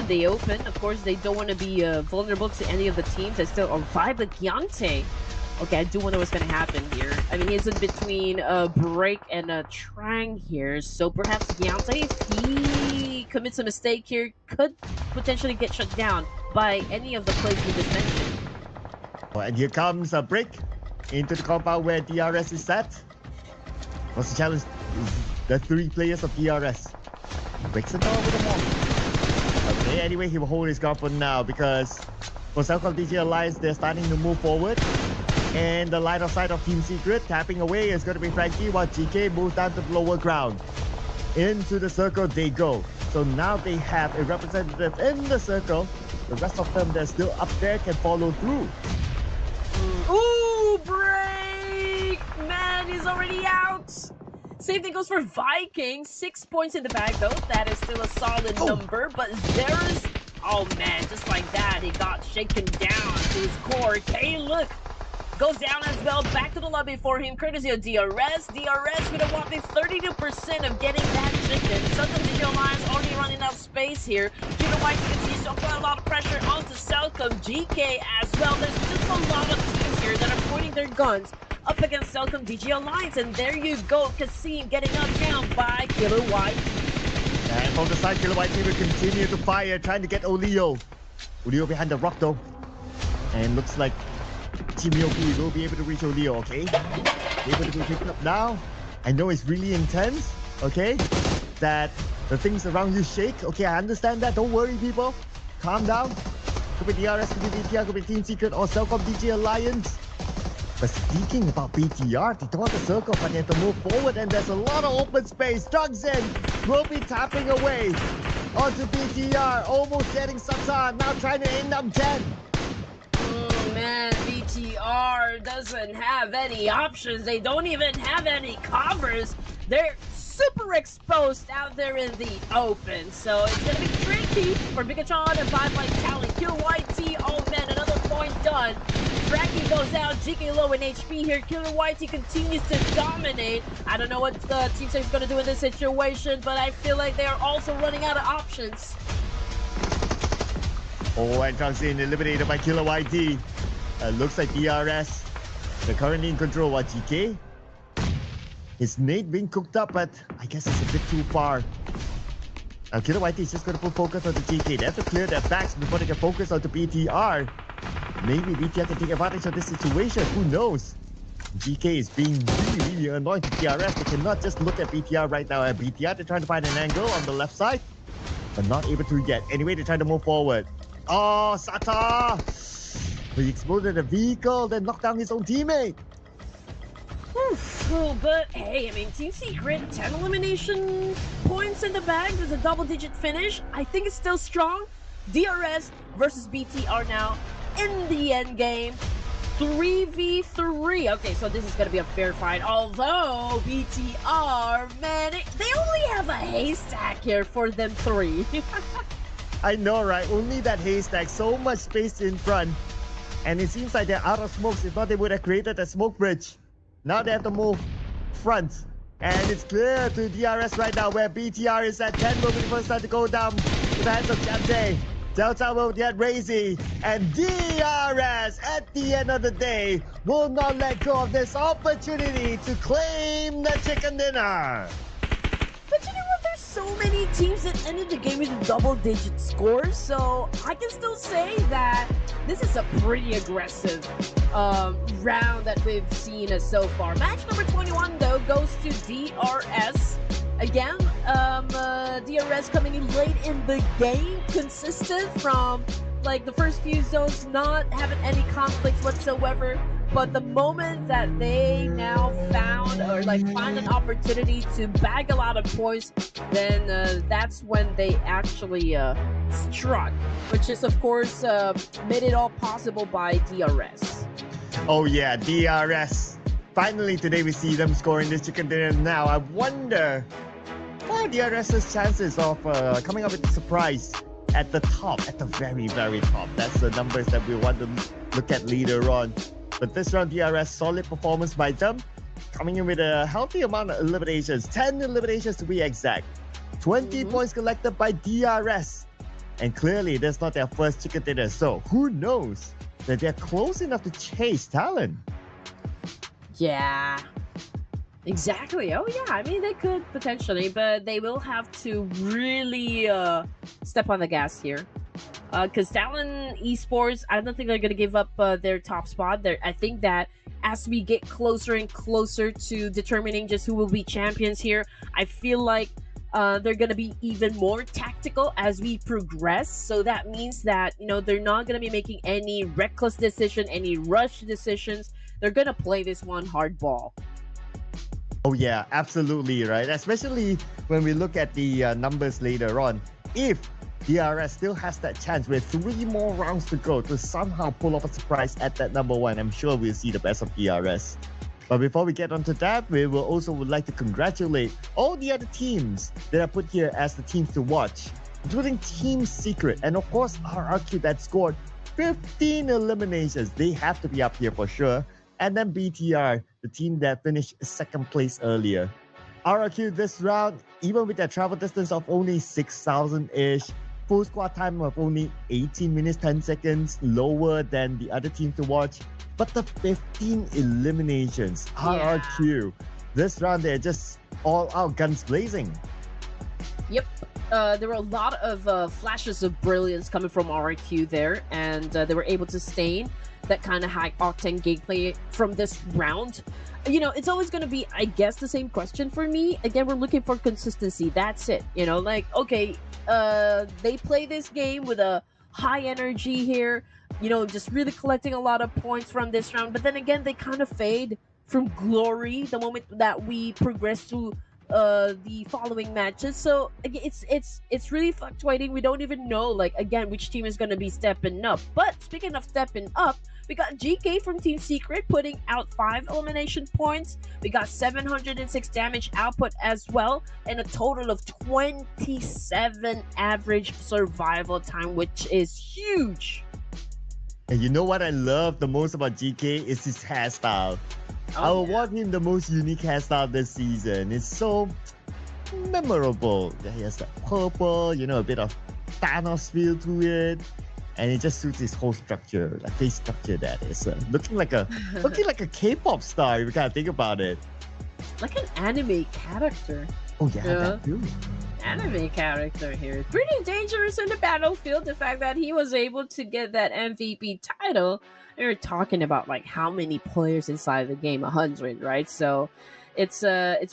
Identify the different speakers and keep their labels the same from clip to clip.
Speaker 1: in the open. Of course, they don't want to be vulnerable to any of the teams. They still arrive at Giante. Okay, I do wonder what's going to happen here. I mean, he's in between Break and Trang here, so perhaps Giante, if he commits a mistake here, could potentially get shut down by any of the plays we just mentioned.
Speaker 2: Oh, and here comes a break into the compound where DRS is set. What's the challenge? The 3 players of DRS. Breaks the door with a bomb. Okay, anyway, he will hold his ground for now because for Cellcom DJ Alliance, they're starting to move forward. And the line of sight of Team Secret tapping away is going to be Frankie while GK moves down to the lower ground. Into the circle they go. So now they have a representative in the circle. The rest of them that's still up there can follow through.
Speaker 1: Ooh, Break! Man, he's already out. Same thing goes for Viking. 6 points in the bag, though. That is still a solid number. But there's... Oh, man, just like that, he got shaken down to his core. Hey, look! Goes down as well. Back to the lobby for him, courtesy of DRS. DRS with a whopping 32% of getting that chicken. Cellcom Digital Alliance already running out of space here. Junior White, you can see, so put a lot of pressure onto Cellcom. GK as well. There's just a lot of teams here that are pointing their guns up against Cellcom DG Alliance. And there you go, Kasim getting knocked down by Killer White.
Speaker 2: And from the side, Killer White team will continue to fire, trying to get Olio. Olio behind the rock, though. And looks like Team Yoki will be able to reach Olio, okay? Able to be picked up now. I know it's really intense, okay? That the things around you shake. Okay, I understand that. Don't worry, people. Calm down. Could be DRS, could be BTR, could be Team Secret, or Cellcom DJ Alliance. But speaking about BTR, they don't want the circle, but they have to move forward, and there's a lot of open space. Drugzen will be tapping away onto BTR, almost getting Satan, now trying to end up 10.
Speaker 1: Man, BTR doesn't have any options. They don't even have any covers. They're super exposed out there in the open. So it's going to be tricky for Bigachon and 5 like Tally. Kill White T. Oh man, another point done. Frankie goes out. GK low in HP here. Killer Whitey continues to dominate. I don't know what the Team 6 is going to do in this situation, but I feel like they are also running out of options.
Speaker 2: Oh, and comes in, eliminated by Killer YT. Looks like DRS. They're currently in control. What, GK? His nade being cooked up, but I guess it's a bit too far. Now, Killer YT is just going to put focus on the GK. They have to clear their backs before they can focus on the BTR. Maybe BTR can take advantage of this situation. Who knows? GK is being really annoying to DRS. They cannot just look at BTR right now. At BTR, they're trying to find an angle on the left side, but not able to yet. Anyway, they're trying to move forward. Oh, Sata! He exploded a vehicle, then knocked down his own teammate.
Speaker 1: But hey, I mean, Team Secret, 10 elimination points in the bag. There's a double-digit finish. I think it's still strong. DRS versus BTR now in the end game. 3v3. Okay, so this is going to be a fair fight. Although, BTR, man, they only have a haystack here for them 3.
Speaker 2: I know, right? Only that haystack, so much space in front. And it seems like they're out of smokes. If not, they would have created a smoke bridge. Now they have to move front. And it's clear to DRS right now where BTR is at 10. Will be the first time to go down to the hands of Jante. Delta will get Razy. And DRS, at the end of the day, will not let go of this opportunity to claim the chicken dinner.
Speaker 1: But you know what? There's so many teams that ended the game with double-digit scores, so I can still say that this is a pretty aggressive round that we've seen so far. Match number 21, though, goes to DRS. Again, DRS coming in late in the game, consistent from like the first few zones, not having any conflicts whatsoever. But the moment that they now found or like find an opportunity to bag a lot of points, then that's when they actually struck, which is of course made it all possible by DRS.
Speaker 2: Oh yeah, DRS. Finally today we see them scoring this chicken dinner. Now I wonder what are DRS's chances of coming up with a surprise at the top, at the very top. That's the numbers that we want to look at later on. But this round, DRS, solid performance by them, coming in with a healthy amount of eliminations, 10 eliminations to be exact. 20 points collected by DRS. And clearly, that's not their first chicken dinner. So who knows that they're close enough to chase Talon?
Speaker 1: Yeah. Exactly. Oh yeah. I mean, they could potentially, but they will have to really step on the gas here. Because Talon Esports, I don't think they're gonna give up their top spot. There, I think that as we get closer and closer to determining just who will be champions here, I feel like they're gonna be even more tactical as we progress. So that means that they're not gonna be making any reckless decision, any rush decisions. They're gonna play this one hardball.
Speaker 2: Oh yeah, absolutely right. Especially when we look at the numbers later on. If DRS still has that chance with 3 more rounds to go to somehow pull off a surprise at that number 1, I'm sure we'll see the best of DRS. But before we get onto that, we will also would like to congratulate all the other teams that are put here as the teams to watch, including Team Secret and of course RRQ that scored 15 eliminations. They have to be up here for sure. And then BTR, the team that finished second place earlier. RRQ this round, even with their travel distance of only 6,000-ish, full squad time of only 18 minutes 10 seconds, lower than the other team to watch. But the 15 eliminations, RRQ, this round they're just all out guns blazing.
Speaker 1: Yep. There were a lot of flashes of brilliance coming from RRQ there, and they were able to sustain that kind of high octane gameplay from this round. It's always going to be, I guess, the same question for me. Again, we're looking for consistency. That's it. Okay, they play this game with a high energy here, just really collecting a lot of points from this round. But then again, they kind of fade from glory the moment that we progress to the following matches. So it's really fluctuating. We don't even know, again, which team is going to be stepping up. But speaking of stepping up, we got GK from Team Secret putting out 5 elimination points. We got 706 damage output as well, and a total of 27 average survival time, which is huge.
Speaker 2: And you know what I love the most about GK is his hairstyle. I will award him the most unique hairstyle this season. It's so memorable. He has that purple, a bit of Thanos feel to it. And it just suits his whole structure, like face structure that is. Looking like a K-pop star if you kind of think about it.
Speaker 1: Like an anime character.
Speaker 2: Oh yeah, that too.
Speaker 1: Anime character here. Pretty dangerous in the battlefield. The fact that he was able to get that MVP title. We're talking about how many players inside the game, 100, right? So it's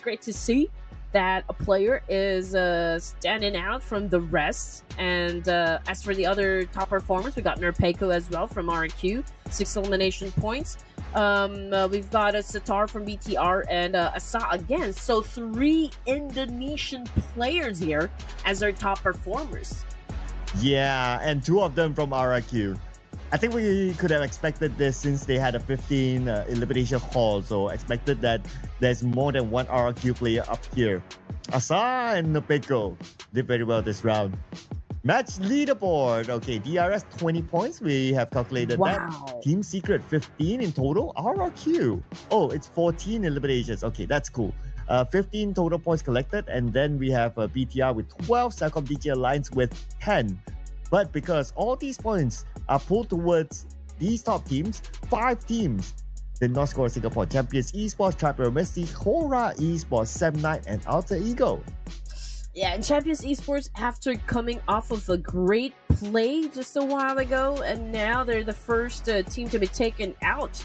Speaker 1: great to see that a player is standing out from the rest. And as for the other top performers, we got Nerpeiko as well from RQ, 6 elimination points. We've got a Sitar from BTR and Asa again. So 3 Indonesian players here as our top performers.
Speaker 2: Yeah, and 2 of them from RRQ. I think we could have expected this since they had a 15 elimination haul. So expected that there's more than 1 RRQ player up here. Asa and Nerpeiko did very well this round. Match leaderboard. Okay, DRS 20 points. We have calculated that. Team Secret 15 in total. RRQ. Oh, it's 14 eliminations. Okay, that's cool. 15 total points collected. And then we have BTR with 12. Celcom DJ Alliance with 10. But because all these points are pulled towards these top teams, 5 teams did not score a single point. Champions Esports, Trapper Messi, Hora Esports, 7-9, and Alter Ego.
Speaker 1: Yeah, and Champions Esports, after coming off of a great play just a while ago, and now they're the first team to be taken out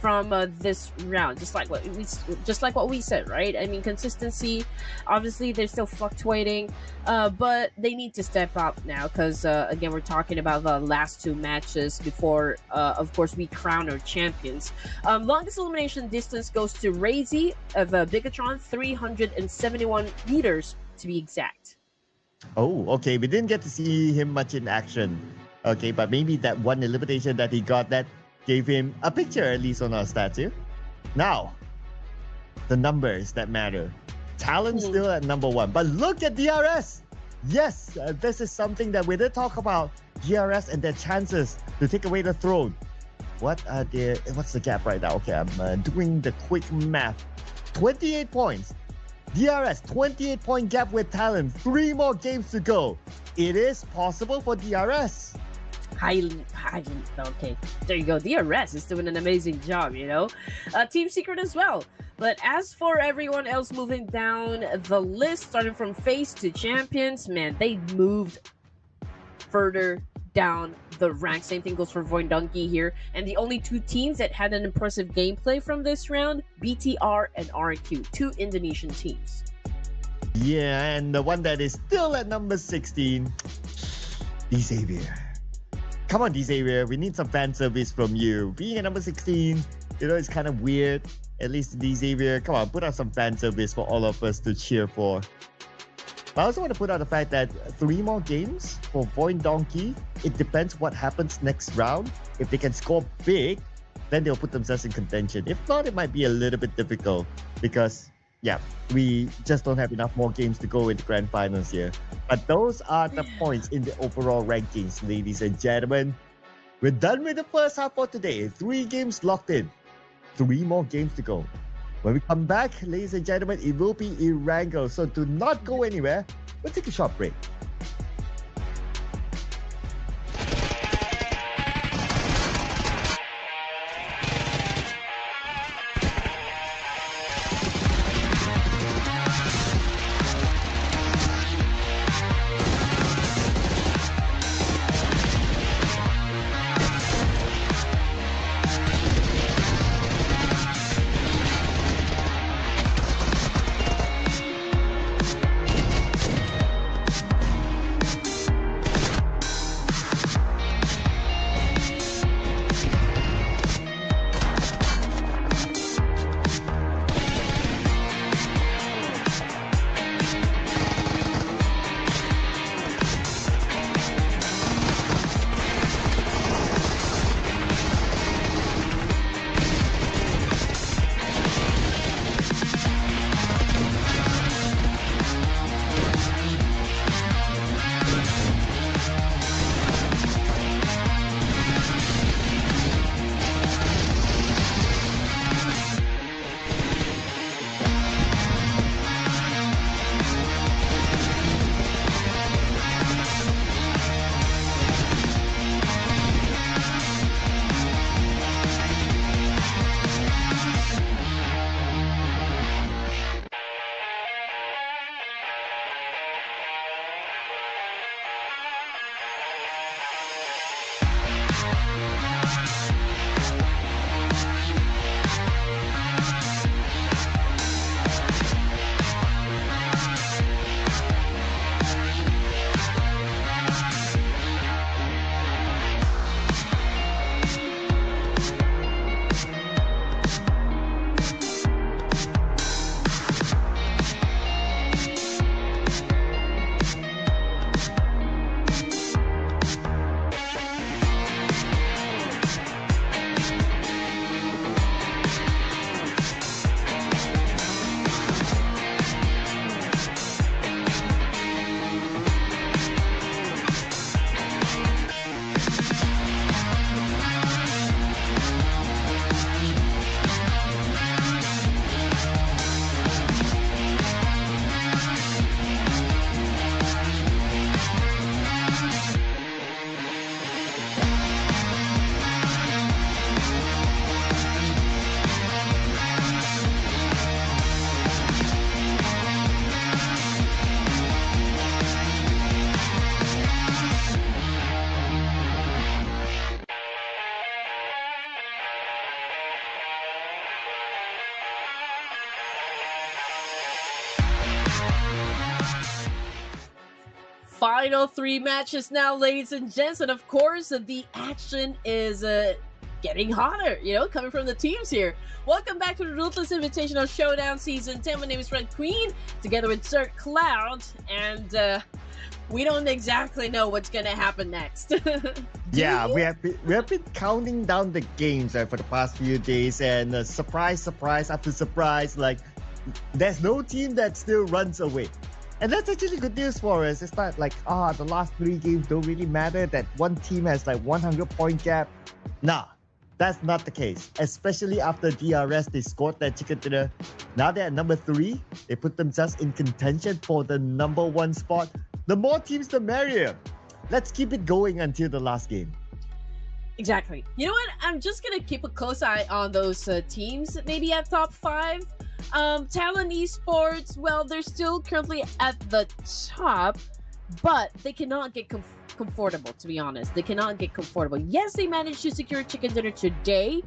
Speaker 1: from this round, just like what we said, right? I mean, consistency, obviously they're still fluctuating, but they need to step up now because again, we're talking about the last 2 matches before of course we crown our champions. Longest elimination distance goes to Razy of Bigatron, 371 meters to be exact.
Speaker 2: Oh, okay, we didn't get to see him much in action. Okay, but maybe that one elimination that he got that gave him a picture, at least on our statue. Now, the numbers that matter. Talent still at number 1, but look at DRS. Yes, this is something that we did talk about. DRS and their chances to take away the throne. What's the gap right now? Okay, I'm doing the quick math. 28 points. DRS, 28-point gap with Talon. 3 more games to go. It is possible for DRS.
Speaker 1: Highly, okay, there you go. DRS is doing an amazing job, you know. Team Secret as well. But as for everyone else moving down the list, starting from face to champions, man, they moved further down the rank. Same thing goes for Void Donkey here. And the only 2 teams that had an impressive gameplay from this round, BTR and RQ, 2 Indonesian teams.
Speaker 2: Yeah, and the one that is still at number 16, Xavier. Come on, Xavier, we need some fan service from you. Being at number 16, you know, it's kind of weird. At least Xavier, come on, put out some fan service for all of us to cheer for. But I also want to put out the fact that 3 more games for Void Donkey. It depends what happens next round. If they can score big, then they'll put themselves in contention. If not, it might be a little bit difficult because, yeah, we just don't have enough more games to go in the grand finals here. But those are the points in the overall rankings, ladies and gentlemen. We're done with the first half for today. 3 games locked in. 3 more games to go. When we come back, ladies and gentlemen, it will be Erangel. So do not go anywhere. We'll take a short break.
Speaker 1: Final 3 matches now, ladies and gents, and of course the action is getting hotter, you know, coming from the teams here. Welcome back to the Ruthless Invitational Showdown Season 10. My name is Red Queen, together with Sir Cloud, and we don't exactly know what's gonna happen next.
Speaker 2: Yeah, we have been counting down the games for the past few days, and surprise after surprise, like there's no team that still runs away. And that's actually good news for us. It's not like, the last 3 games don't really matter, that one team has like 100-point gap. Nah, That's not the case, especially after DRS, they scored that chicken dinner. Now they're at number 3. They put themselves in contention for the number 1 spot. The more teams, the merrier. Let's keep it going until the last game.
Speaker 1: Exactly. You know what? I'm just gonna keep a close eye on those teams, maybe at top 5. Talon Esports, well, they're still currently at the top, but they cannot get comfortable, to be honest. They cannot get comfortable. Yes, they managed to secure chicken dinner today,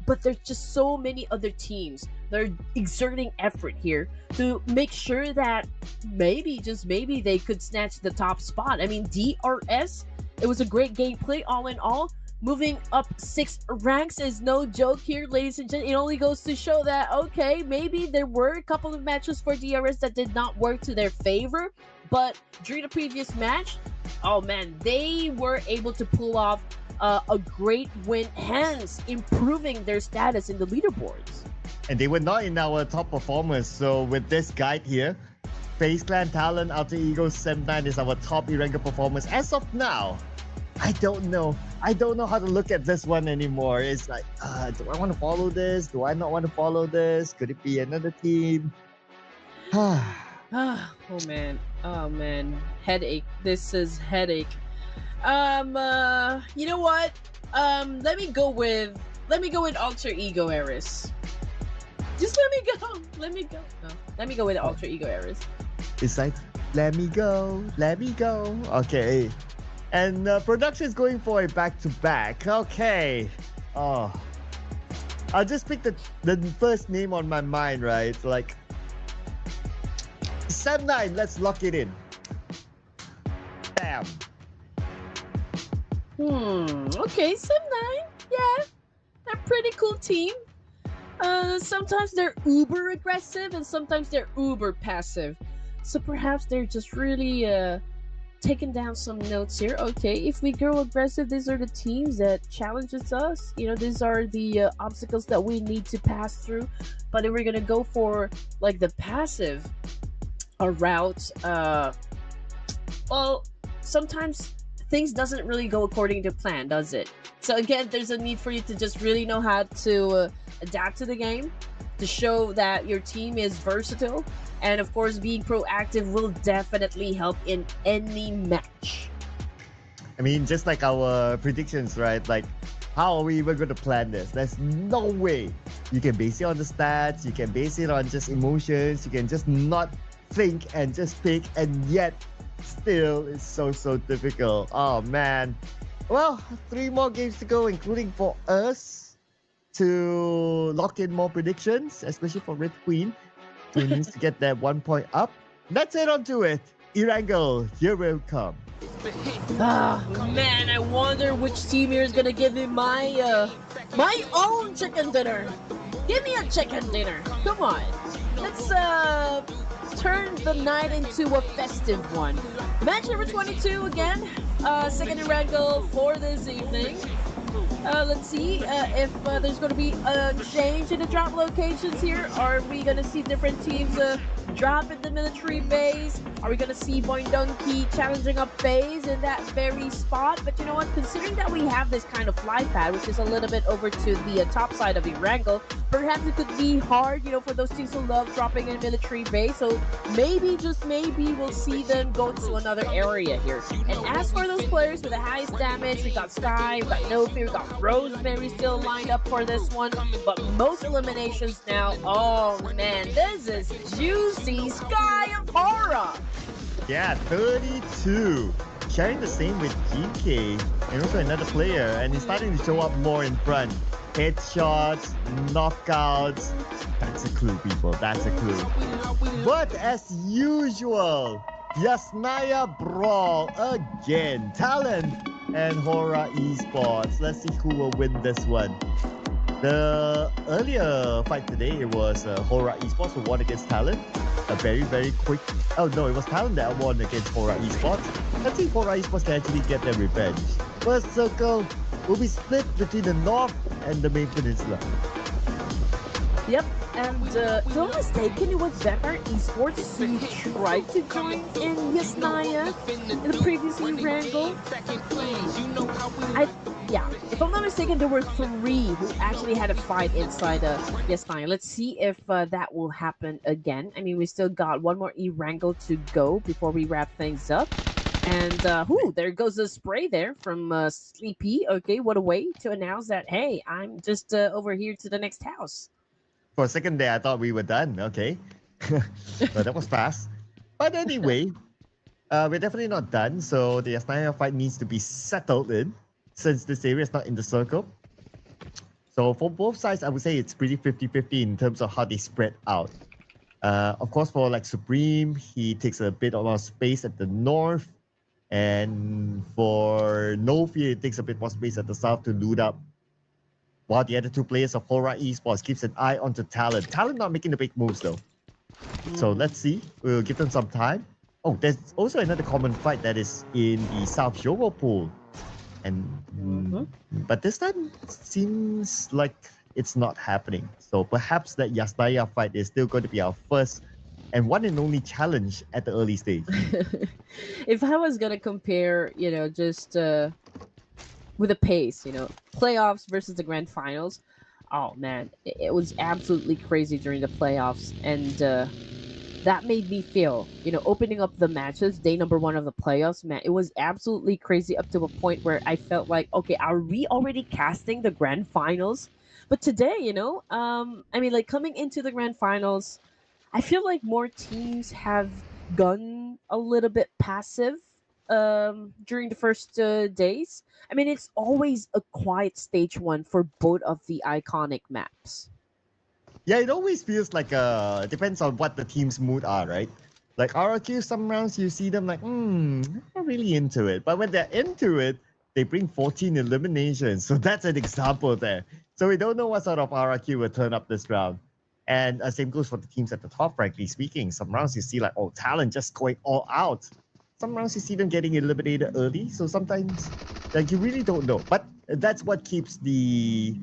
Speaker 1: but there's just so many other teams that are exerting effort here to make sure that maybe, just maybe, they could snatch the top spot. I mean, DRS, it was a great gameplay all in all. Moving up 6 ranks is no joke here, ladies and gentlemen. It only goes to show that, okay, maybe there were a couple of matches for DRS that did not work to their favor, but during the previous match, oh man, they were able to pull off a great win, hence improving their status in the leaderboards.
Speaker 2: And they were not in our top performers, so with this guide here, FaZe Clan Talon Alter Ego 79 is our top E-Ranker performers as of now. I don't know how to look at this one anymore. It's like, do I want to follow this? Do I not want to follow this? Could it be another team?
Speaker 1: Oh man, headache. This is headache. You know what? Let me go with Alter Ego Eris. Just let me go. No, let me go with Alter Ego Eris.
Speaker 2: It's like, let me go. Okay. And production is going for a back-to-back. Okay. Oh. I'll just pick the first name on my mind, right? Like, 7-9, let's lock it in. Bam.
Speaker 1: Okay, 7-9. Yeah. A pretty cool team. Sometimes they're uber aggressive and sometimes they're uber passive. So perhaps they're just really taking down some notes here. Okay, if we go aggressive, these are the teams that challenges us. You know, these are the obstacles that we need to pass through. But if we're gonna go for like the passive route, well, sometimes things doesn't really go according to plan, does it? So again, there's a need for you to just really know how to adapt to the game, to show that your team is versatile. And of course, being proactive will definitely help in any match.
Speaker 2: I mean, just like our predictions, right? Like, how are we even going to plan this? There's no way. You can base it on the stats. You can base it on just emotions. You can just not think and just pick. And yet, still, it's so difficult. Oh, man. Well, 3 more games to go, including for us to lock in more predictions, especially for Red Queen, who needs to get that 1 point up. Let's head on to it. Erangel, here will come.
Speaker 1: Man, I wonder which team here is gonna give me my own chicken dinner. Give me a chicken dinner. Come on. Let's turn the night into a festive one. Match number 22 again. Second Erangel for this evening. Let's see if there's going to be a change in the drop locations here. Are we going to see different teams drop in the military base? Are we going to see Boindonkey challenging up FaZe in that very spot? But you know what? Considering that we have this kind of fly pad, which is a little bit over to the top side of Erangel, perhaps it could be hard, you know, for those teams who love dropping in a military base. So maybe, just maybe, we'll see them go to another area here. And as for those players with the highest damage, we got Sky, we got Nofi, we got Rosemary still lined up for this one. But most eliminations now. Oh man, this is juicy. Sky of Horror.
Speaker 2: Yeah, 32. Sharing the same with GK and also another player, and he's starting to show up more in front. Headshots, knockouts. That's a clue, people. That's a clue. But as usual, Yasnaya Brawl again. Talent and Hora Esports. Let's see who will win this one. The earlier fight today, it was Hora Esports who won against Talent. A very quick... Oh no, it was Talent that won against Hora Esports. Let's see if Hora Esports can actually get their revenge. First circle will be split between the North and the main peninsula.
Speaker 1: Yep, and if I'm not mistaken, it was Vampire Esports who tried to join in Yasnaya in the previous Erangel. Yeah, if I'm not mistaken, there were three who actually had a fight inside yes 9. Let's see if that will happen again. I mean, we still got one more E-Wrangle to go before we wrap things up. And there goes the spray there from Sleepy. Okay, what a way to announce that, hey, I'm just over here to the next house.
Speaker 2: For a second there, I thought we were done. Okay. But that was fast. But anyway, we're definitely not done. So the S9 fight needs to be settled in since this area is not in the circle. So for both sides, I would say it's pretty 50-50 in terms of how they spread out. Of course, for like Supreme, he takes a bit more space at the north. And for No Fear, it takes a bit more space at the south to loot up. While the other two players of Hora Esports keeps an eye onto Talent. Talent not making the big moves though. So let's see. We'll give them some time. Oh, there's also another common fight that is in the South Yovo pool. And but this time it seems like it's not happening. So perhaps that Yasnaya fight is still going to be our first and one and only challenge at the early stage.
Speaker 1: If I was gonna compare, just with the pace, playoffs versus the grand finals, oh man, it was absolutely crazy during the playoffs, and that made me feel, opening up the matches, day number 1 of the playoffs, man, it was absolutely crazy up to a point where I felt like, okay, are we already casting the grand finals? But today, I mean, like coming into the grand finals, I feel like more teams have gone a little bit passive during the first days. I mean, it's always a quiet stage 1 for both of the iconic maps.
Speaker 2: Yeah, it always feels like depends on what the team's mood are, right? Like RRQ, some rounds you see them like, not really into it. But when they're into it, they bring 14 eliminations. So that's an example there. So we don't know what sort of RRQ will turn up this round. And same goes for the teams at the top, frankly speaking. Some rounds you see like, oh, Talent just going all out. Some rounds you see them getting eliminated early. So sometimes, like, you really don't know. But that's what keeps the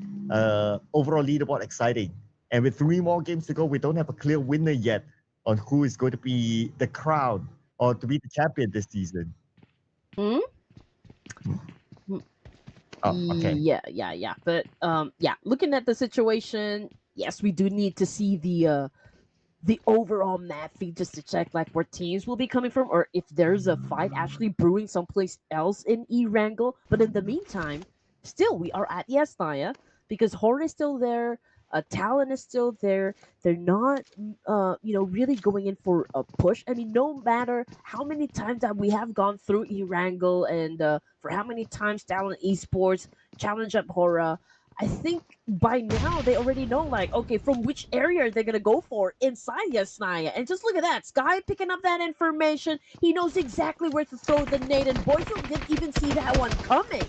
Speaker 2: overall leaderboard exciting. And with 3 more games to go, we don't have a clear winner yet on who is going to be the crown or to be the champion this season.
Speaker 1: Hmm?
Speaker 2: Oh, okay.
Speaker 1: Yeah. But looking at the situation, yes, we do need to see the overall map feed just to check like where teams will be coming from, or if there's a fight actually brewing someplace else in E-Wrangle. But in the meantime, still we are at Yasnaya because Horn is still there. Talent is still there. They're not, really going in for a push. I mean, no matter how many times that we have gone through E-Wrangle and for how many times Talent Esports challenge up Hora, I think by now they already know, like, okay, from which area they're gonna go for inside Yasnaya. And just look at that, Sky picking up that information. He knows exactly where to throw the nade, and Boyfield didn't even see that one coming.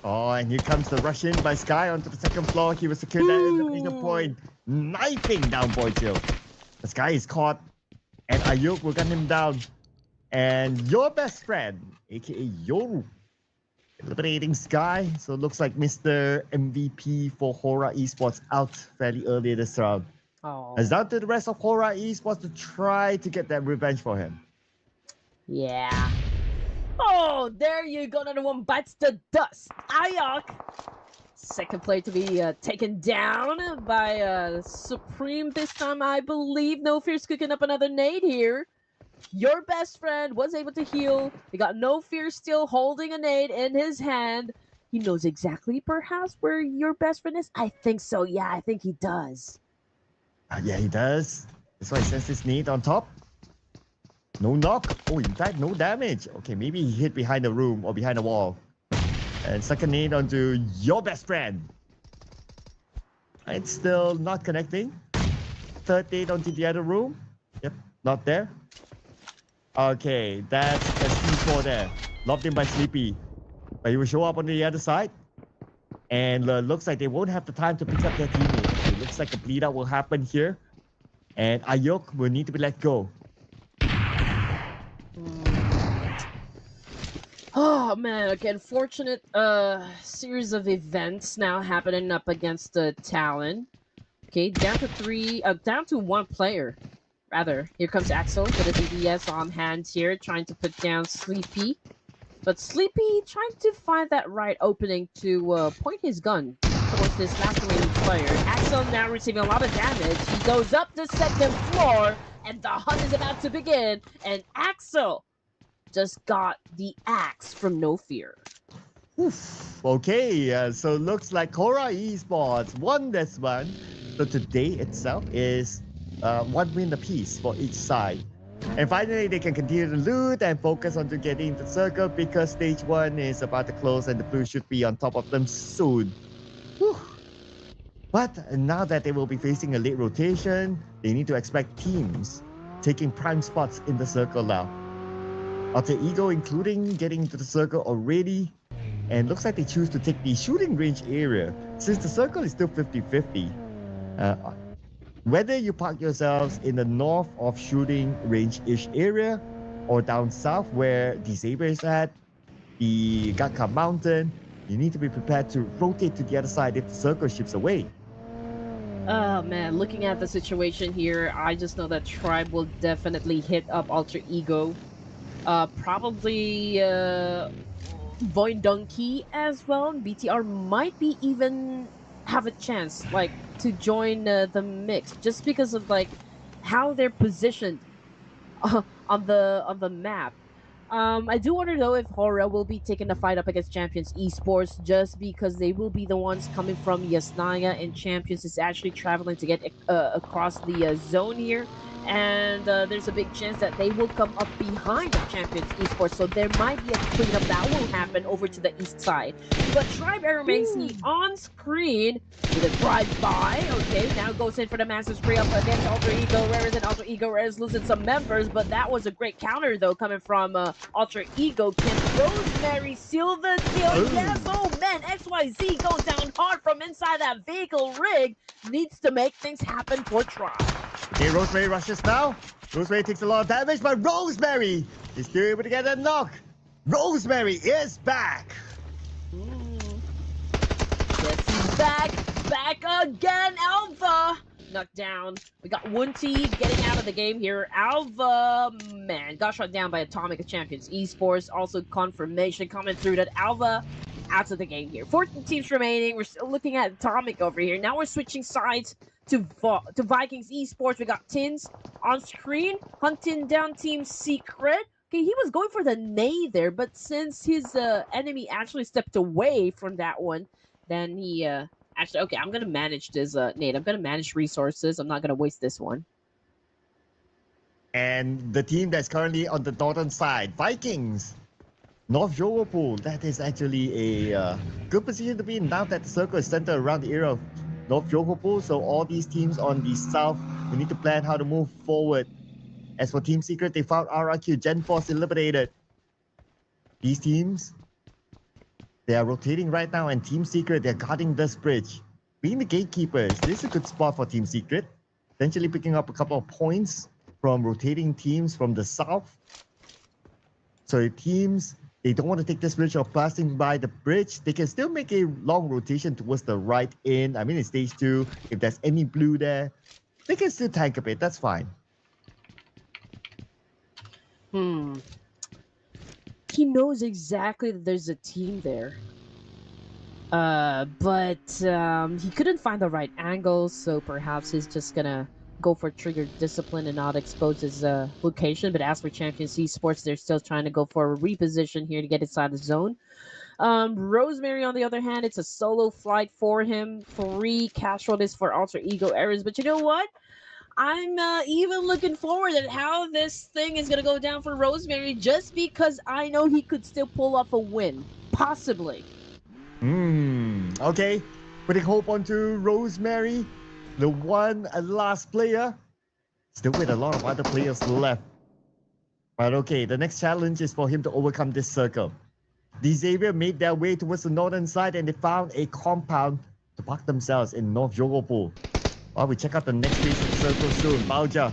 Speaker 2: Oh, and here comes the rush in by Sky onto the second floor. He will secure that elimination point, knifing down Boyfield. The Sky is caught, and Ayuk will gun him down. And your best friend, aka Yoru, eliminating Sky. So it looks like Mr. MVP for Hora Esports out fairly early this round.
Speaker 1: Oh.
Speaker 2: It's down to the rest of Hora Esports to try to get that revenge for him.
Speaker 1: Yeah. Oh, there you go. Another one bites the dust. Ayok. Second player to be taken down by Supreme this time, I believe. No Fear's cooking up another nade here. Your best friend was able to heal. We got No Fear still holding a nade in his hand. He knows exactly perhaps where your best friend is. I think so. Yeah, I think he does.
Speaker 2: Yeah, he does. That's why he sends his nade on top. No knock. Oh, in fact, no damage. Okay, maybe he hit behind the room or behind the wall. And second nade onto your best friend. It's still not connecting. Third nade onto the other room. Yep, not there. Okay, that's S10 there. Lobbed in by Sleepy. But he will show up on the other side. And looks like they won't have the time to pick up their teammate. It looks like a bleed out will happen here. And Ayuk will need to be let go.
Speaker 1: Oh man, okay, unfortunate series of events now happening up against the Talon. Okay, down to 1 player. Rather, here comes Axel with his EDS on hand here, trying to put down Sleepy. But Sleepy trying to find that right opening to point his gun towards this last remaining player. Axel now receiving a lot of damage. He goes up the second floor, and the hunt is about to begin. And Axel just got the axe from No Fear.
Speaker 2: Oof. Okay, so looks like Cora Esports won this one. So today itself is one win apiece for each side. And finally, they can continue to loot and focus on to getting the circle because stage 1 is about to close and the blue should be on top of them soon. Whew. But now that they will be facing a late rotation, they need to expect teams taking prime spots in the circle now. Alter Ego including getting into the circle already, and looks like they choose to take the shooting range area since the circle is still 50-50. Whether you park yourselves in the north of shooting range-ish area or down south where the Saber is at, the Gaka Mountain, you need to be prepared to rotate to the other side if the circle shifts away.
Speaker 1: Oh man, looking at the situation here, I just know that Tribe will definitely hit up Alter Ego. Probably Void Donkey as well. BTR might be even have a chance like to join the mix just because of like how they're positioned on the map. I do wonder though if Hora will be taking the fight up against Champions Esports just because they will be the ones coming from Yasnaya, and Champions is actually traveling to get across the zone here. And there's a big chance that they will come up behind the Champions Esports, so there might be a cleanup that will happen over to the east side. But Tribe remains on screen with a drive-by. Okay, now goes in for the massive spray up against Alter Ego Rares, and Alter Ego Rares losing some members, but that was a great counter though coming from Alter Ego. Can Rosemary seal the kill?
Speaker 2: Ooh.
Speaker 1: Yes, oh man, XYZ goes down hard from inside that vehicle rig. Needs to make things happen for Tribe.
Speaker 2: Okay, Rosemary rushes now. Rosemary takes a lot of damage, but Rosemary is still able to get a knock. Rosemary is back.
Speaker 1: Yes, he's back again. Alva knocked down. We got Wunty getting out of the game here. Alva, man, got shot down by Atomic Champions Esports. Also confirmation coming through that Alva out of the game here. 14 teams remaining. We're still looking at Atomic over here. Now we're switching sides to Vikings Esports. We got Tins on screen hunting down Team Secret. Okay, he was going for the nade there, but since his enemy actually stepped away from that one, then he actually, okay, I'm gonna manage this nade. I'm gonna manage resources. I'm not gonna waste this one.
Speaker 2: And the team that's currently on the northern side, Vikings. North Jogopool, that is actually a good position to be in now that the circle is centered around the area of North Jogopool. So all these teams on the south, we need to plan how to move forward. As for Team Secret, they found RRQ, Gen Force eliminated. These teams, they are rotating right now, and Team Secret, they're guarding this bridge. Being the gatekeepers, this is a good spot for Team Secret. Potentially picking up a couple of points from rotating teams from the south. So the teams, they don't want to take this bridge or passing by the bridge. They can still make a long rotation towards the right end. I mean, in stage 2, if there's any blue there, they can still tank a bit. That's fine.
Speaker 1: He knows exactly that there's a team there. But he couldn't find the right angle, so perhaps he's just gonna go for trigger discipline and not expose his location. But as for Champions Esports, they're still trying to go for a reposition here to get inside the zone. Rosemary, on the other hand, it's a solo flight for him. 3 casualties for Alter Ego errors. But you know what? I'm even looking forward at how this thing is going to go down for Rosemary just because I know he could still pull off a win. Possibly.
Speaker 2: Okay. Putting hope onto Rosemary, the one last player. Still with a lot of other players left. But okay, the next challenge is for him to overcome this circle. The Xavier made their way towards the northern side and they found a compound to park themselves in North Jogopool. While we check out the next phase of the circle soon, Bauja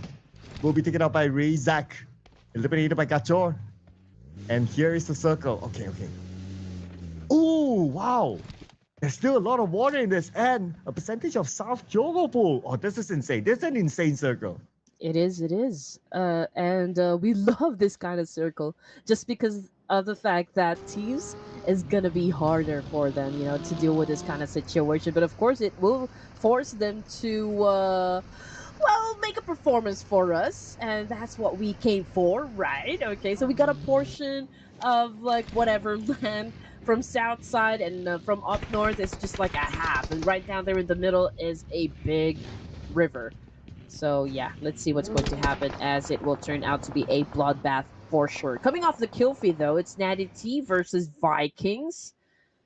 Speaker 2: will be taken out by Razak, eliminated by Gachor. And here is the circle. Okay. Ooh, wow. There's still a lot of water in this and a percentage of South Jogopool. Oh, this is insane. This is an insane circle.
Speaker 1: It is. And we love this kind of circle just because of the fact that teams is gonna be harder for them, to deal with this kind of situation. But of course, it will force them to, make a performance for us, and that's what we came for, right? Okay, so we got a portion of like whatever land from south side, and from up north it's just like a half, and right down there in the middle is a big river. So yeah, let's see what's going to happen, as it will turn out to be a bloodbath for sure. Coming off the kill feed though, it's Natty T versus Vikings.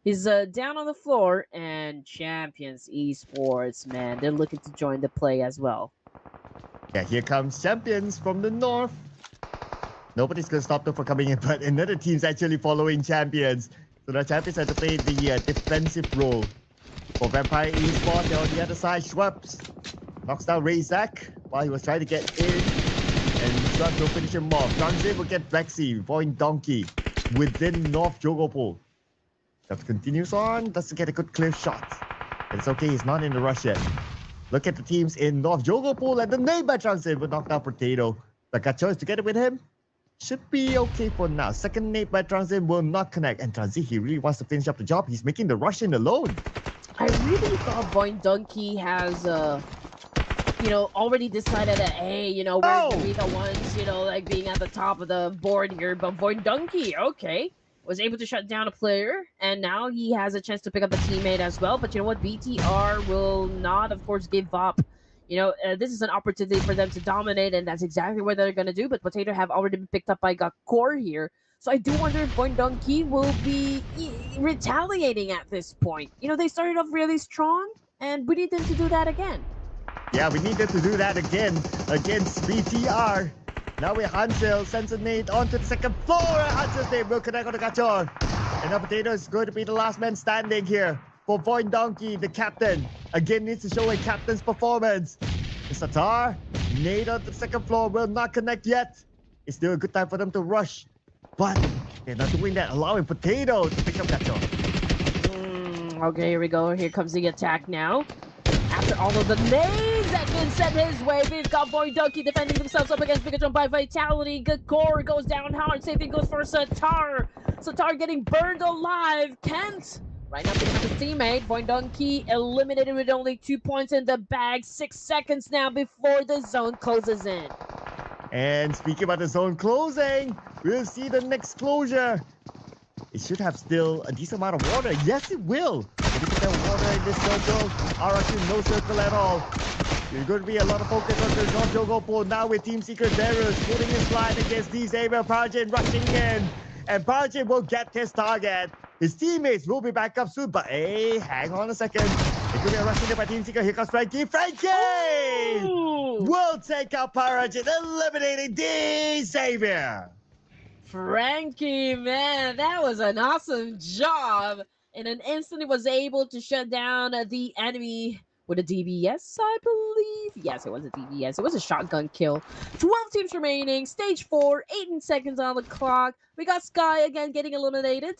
Speaker 1: He's down on the floor, and Champions Esports, man, they're looking to join the play as well.
Speaker 2: Yeah, here comes Champions from the north. Nobody's going to stop them from coming in, but another team's actually following Champions. So the Champions have to play the defensive role. For Vampire Esports, they're on the other side. Schwabs knocks down Razak while he was trying to get in. And Schwabs will finish him off. Transit will get Vexy, Void Donkey within North Jogopol. That continues on, doesn't get a good clear shot. It's okay, he's not in the rush yet. Look at the teams in North Jogopol, and the name by Transit will knock down Potato. But Gacho is together with him. Should be okay for now. Second nade by Transit will not connect. And Transit, he really wants to finish up the job. He's making the rush in alone.
Speaker 1: I really thought Void Donkey has, already decided that, hey, we're going to be the ones, like being at the top of the board here. But Void Donkey, okay, was able to shut down a player, and now he has a chance to pick up a teammate as well. But you know what? BTR will not, of course, give up. This is an opportunity for them to dominate, and that's exactly what they're going to do. But Potato have already been picked up by Gakor here. So I do wonder if Void Donkey will be retaliating at this point. They started off really strong, and we need them to do that again.
Speaker 2: Yeah, we needed to do that again against BTR. Now we Hansel sends a nade onto the second floor. Hansel's nade will connect on the Gachor. And now Potato is going to be the last man standing here for Void Donkey, the captain. Again, needs to show a captain's performance. Satar, nade onto the second floor will not connect yet. It's still a good time for them to rush. But they're not doing that, allowing Potato to pick up Gachor.
Speaker 1: Okay, here we go. Here comes the attack now. After all of the nades that been sent his way, we've got Void Donkey defending themselves up against Pikachu by Vitality. Gakor goes down hard. Same thing goes for Satar. Satar getting burned alive. Kent right now picking up his teammate. Void Donkey eliminated with only 2 points in the bag. 6 seconds now before the zone closes in.
Speaker 2: And speaking about the zone closing, we'll see the next closure. It should have still a decent amount of water. Yes, it will. Look at that water in this circle. RRQ, no circle at all. There's going to be a lot of focus on the North Jogopol now with Team Secret Zerus putting his line against Xavier. Parjin rushing in. And Parjin will get his target. His teammates will be back up soon. But hey, hang on a second. It could be a rushing in by Team Secret. Here comes Frankie. Frankie! Will take out Parjin, eliminating Xavier.
Speaker 1: Frankie, man, that was an awesome job. In an instant, he was able to shut down the enemy with a DBS, I believe. Yes, it was a DBS. It was a shotgun kill. 12 teams remaining. Stage 4, 18 seconds on the clock. We got Sky again getting eliminated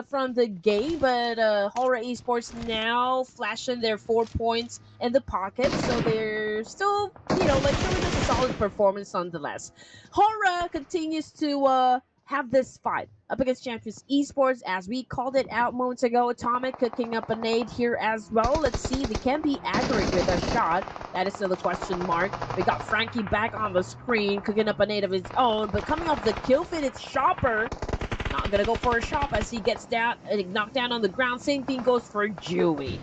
Speaker 1: from the game, but Horror Esports now flashing their 4 points in the pocket, so they're still, showing us a solid performance nonetheless. Horror continues to have this fight up against Champions Esports, as we called it out moments ago. Atomic cooking up a nade here as well. Let's see, they can be accurate with a shot. That is still a question mark. We got Frankie back on the screen, cooking up a nade of his own, but coming off the kill feed, it's Shopper. Not gonna go for a shot as he gets down, knocked down on the ground. Same thing goes for Dewey.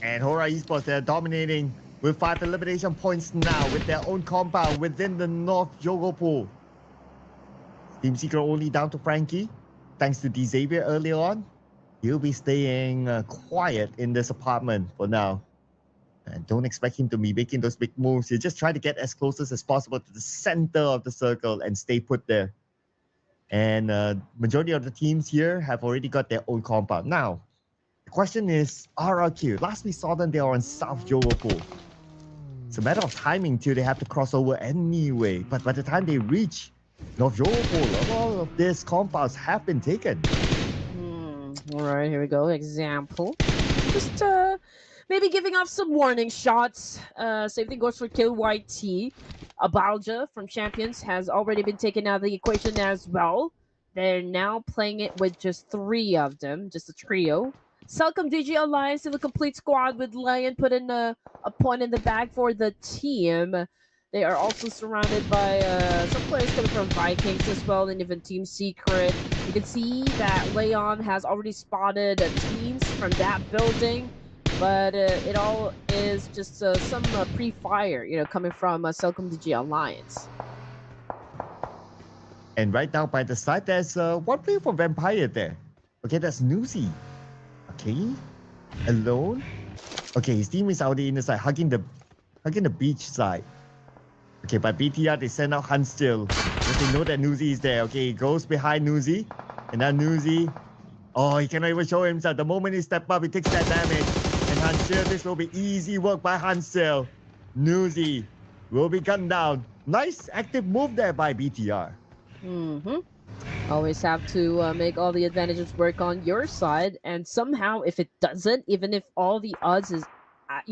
Speaker 2: And Horror Esports, they're dominating with 5 elimination points now with their own compound within the North Jogopol. Team Secret only down to Frankie, thanks to Xavier earlier on. He'll be staying quiet in this apartment for now. And don't expect him to be making those big moves. He'll just try to get as close as possible to the center of the circle and stay put there. And majority of the teams here have already got their own compound. Now, the question is RRQ. Last we saw them, they are on South Jogopol. It's a matter of timing till they have to cross over anyway. But by the time they reach North Jogopol, all of these compounds have been taken.
Speaker 1: All right, here we go. Example. Just maybe giving off some warning shots. Same thing goes for Kill YT. Abalja from Champions has already been taken out of the equation as well. They're now playing it with just three of them, just a trio. Selcom DG Alliance in the complete squad with Lion put in a point in the bag for the team. They are also surrounded by some players coming from Vikings as well, and even Team Secret. You can see that Leon has already spotted teams from that building, but it all is just some pre-fire, coming from Selcom DG Alliance.
Speaker 2: And right now by the side, there's one player for Vampire there. Okay, that's Newsy. Okay, alone. Okay, his team is out the inner side, hugging the beach side. Okay, but BTR, they send out Hunt still. Because they know that Newsy is there. Okay, he goes behind Newsy. And now Newsy, oh, he cannot even show himself. The moment he steps up, he takes that damage. And Hansil, this will be easy work by Hansil. Newsy will be gunned down. Nice active move there by BTR.
Speaker 1: Always have to make all the advantages work on your side, and somehow if it doesn't, even if all the odds is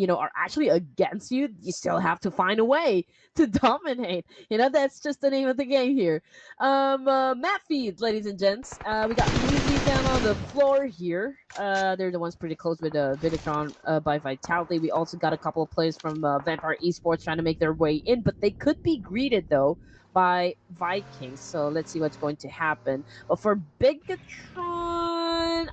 Speaker 1: are actually against you, you still have to find a way to dominate. That's just the name of the game here. Map feed, ladies and gents. We got Music down on the floor here. They're the ones pretty close with Vidicon by Vitality. We also got a couple of players from Vampire Esports trying to make their way in, but they could be greeted though by Vikings. So let's see what's going to happen. But for Bigatron,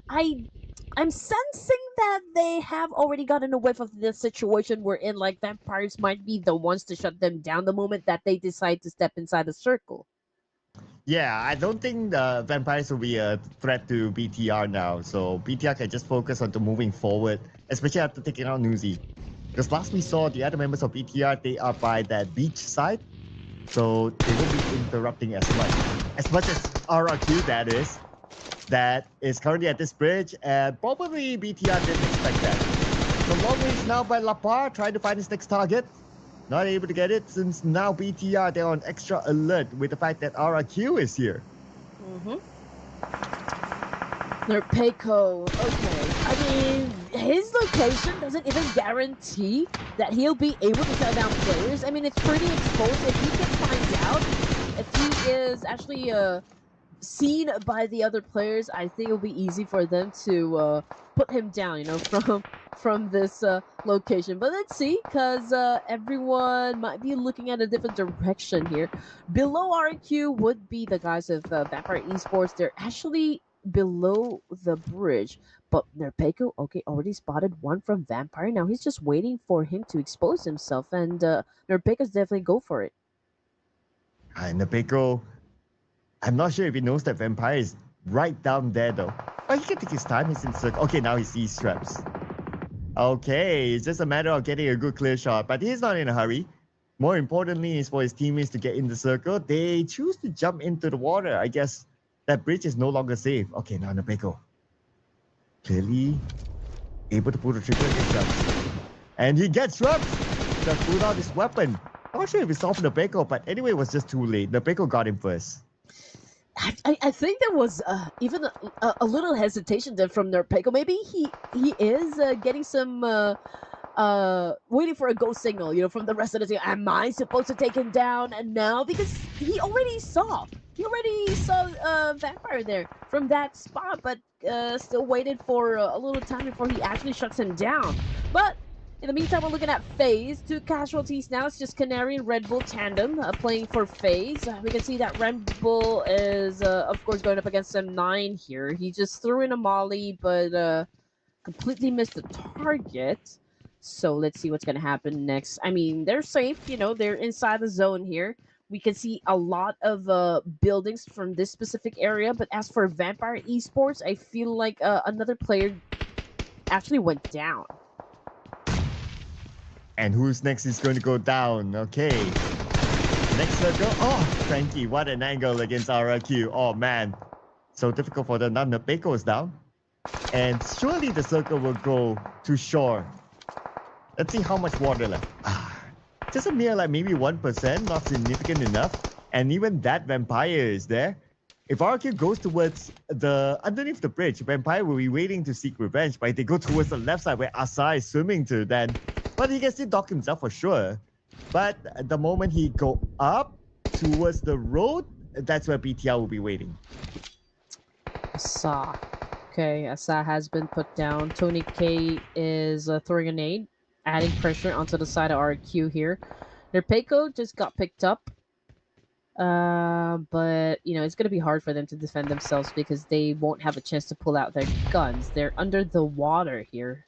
Speaker 1: I'm sensing that they have already gotten a whiff of the situation we're in. Like vampires might be the ones to shut them down the moment that they decide to step inside the circle.
Speaker 2: Yeah, I don't think the vampires will be a threat to BTR now. So BTR can just focus on the moving forward, especially after taking out Newsy. Because last we saw the other members of BTR, they are by that beach side. So they won't be interrupting as much. As much as RRQ, that is currently at this bridge, and probably BTR didn't expect that. So long range now by Lapar, trying to find his next target. Not able to get it since now BTR, they're on extra alert with the fact that RRQ is here.
Speaker 1: Nerpeco, okay. I mean, his location doesn't even guarantee that he'll be able to shut down players. I mean, it's pretty exposed. If he can find out, if he is actually seen by the other players, I think it'll be easy for them to put him down, from this location. But let's see, because everyone might be looking at a different direction here. Below RQ would be the guys of Vampire Esports. They're actually below the bridge. But Nerpeco, okay, already spotted one from Vampire. Now he's just waiting for him to expose himself, and Nerpeco's definitely go for it.
Speaker 2: Nerpeco, I'm not sure if he knows that Vampire is right down there though. But he can take his time, he's in circle. Okay, now he sees traps. Okay, it's just a matter of getting a good clear shot, but he's not in a hurry. More importantly is for his teammates to get in the circle. They choose to jump into the water. I guess that bridge is no longer safe. Okay, now Nerpeco. Clearly able to pull the trigger against traps. And he gets trapped. Just pulled out his weapon. Not sure if it's off Nerpeco, but anyway, it was just too late. Nerpeco got him first.
Speaker 1: I think there was even a little hesitation there from Nerpeco. Maybe he is getting some waiting for a go signal, from the rest of the team. Am I supposed to take him down? And now, because he already saw Vampire there from that spot, but still waited for a little time before he actually shuts him down. But in the meantime, we're looking at FaZe. 2 casualties now. It's just Canary and Red Bull tandem playing for FaZe. We can see that Red Bull is, of course, going up against M9 here. He just threw in a molly, but completely missed the target. So let's see what's going to happen next. I mean, they're safe. They're inside the zone here. We can see a lot of buildings from this specific area. But as for Vampire Esports, I feel like another player actually went down.
Speaker 2: And who's next is going to go down? Okay. Next circle. Oh, Frankie, what an angle against RRQ. Oh, man. So difficult for them. Now Nerpeco is down. And surely the circle will go to shore. Let's see how much water left. Just a mere maybe 1%, not significant enough. And even that Vampire is there. If RRQ goes towards underneath the bridge, Vampire will be waiting to seek revenge. But if they go towards the left side where Asa is swimming to, then but he can still dock himself for sure. But the moment he go up towards the road, that's where BTR will be waiting.
Speaker 1: Asa. Okay, Asa has been put down. Tony K is throwing a nade, adding pressure onto the side of RQ here. Their Peiko just got picked up. But it's gonna be hard for them to defend themselves because they won't have a chance to pull out their guns. They're under the water here,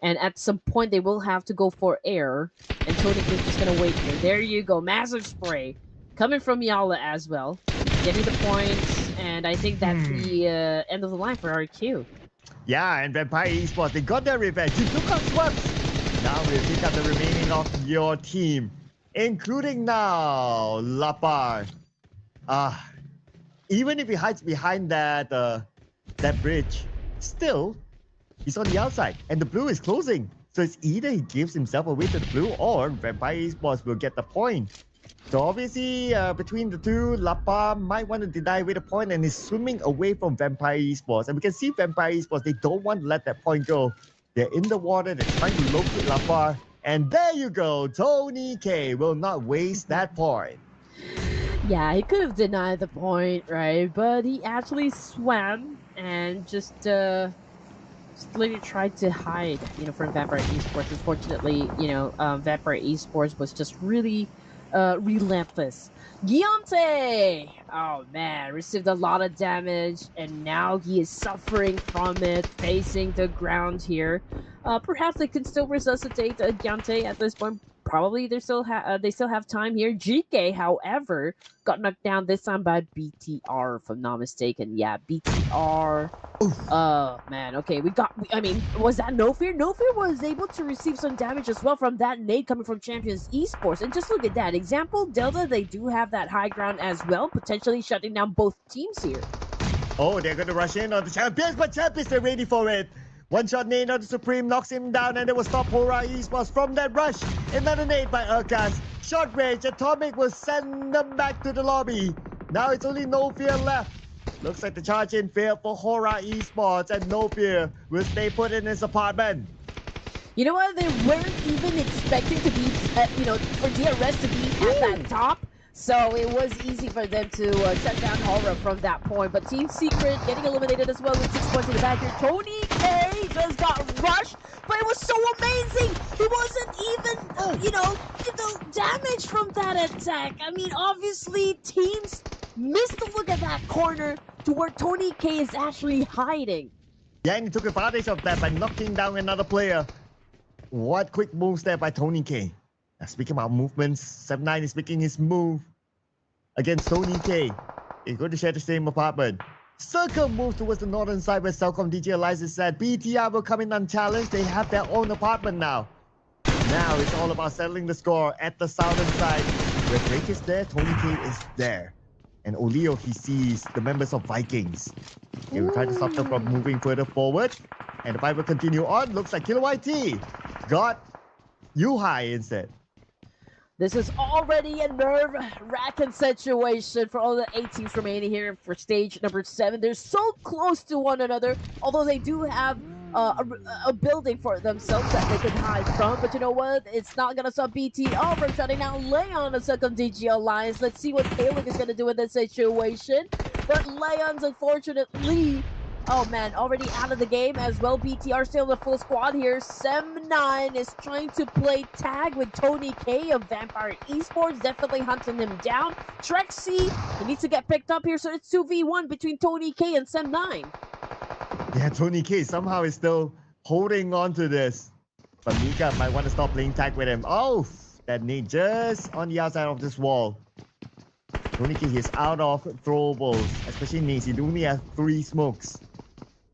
Speaker 1: and at some point they will have to go for air. And Tony is just gonna wait here. There you go, massive spray coming from Yala as well, getting the points, and I think that's the end of the line for RQ.
Speaker 2: Yeah, and Vampire Esports, they got their revenge. You took out swept. Now we'll pick up the remaining of your team, including now Lapar. Even if he hides behind that bridge, still he's on the outside, and the blue is closing. So it's either he gives himself away to the blue, or Vampire Esports will get the point. So obviously, between the two, Lapa might want to deny away the point and is swimming away from Vampire Esports. And we can see Vampire Esports, they don't want to let that point go. They're in the water, they're trying to locate Lapa. And there you go, Tony K will not waste that point.
Speaker 1: Yeah, he could have denied the point, right? But he actually swam and just literally tried to hide, from Vampire Esports. Unfortunately, Vampire Esports was just really relentless. Giante! Oh man, received a lot of damage, and now he is suffering from it, facing the ground here. Perhaps they can still resuscitate Giante at this point. Probably they still have time here. GK, however, got knocked down this time by BTR, if I'm not mistaken. Yeah, BTR. Oh man, okay, I mean, was that No Fear? No Fear was able to receive some damage as well from that nade coming from Champions Esports. And just look at that. Example, Delta, they do have that high ground as well, potentially shutting down both teams here.
Speaker 2: Oh, they're going to rush in on the Champions, but Champions, they're ready for it. One shot nade on the Supreme knocks him down, and it will stop Hora Esports from that rush. Another nade by Urkas. Short range, Atomic will send them back to the lobby. Now it's only No Fear left. Looks like the charge in failed for Hora Esports, and No Fear will stay put in his apartment.
Speaker 1: You know what? They weren't even expecting to be, for DRS to be at that top. So it was easy for them to shut down Hora from that point. But Team Secret getting eliminated as well with 6 points in the back here. Tony K just got rushed, but it was so amazing. He wasn't even, damaged from that attack. I mean, obviously, teams missed a look at that corner to where Tony K is actually hiding.
Speaker 2: Yeah, and he took advantage of that by knocking down another player. What quick moves there by Tony K. Now, speaking about movements, 7-9 is making his move against Tony K. He's going to share the same apartment. Circle moves towards the northern side where Cellcom DJ Eliza said BTR will come in unchallenged. They have their own apartment now. Now it's all about settling the score at the southern side. Where Drake is there, Tony K is there. And Olio, he sees the members of Vikings. They will try to stop them from moving further forward. And the fight will continue on. Looks like Killer YT got Yuhai instead.
Speaker 1: This is already a nerve-wracking situation for all the 8 teams remaining here for stage number 7. They're so close to one another, although they do have a building for themselves that they can hide from. But you know what? It's not going to stop BTR from shutting down Leon and second DG Alliance. Let's see what Kaling is going to do in this situation. But Leon's, unfortunately, oh man, already out of the game as well. BTR still in the full squad here. Sem9 is trying to play tag with Tony K of Vampire Esports, definitely hunting him down. Trexy, he needs to get picked up here, so it's 2v1 between Tony K and Sem9.
Speaker 2: Yeah, Tony K somehow is still holding on to this. But Mika might want to stop playing tag with him. Oh, that nade just on the outside of this wall. Tony K is out of throwables, especially nades. He only has 3 smokes.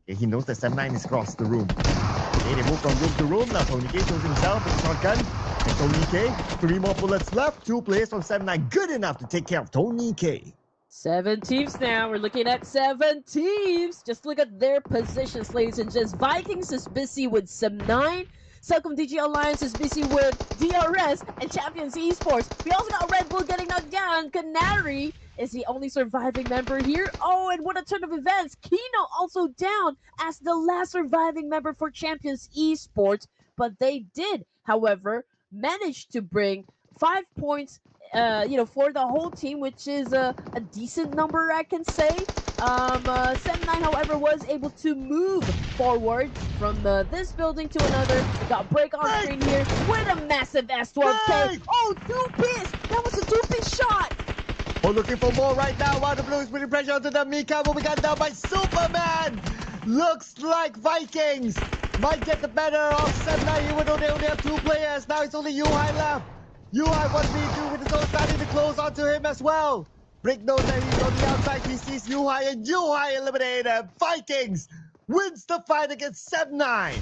Speaker 2: Okay, he knows that Sem9 is across the room. Okay, they move from room to room. Now Tony K shows himself with a shotgun. And Tony K, 3 more bullets left. 2 players from Sem9. Good enough to take care of Tony K.
Speaker 1: 7 teams now. We're looking at 7 teams. Just look at their positions, ladies and gents. Vikings is busy with Sem9. Cellcom DG Alliance is busy with DRS and Champions Esports. We also got Red Bull getting knocked down. Canary is the only surviving member here. Oh, and what a turn of events. Kino also down as the last surviving member for Champions Esports. But they did, however, manage to bring 5 points for the whole team, which is a decent number, I can say. 7-9, however, was able to move forward from this building to another. We got break on screen here with a massive S12K. Oh, two-piece! That was a two-piece shot!
Speaker 2: Oh, looking for more right now while the Blues putting pressure onto the Mika moving on down by Superman. Looks like Vikings might get the better of 7-9 even though they only have 2 players. Now it's only Yuhai left. Yuhai, what do we do with his own starting to close onto him as well? Brick knows that he's on the outside. He sees Yuhai and Yuhai eliminated. Vikings wins the fight against 7-9.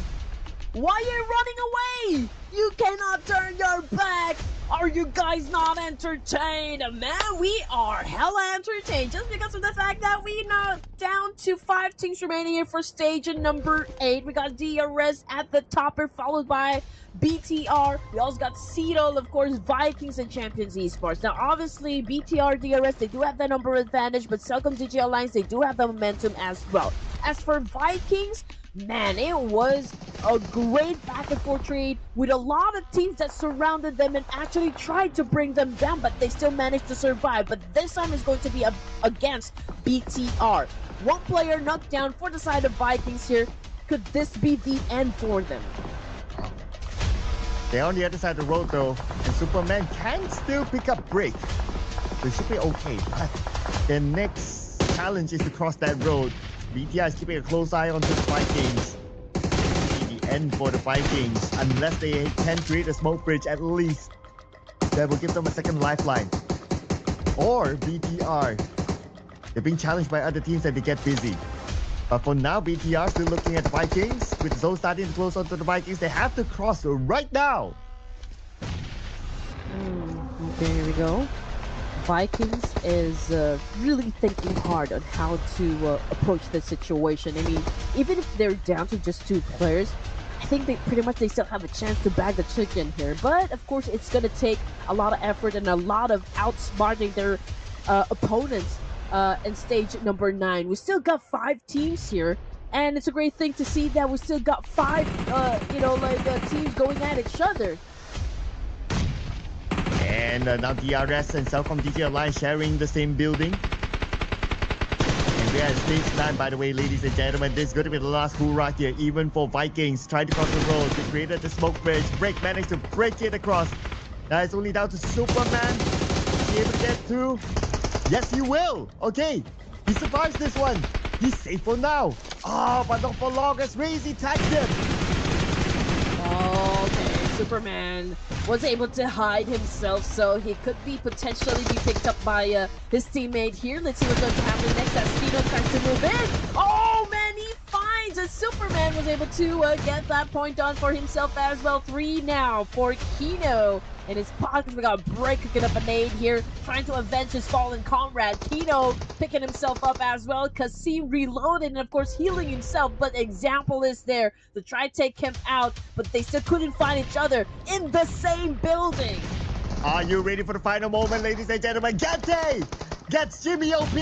Speaker 1: Why are you running away? You cannot turn your back. Are you guys not entertained? Man, we are hella entertained just because of the fact that we now down to 5 teams remaining here for stage number 8. We got DRS at the topper, followed by BTR. We also got Seedle, of course, Vikings, and Champions Esports. Now, obviously, BTR, DRS, they do have the number advantage, but Celcom Digi Alliance, they do have the momentum as well. As for Vikings, man, it was a great back-and-forth trade with a lot of teams that surrounded them and actually tried to bring them down, but they still managed to survive. But this time is going to be against BTR. 1 player knocked down for the side of Vikings here. Could this be the end for them?
Speaker 2: They're on the other side of the road though, and Superman can still pick up break. So it should be okay, but the next challenge is to cross that road. BTR is keeping a close eye on the Vikings. The end for the Vikings, unless they can create a smoke bridge at least. That will give them a second lifeline. Or BTR. They're being challenged by other teams and they get busy. But for now, BTR still looking at the Vikings. With Zoe starting to close onto the Vikings, they have to cross right now.
Speaker 1: Okay, here we go. Vikings is really thinking hard on how to approach this situation. I mean, even if they're down to just 2 players, I think they still have a chance to bag the chicken here. But of course, it's going to take a lot of effort and a lot of outsmarting their opponents in stage number 9. We still got 5 teams here, and it's a great thing to see that we still got 5 teams going at each other.
Speaker 2: And now DRS and Celcom Digi Alliance sharing the same building. And we are at stage 9, by the way, ladies and gentlemen. This is going to be the last hoorah here, even for Vikings. Trying to cross the road. They created the smoke bridge. Break managed to break it across. Now it's only down to Superman. Is he able to get through? Yes, he will. Okay. He survives this one. He's safe for now. Oh, but not for long as Razy tagged him.
Speaker 1: Okay, Superman was able to hide himself, so he could potentially be picked up by his teammate here. Let's see what's going to happen next as Kino tries to move in. Oh man, he finds as Superman was able to get that point on for himself as well. 3 now for Kino. In his pocket, we got Break cooking up a nade here, trying to avenge his fallen comrade. Kino picking himself up as well. Kasim reloaded and, of course, healing himself. But Example is there to try to take him out. But they still couldn't find each other in the same building.
Speaker 2: Are you ready for the final moment, ladies and gentlemen? Gante gets Jimmy OP.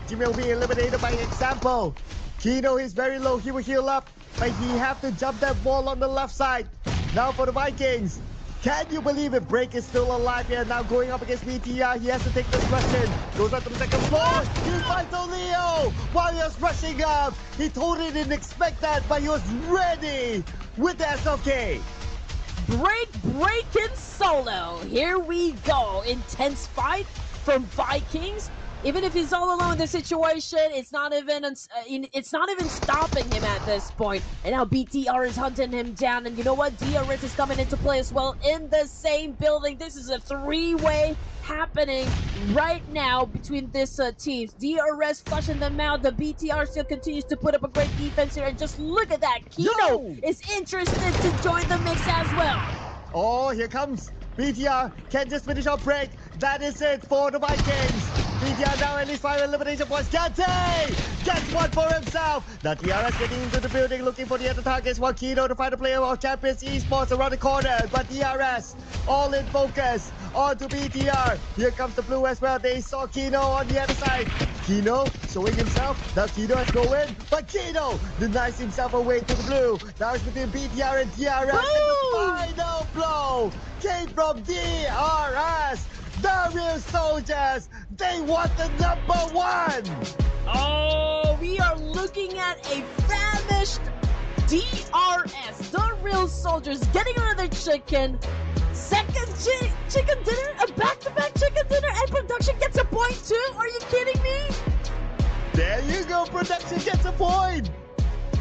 Speaker 2: Jimmy OP eliminated by Example. Kino is very low. He will heal up. But he have to jump that wall on the left side. Now for the Vikings. Can you believe it? Break is still alive here. Now going up against BTR. He has to take this question. Goes up to the second floor. He finds Leo while he was rushing up. He totally didn't expect that, but he was ready with the SLK.
Speaker 1: Break in solo. Here we go. Intense fight from Vikings. Even if he's all alone in the situation, it's not even stopping him at this point. And now BTR is hunting him down. And you know what? DRS is coming into play as well in the same building. This is a 3-way happening right now between these teams. DRS flushing them out. The BTR still continues to put up a great defense here. And just look at that. Kino is interested to join the mix as well.
Speaker 2: Oh, here comes BTR. Can just finish off Break. That is it for the Vikings. BTR now at least 5 elimination points. Gante gets one for himself. Now DRS getting into the building looking for the other targets. While Kino to find a player of Champions Esports around the corner. But DRS all in focus on to BTR. Here comes the blue as well. They saw Kino on the other side. Kino showing himself. Now Kino has go in. But Kino denies himself away to the blue. Now it's between BTR and DRS. And the final blow came from DRS. The real soldiers, they want the number one.
Speaker 1: Oh, we are looking at a famished DRS, the real soldiers, getting another chicken. Second chicken dinner, a back-to-back chicken dinner, and production gets a point too? Are you kidding me?
Speaker 2: There you go, production gets a point.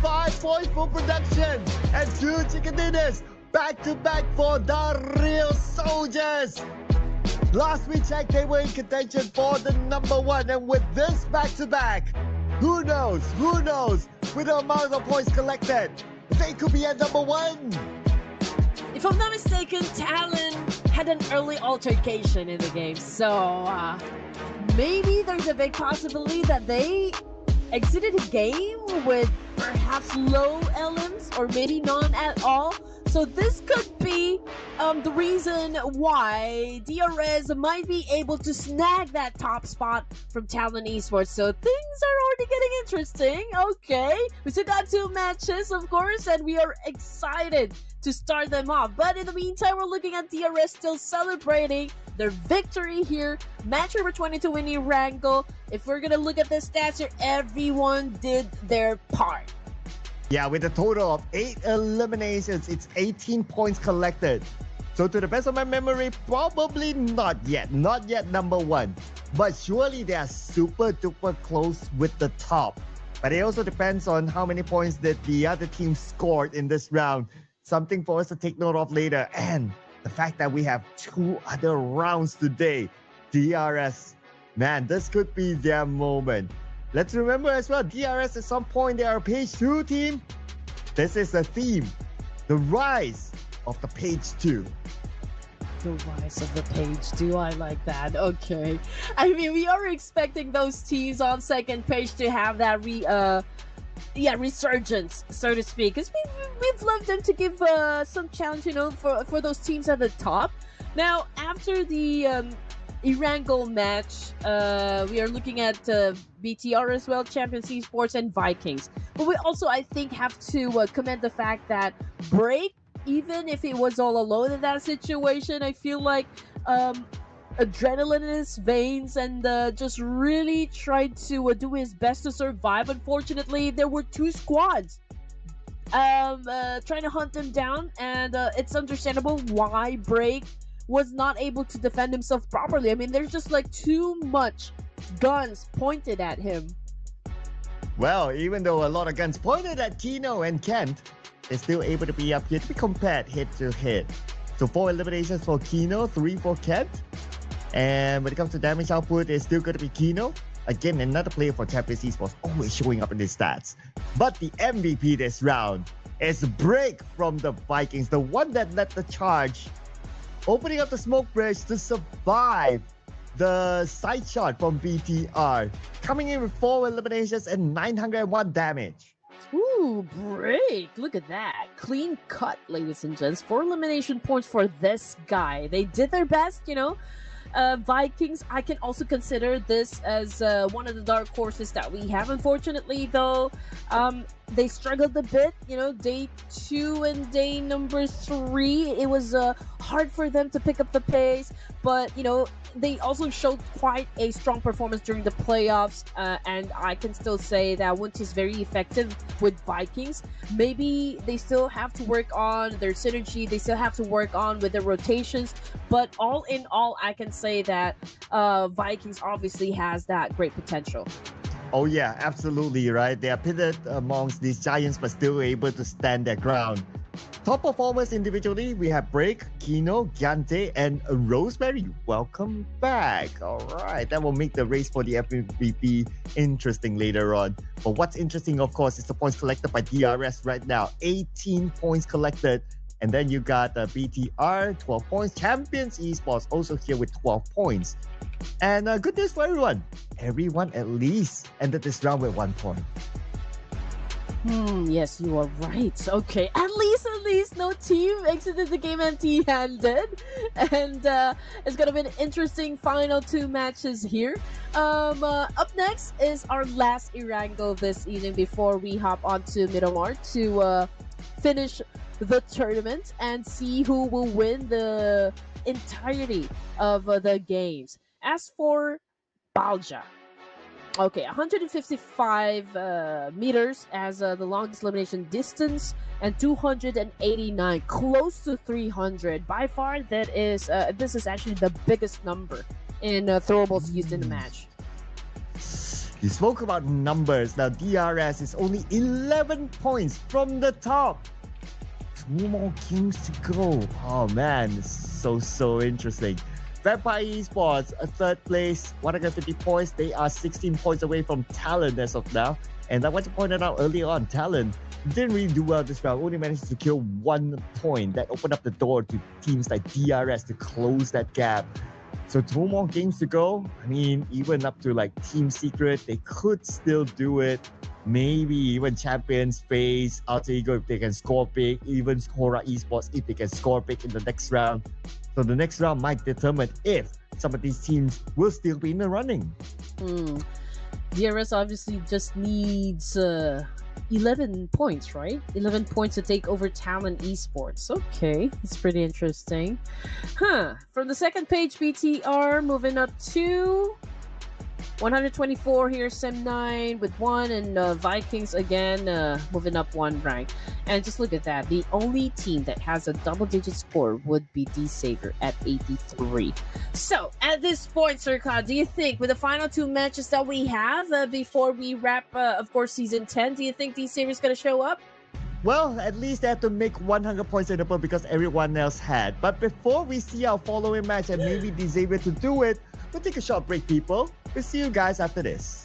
Speaker 2: 5 points for production and 2 chicken dinners. Back-to-back for the real soldiers. Last we checked, they were in contention for the number one. And with this back-to-back, who knows, with the amount of points collected, they could be at number one.
Speaker 1: If I'm not mistaken, Talon had an early altercation in the game. So maybe there's a big possibility that they exited the game with perhaps low LMs or maybe none at all. So this could be the reason why DRS might be able to snag that top spot from Talon Esports. So things are already getting interesting. Okay, we still got 2 matches, of course, and we are excited to start them off. But in the meantime, we're looking at DRS still celebrating their victory here. Match number 22 winning Wrangle. If we're gonna look at the stats here, everyone did their part.
Speaker 2: Yeah, with a total of 8 eliminations, it's 18 points collected. So to the best of my memory, probably not yet number one. But surely they are super duper close with the top. But it also depends on how many points that the other team scored in this round. Something for us to take note of later. And the fact that we have 2 other rounds today. DRS, man, this could be their moment. Let's remember as well, DRS at some point, they are a page 2 team. This is the theme, the rise of the page 2.
Speaker 1: The rise of the page 2, I like that. Okay. I mean, we are expecting those teams on second page to have that resurgence, so to speak. Because we've loved them to give some challenge, for those teams at the top. Now, after the Erangel match, we are looking at BTR as well, Champions Esports, and Vikings. But we also, I think, have to commend the fact that Break, even if it was all alone in that situation, I feel like adrenaline in his veins and just really tried to do his best to survive. Unfortunately, there were 2 squads trying to hunt him down, and it's understandable why Break was not able to defend himself properly. I mean, there's just like too much guns pointed at him.
Speaker 2: Well, even though a lot of guns pointed at Kino and Kent, they're still able to be up here to be compared head to head. So 4 eliminations for Kino, 3 for Kent. And when it comes to damage output, it's still going to be Kino. Again, another player for Champions Esports, always showing up in the stats. But the MVP this round is Break from the Vikings, the one that led the charge, opening up the smoke bridge to survive the side shot from BTR, coming in with 4 eliminations and 901 damage.
Speaker 1: Ooh, Break! Look at that. Clean cut, ladies and gents. 4 elimination points for this guy. They did their best, Vikings, I can also consider this as one of the dark horses that we have. Unfortunately, though, they struggled a bit. Day 2 and day number 3, it was hard for them to pick up the pace. But, they also showed quite a strong performance during the playoffs. And I can still say that Wundt is very effective with Vikings. Maybe they still have to work on their synergy. They still have to work on with their rotations. But all in all, I can say that Vikings obviously has that great potential.
Speaker 2: Oh yeah, absolutely, right? They are pitted amongst these giants, but still able to stand their ground. Top performers individually, we have Break, Kino, Gyante, and Rosemary. Welcome back. All right, that will make the race for the MVP interesting later on. But what's interesting, of course, is the points collected by DRS right now. 18 points collected. And then you got BTR, 12 points. Champions Esports also here with 12 points. And good news for everyone. Everyone at least ended this round with 1 point.
Speaker 1: Yes, you are right. Okay, at least no team exited the game empty-handed. And it's gonna be an interesting final 2 matches here. Up next is our last Erangel this evening before we hop onto Miramar to finish the tournament and see who will win the entirety of the games. As for Balja, okay, 155 meters as the longest elimination distance, and 289, close to 300. By far, this is actually the biggest number in throwables used in the match.
Speaker 2: You spoke about numbers. Now DRS is only 11 points from the top. 2 more games to go. Oh man, so interesting. Vampire Esports, a third place, 150 points. They are 16 points away from Talon as of now. And like what you pointed out earlier on, Talon didn't really do well this round. Only managed to secure 1 point. That opened up the door to teams like DRS to close that gap. So 2 more games to go. I mean, even up to like Team Secret, they could still do it. Maybe even Champions face Alter Ego if they can score big. Even Hora Esports if they can score big in the next round. So the next round might determine if some of these teams will still be in the running.
Speaker 1: DRS obviously just needs 11 points, right? 11 points to take over Talon Esports. Okay, it's pretty interesting. From the second page, BTR moving up to 124 here, Sem9 with 1, and Vikings again moving up 1 rank. And just look at that. The only team that has a double-digit score would be D-Saver at 83. So, at this point, Sirka, do you think with the final 2 matches that we have before we wrap, of course, Season 10, do you think D-Saver is going to show up?
Speaker 2: Well, at least they have to make 100 points in the book because everyone else had. But before we see our following match and maybe D-Saver to do it, we'll take a short break, people. We'll see you guys after this.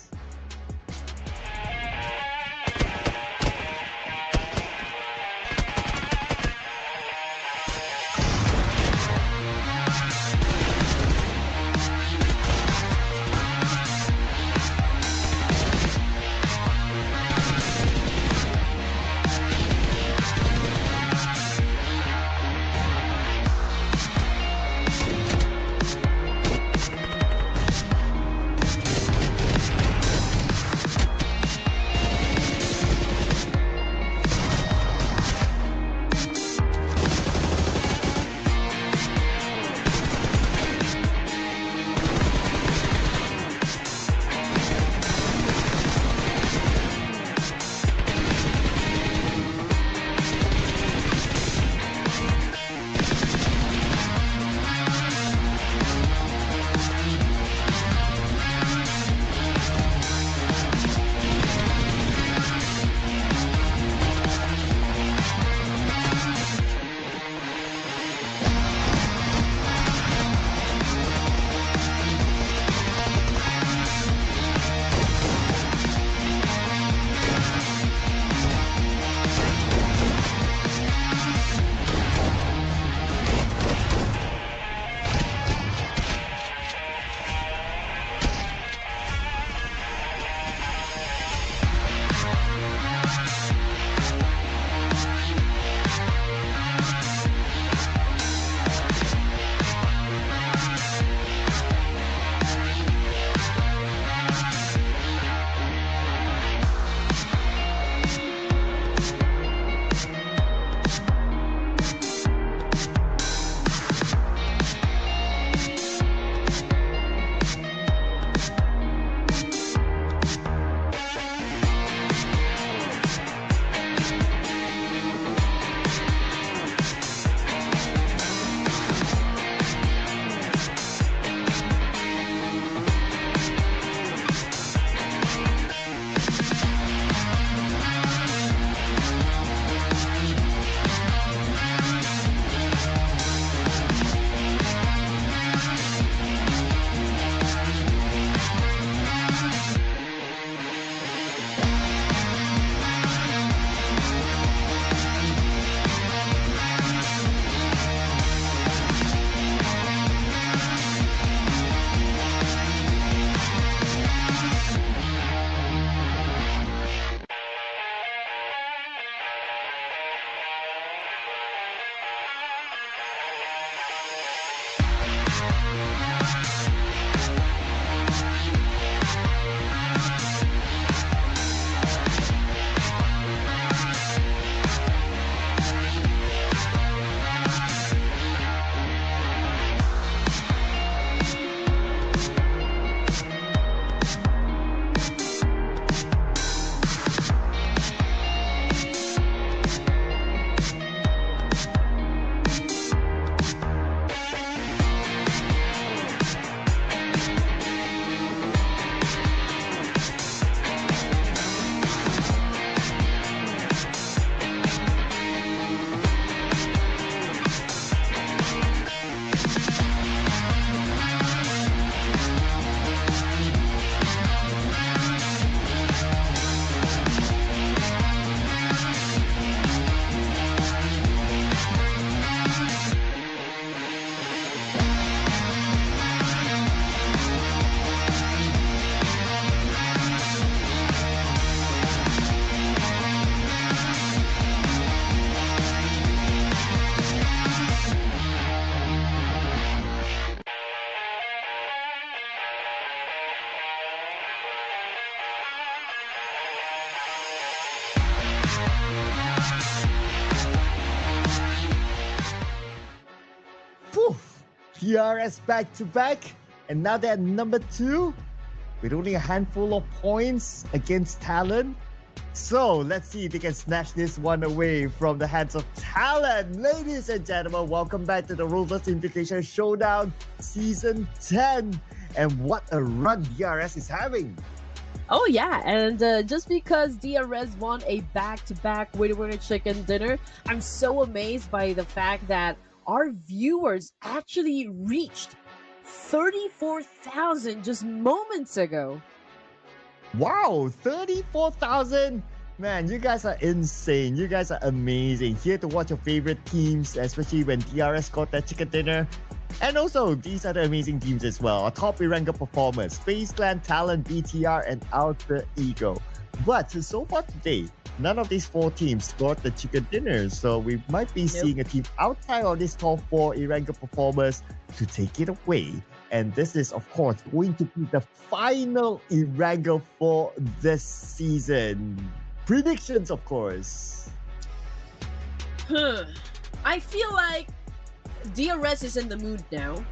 Speaker 2: TRS back to back, and now they're number 2 with only a handful of points against Talon. So let's see if they can snatch this one away from the hands of Talon. Ladies and gentlemen, welcome back to the Ruthless Invitation Showdown Season 10. And what a run DRS is having.
Speaker 1: Oh yeah, and just because DRS won a back-to-back winner chicken dinner, I'm so amazed by the fact that our viewers actually reached 34,000 just moments ago.
Speaker 2: Wow, 34,000! Man, you guys are insane. You guys are amazing. Here to watch your favorite teams, especially when DRS got that chicken dinner. And also, these are the amazing teams as well. Our top Iranga performers, Space Clan, Talon, BTR, and Alter Ego. But so far today, none of these 4 teams scored the chicken dinner. So we might be seeing a team outside of these top 4 Iranga performers to take it away. And this is, of course, going to be the final Iranga for this season. Predictions, of course.
Speaker 1: I feel like DRS is in the mood now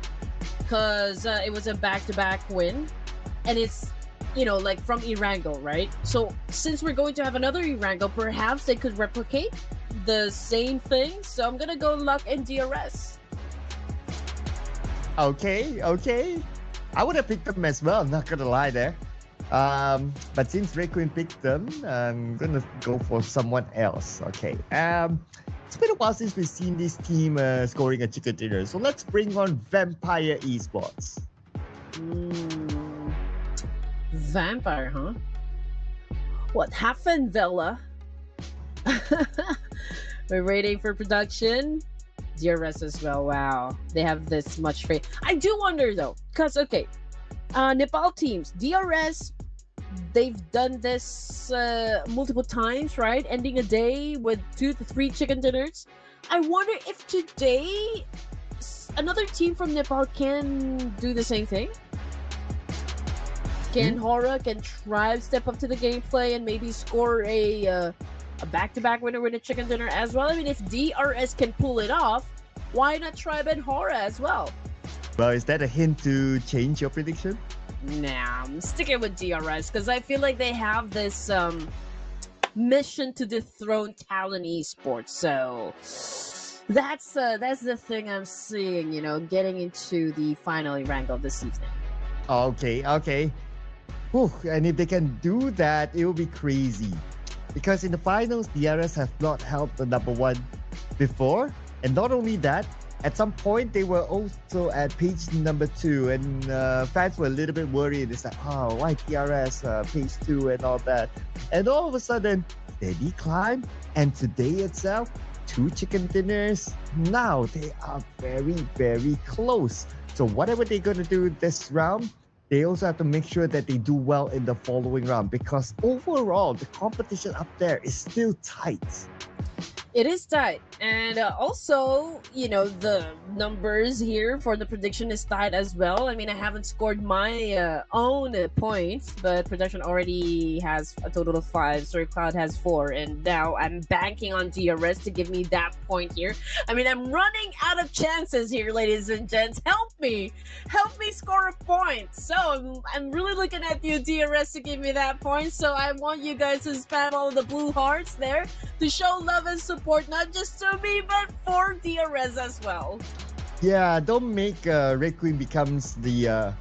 Speaker 1: because it was a back-to-back win. And it's, like from Iranga, right? So since we're going to have another Iranga, perhaps they could replicate the same thing. So I'm going to go Luck and DRS.
Speaker 2: Okay. I would have picked them as well, not gonna lie there. But since Ray Queen picked them, I'm gonna go for someone else. Okay. It's been a while since we've seen this team scoring a chicken dinner. So let's bring on Vampire Esports.
Speaker 1: Vampire, huh? What happened, Vela? We're waiting for production. DRS as well. Wow, they have this much faith. I do wonder though, because Nepal teams, DRS, they've done this multiple times, right? Ending a day with 2 to 3 chicken dinners. I wonder if today another team from Nepal can do the same thing. Can Hora, can Tribe step up to the gameplay and maybe score a back-to-back winner with a chicken dinner as well? I mean, if DRS can pull it off, why not Tribe and Hora as well?
Speaker 2: Well, is that a hint to change your prediction?
Speaker 1: Nah, I'm sticking with DRS because I feel like they have this mission to dethrone Talon Esports. So that's the thing I'm seeing, getting into the final Iranga this season.
Speaker 2: Okay. Whew, and if they can do that, it will be crazy. Because in the finals, DRS have not held the number 1 before. And not only that, at some point, they were also at page number 2. And fans were a little bit worried. It's like, why DRS, page 2 and all that. And all of a sudden, steady climb. And today itself, 2 chicken dinners. Now they are very, very close. So whatever they're going to do this round, they also have to make sure that they do well in the following round, because overall, the competition up there is still tight.
Speaker 1: It is tight. And also, the numbers here for the prediction is tight as well. I mean, I haven't scored my own points, but production already has a total of 5. Story Cloud has 4. And now I'm banking on DRS to give me that point here. I mean, I'm running out of chances here, ladies and gents. Help me score a point. So I'm really looking at you, DRS, to give me that point. So I want you guys to spam all the blue hearts there to show love and support, not just to me, but for DRS as well.
Speaker 2: Yeah, don't make Red Queen becomes the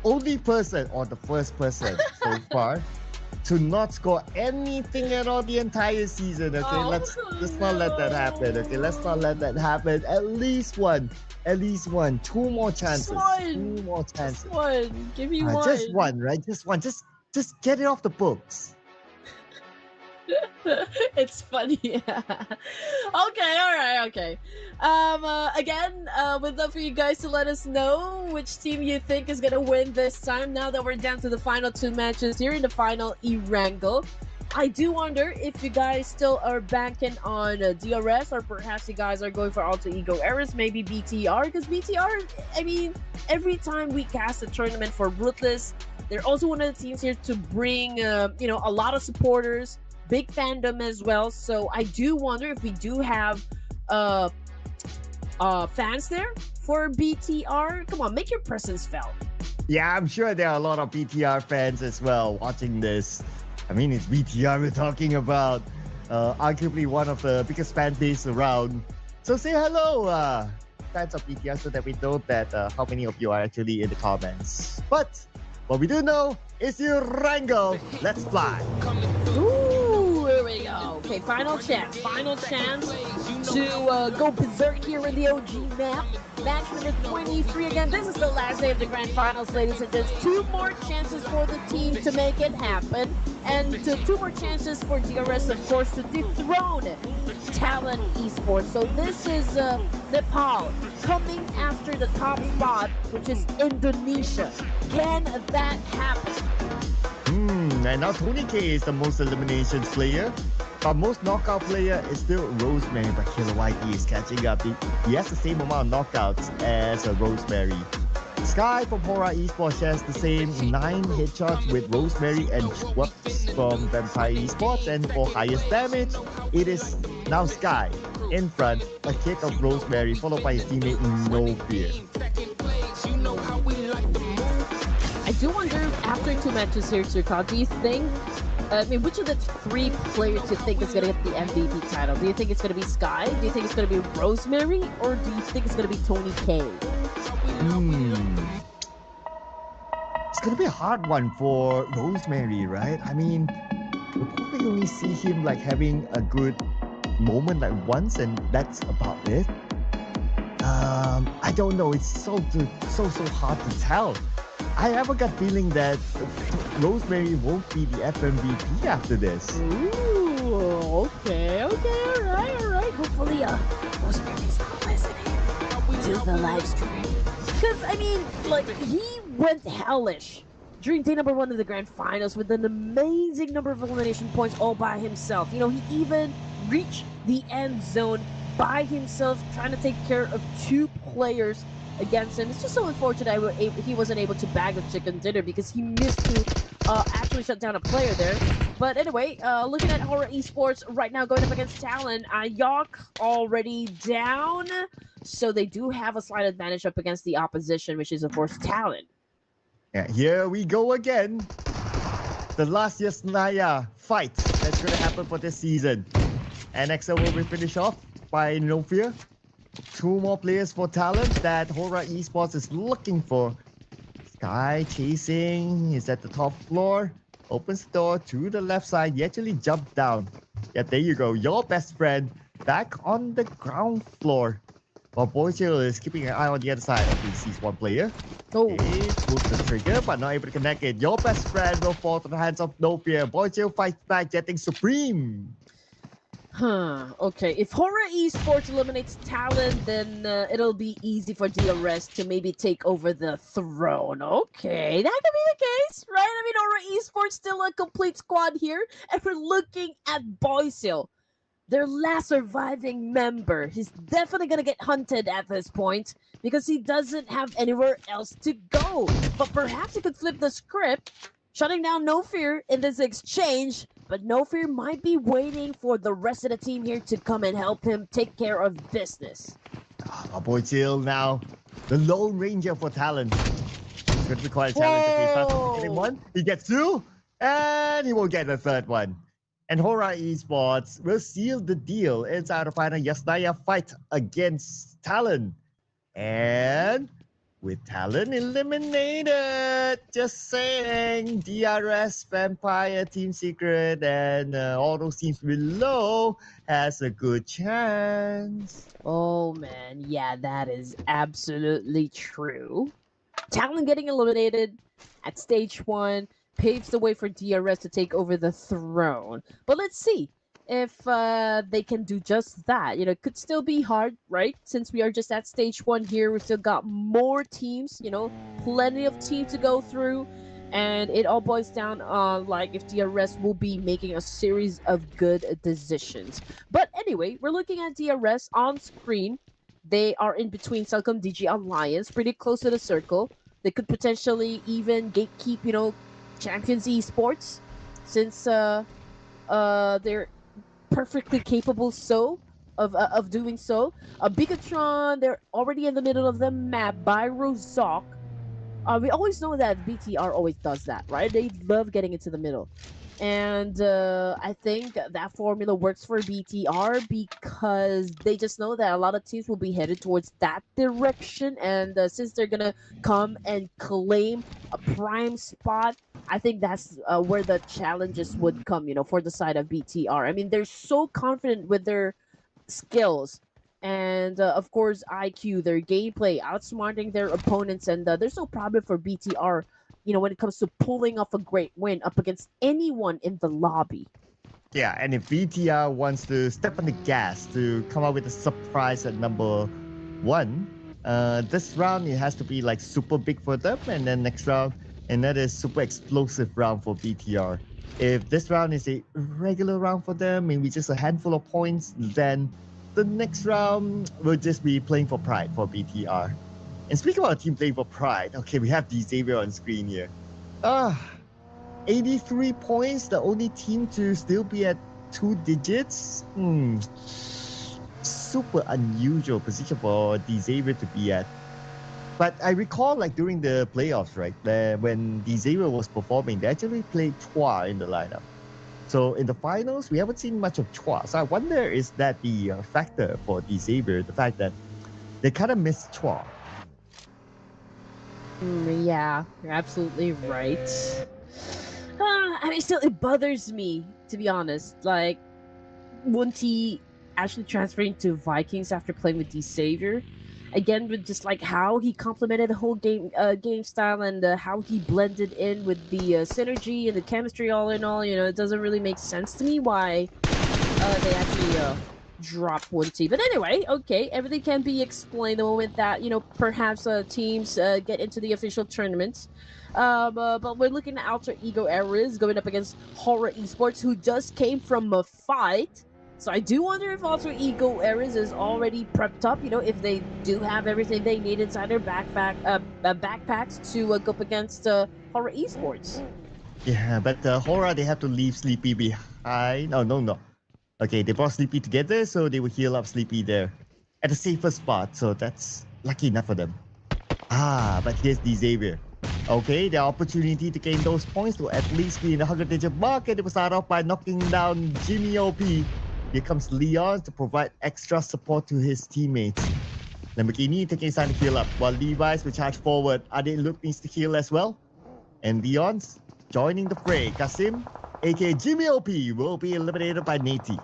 Speaker 2: only person or the first person so far to not score anything at all the entire season. Okay, let's not let that happen. Okay, let's not let that happen. At least one. 2 more chances. 2 more chances.
Speaker 1: Just one. Give me one.
Speaker 2: Just one, right? Just one. Just get it off the books.
Speaker 1: It's funny. Okay, all right, okay. Again, we'd love for you guys to let us know which team you think is gonna win this time. Now that we're down to the final 2 matches here in the final Iranga, I do wonder if you guys still are banking on DRS, or perhaps you guys are going for Alter Ego Errors, maybe BTR, because BTR, I mean, every time we cast a tournament for Ruthless, they're also one of the teams here to bring, a lot of supporters, big fandom as well. So I do wonder if we do have fans there for BTR? Come on, make your presence felt.
Speaker 2: Yeah, I'm sure there are a lot of BTR fans as well watching this. I mean, it's BTR we're talking about. Arguably one of the biggest fan base around. So say hello, fans of BTR, so that we know that how many of you are actually in the comments. But what we do know is you Rango. Let's fly.
Speaker 1: Ooh, here we go. Okay, final chance to go berserk here in the OG map. Match number 23 again. This is the last day of the grand finals, ladies and gents. 2 more chances for the team to make it happen. And 2 more chances for DRS, of course, to dethrone Talon Esports. So this is Nepal coming after the top spot, which is Indonesia. Can that happen?
Speaker 2: And now Tony K is the most eliminations player, but most knockout player is still Rosemary, but Killer YT is catching up. He has the same amount of knockouts as Rosemary. Sky from Hora Esports shares the same 9 headshots with Rosemary and Schwartz from Vampire Esports, and for highest damage, it is now Sky in front, a kick of Rosemary, followed by his teammate No Fear.
Speaker 1: I do wonder, after 2 matches here, Sirka, do you think, which of the 3 players do you think is going to get the MVP title? Do you think it's going to be Sky? Do you think it's going to be Rosemary? Or do you think it's going to be Tony K?
Speaker 2: It's going to be a hard one for Rosemary, right? I mean, we'll probably only see him like having a good moment like once, and that's about it. I don't know. It's so hard to tell. I have a gut feeling that Rosemary won't be the FMVP after this.
Speaker 1: Ooh, okay, all right. Hopefully, Rosemary's not listening to the live stream. Because, I mean, like, he went hellish during day number 1 of the grand finals with an amazing number of elimination points all by himself. You know, he even reached the end zone by himself, trying to take care of 2 players against him. It's just so unfortunate he wasn't able to bag the chicken dinner because he missed to actually shut down a player there. But anyway, looking at Horror Esports right now going up against Talon, Yok already down, so they do have a slight advantage up against the opposition, which is of course Talon.
Speaker 2: Yeah, here we go again. The last Yasnaya fight that's going to happen for this season. And XL will be finished off by No Fear. 2 more players for Talent that Hora Esports is looking for. Sky chasing, he's at the top floor, opens the door to the left side. He actually jumped down. Yeah, there you go, your best friend back on the ground floor. While Boychill is keeping an eye on the other side. Okay, he sees 1 player.
Speaker 1: Oh.
Speaker 2: He pulls the trigger, but not able to connect it. Your best friend will fall to the hands of No Fear. Boychill fights back, getting Supreme.
Speaker 1: Okay. If Horror Esports eliminates Talon, then it'll be easy for DRS to maybe take over the throne. Okay, that could be the case, right? I mean, Horror Esports still a complete squad here, and we're looking at Boysil, their last surviving member. He's definitely gonna get hunted at this point because he doesn't have anywhere else to go. But perhaps he could flip the script, shutting down No Fear in this exchange. But No Fear might be waiting for the rest of the team here to come and help him take care of business.
Speaker 2: Our boy Jill now, the Lone Ranger for Talent. It's going to be quite a challenge if he starts getting 1. He gets 2, and he will get a 3rd one. And Hora Esports will seal the deal inside the final Yasnaya fight against Talent. And with Talent eliminated, just saying, DRS, Vampire, Team Secret, and all those teams below has a good chance.
Speaker 1: Oh man, yeah, that is absolutely true. Talon getting eliminated at stage 1 paves the way for DRS to take over the throne. But let's see if they can do just that. You know, it could still be hard, right? Since we are just at stage 1 here, we've still got more teams, you know, plenty of teams to go through. And it all boils down on, like, if DRS will be making a series of good decisions. But anyway, we're looking at DRS on screen. They are in between Celcom DG Alliance, pretty close to the circle. They could potentially even gatekeep, you know, Champions Esports, since they're perfectly capable of doing so. Bigatron, they're already in the middle of the map by Rozok. We always know that BTR always does that, right? They love getting into the middle. And I think that formula works for BTR because they just know that a lot of teams will be headed towards that direction. And since they're going to come and claim a prime spot, I think that's where the challenges would come, for the side of BTR. I mean, they're so confident with their skills and of course IQ, their gameplay, outsmarting their opponents, and there's no problem for BTR. When it comes to pulling off a great win up against anyone in the lobby.
Speaker 2: Yeah, and if VTR wants to step on the gas to come up with a surprise at number 1, this round it has to be like super big for them, and then next round, and that is super explosive round for VTR. If this round is a regular round for them, maybe just a handful of points, then the next round will just be playing for pride for BTR. And speaking about a team playing for pride, okay, we have D Xavier on screen here. 83 points, the only team to still be at 2 digits. Super unusual position for D Xavier to be at. But I recall, like during the playoffs, right, when D Xavier was performing, they actually played Chua in the lineup. So in the finals, we haven't seen much of Chua. So I wonder, is that the factor for D Xavier, the fact that they kind of missed Chua?
Speaker 1: Yeah, you're absolutely right. I mean, still, it bothers me, to be honest. Like, Wunti actually transferring to Vikings after playing with D Xavier. Again, with just like how he complemented the whole game style and how he blended in with the synergy and the chemistry, all in all, it doesn't really make sense to me why they actually drop Wunti. But anyway, okay, everything can be explained the moment that perhaps teams get into the official tournaments. But we're looking at Alter Ego Errors going up against Horror Esports, who just came from a fight. So I do wonder if Alter Ego Errors is already prepped up, if they do have everything they need inside their backpacks to go up against Horror Esports.
Speaker 2: Yeah, but Horror, they have to leave Sleepy behind. No. Okay, they brought Sleepy together, so they will heal up Sleepy there at a safer spot. So that's lucky enough for them. But here's D Xavier. Okay, the opportunity to gain those points will at least be in the 100-digit mark, and it will start off by knocking down Jimmy OP. Here comes Leon to provide extra support to his teammates. Lamborghini taking time to heal up, while Levi's will charge forward. Ade Luke needs to heal as well. And Leon's joining the fray. Kasim, aka Jimmy OP, will be eliminated by Nati.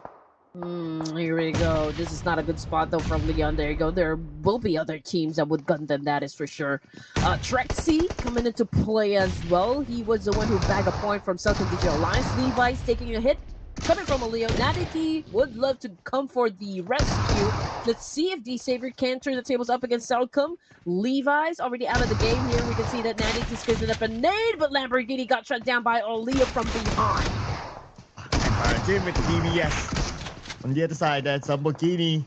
Speaker 1: Here we go. This is not a good spot though from Leon. There you go. There will be other teams that would gun them, that is for sure. Trexie coming into play as well. He was the one who bagged a point from Southern Digital Alliance. Levi's taking a hit. Coming from a Leo, Nadiki would love to come for the rescue. Let's see if D Xavier can turn the tables up against Selcom. Levi's already out of the game here. We can see that Nadiki's squeezing up a nade, but Lamborghini got shut down by Oleo from behind.
Speaker 2: Jim with the DBS. On the other side, that's Lamborghini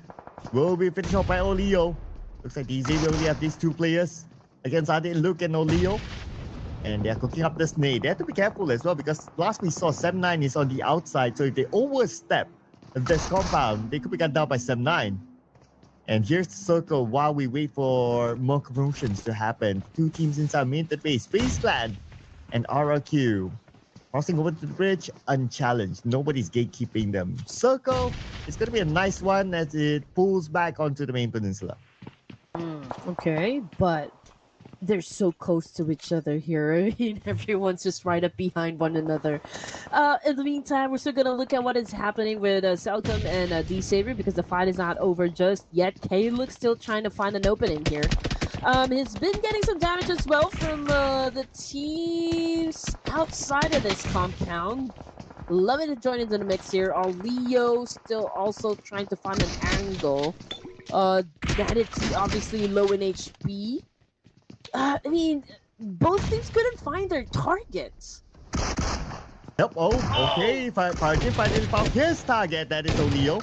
Speaker 2: will be finished off by Oleo. Looks like D Xavier only have these 2 players against Ade, Luke, and Oleo. And they're cooking up this nade. They have to be careful as well because last we saw 7-9 is on the outside. So if they overstep this compound, they could be cut down by 7-9. And here's the circle while we wait for more commotions to happen. 2 teams inside main base, Space Clan and RRQ. Crossing over to the bridge, unchallenged. Nobody's gatekeeping them. Circle, it's going to be a nice one as it pulls back onto the main peninsula.
Speaker 1: Okay, but they're so close to each other here. I mean, everyone's just right up behind one another. In the meantime, we're still gonna look at what is happening with Selcom and D Xavier because the fight is not over just yet. K-Look's still trying to find an opening here. He's been getting some damage as well from the teams outside of this compound. Love it to join into the mix here. Our Leo still also trying to find an angle. Vanity obviously low in HP. I mean, both teams couldn't find their targets.
Speaker 2: Yep, okay. Pubg finally found his target. That is Oleo.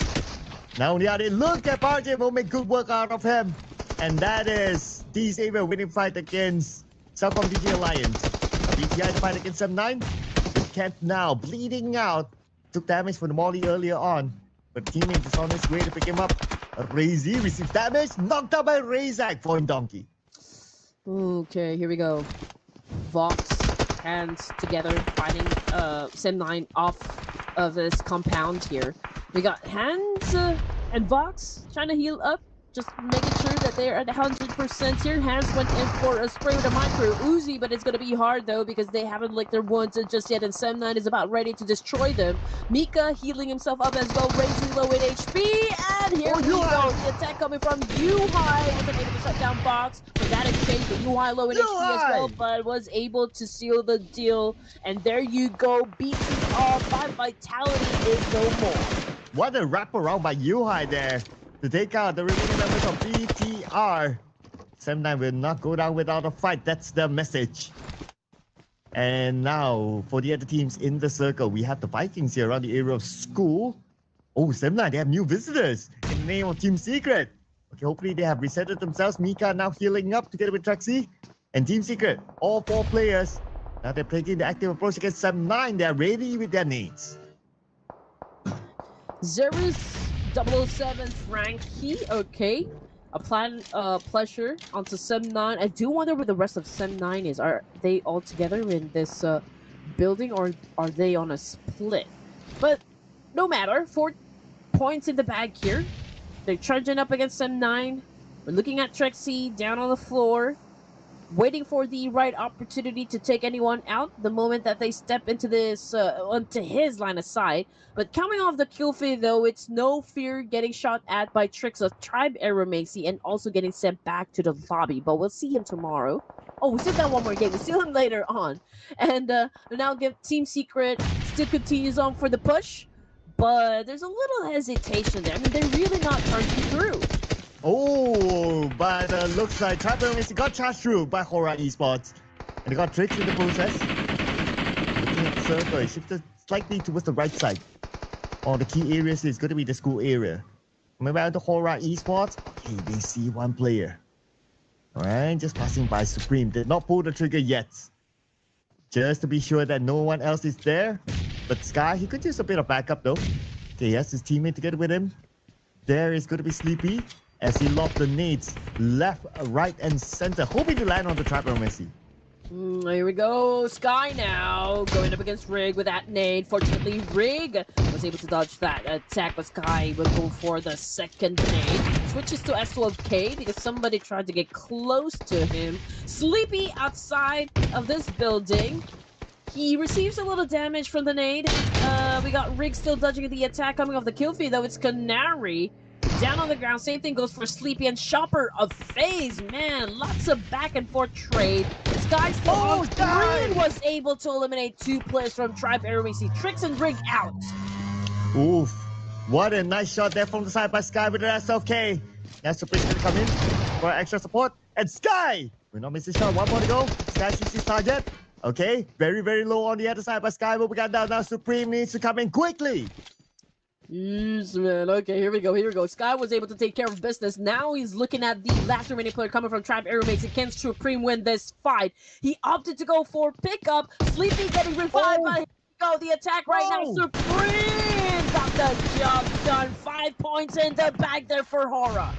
Speaker 2: Now on the other, look at Pubg will make good work out of him. And that is D Xavier winning fight against Selcom DG Alliance. BTI to fight against M9. With Kent now bleeding out. Took damage from the molly earlier on. but teammate is on his way to pick him up. Razy receives damage, knocked out by Razak for Donkey.
Speaker 1: Okay, here we go. Vox, hands together, fighting Sim9 off of this compound here. We got Hands and Vox trying to heal up, just making sure that they're at 100% here. Hands went in for a spray with a micro Uzi, but it's going to be hard though because they haven't licked their wounds just yet, and Sim9 is about ready to destroy them. Mika healing himself up as well, raising low in HP, and here we go. The attack coming from Yuhai wasn't able to shut down Vox for that exchange, but Yuhai low in HP as well, but was able to seal the deal, and there you go, beating off by Vitality is no more.
Speaker 2: What a wraparound by Yuhai there to take out the remaining members of BTR. Sim9 will not go down without a fight. That's the message. And now, for the other teams in the circle, we have the Vikings here around the area of school. Oh, Sim9, they have new visitors in the name of Team Secret. Okay, hopefully they have resetted themselves. Mika now healing up together with Traxi. And Team Secret, all 4 players. Now they're taking the active approach against Sim9. They're ready with their nades.
Speaker 1: Zerus 007 Frankie, okay. Applying pleasure onto Sim9. I do wonder where the rest of Sim9 is. Are they all together in this building, or are they on a split? But no matter. 4 points in the bag here. They're charging up against Sim9. We're looking at Trexie down on the floor, waiting for the right opportunity to take anyone out the moment that they step into this onto his line of sight. But coming off the kill feed though, it's no fear getting shot at by tricks of Tribe Aeromacy and also getting sent back to the lobby. But we'll see him tomorrow. Oh, we still got one more game. We'll see him later on. And now give Team Secret still continues on for the push. But there's a little hesitation there. I mean, they're really not charging through.
Speaker 2: Oh, but looks like Tribe Aeromacy got charged through by Hora Esports. And they got tricks in the process. Looking at the circle, it shifted slightly towards the right side. All the key areas is going to be the school area. Maybe out to Hora Esports. Okay, they see one player. Alright, just passing by Supreme. Did not pull the trigger yet. Just to be sure that no one else is there. But Sky, he could use a bit of backup though. Okay, he has his teammate together with him. There is going to be Sleepy as he lobbed the nades left, right, and center, hoping to land on the Tribe Aeromacy.
Speaker 1: Here we go. Sky now going up against Rig with that nade. Fortunately, Rig was able to dodge that attack, but Sky will go for the second nade. Switches to S12K because somebody tried to get close to him. Sleepy outside of this building. He receives a little damage from the nade. We got Rig still dodging the attack coming off the kill feed, though. It's Canary down on the ground. Same thing goes for Sleepy and Shopper of FaZe. Man, lots of back and forth trade. Sky still on screen was able to eliminate 2 players from Tribe Aeromacy. Tricks and Rig out.
Speaker 2: Oof. What a nice shot there from the side by Sky with the SLK. That's Supreme going to come in for extra support. And Sky will not miss his shot. 1 more to go. Sky sees his target. Okay, very, very low on the other side by Sky, but we got down now. Supreme needs to come in quickly.
Speaker 1: Yes, man. Okay, here we go. Sky was able to take care of business. Now he's looking at the last remaining player coming from Tribe Aeromacy. Can Supreme win this fight? He opted to go for pickup. Sleepy getting revived by the attack right now. Supreme got the job done. 5 points in the bag there for Hora.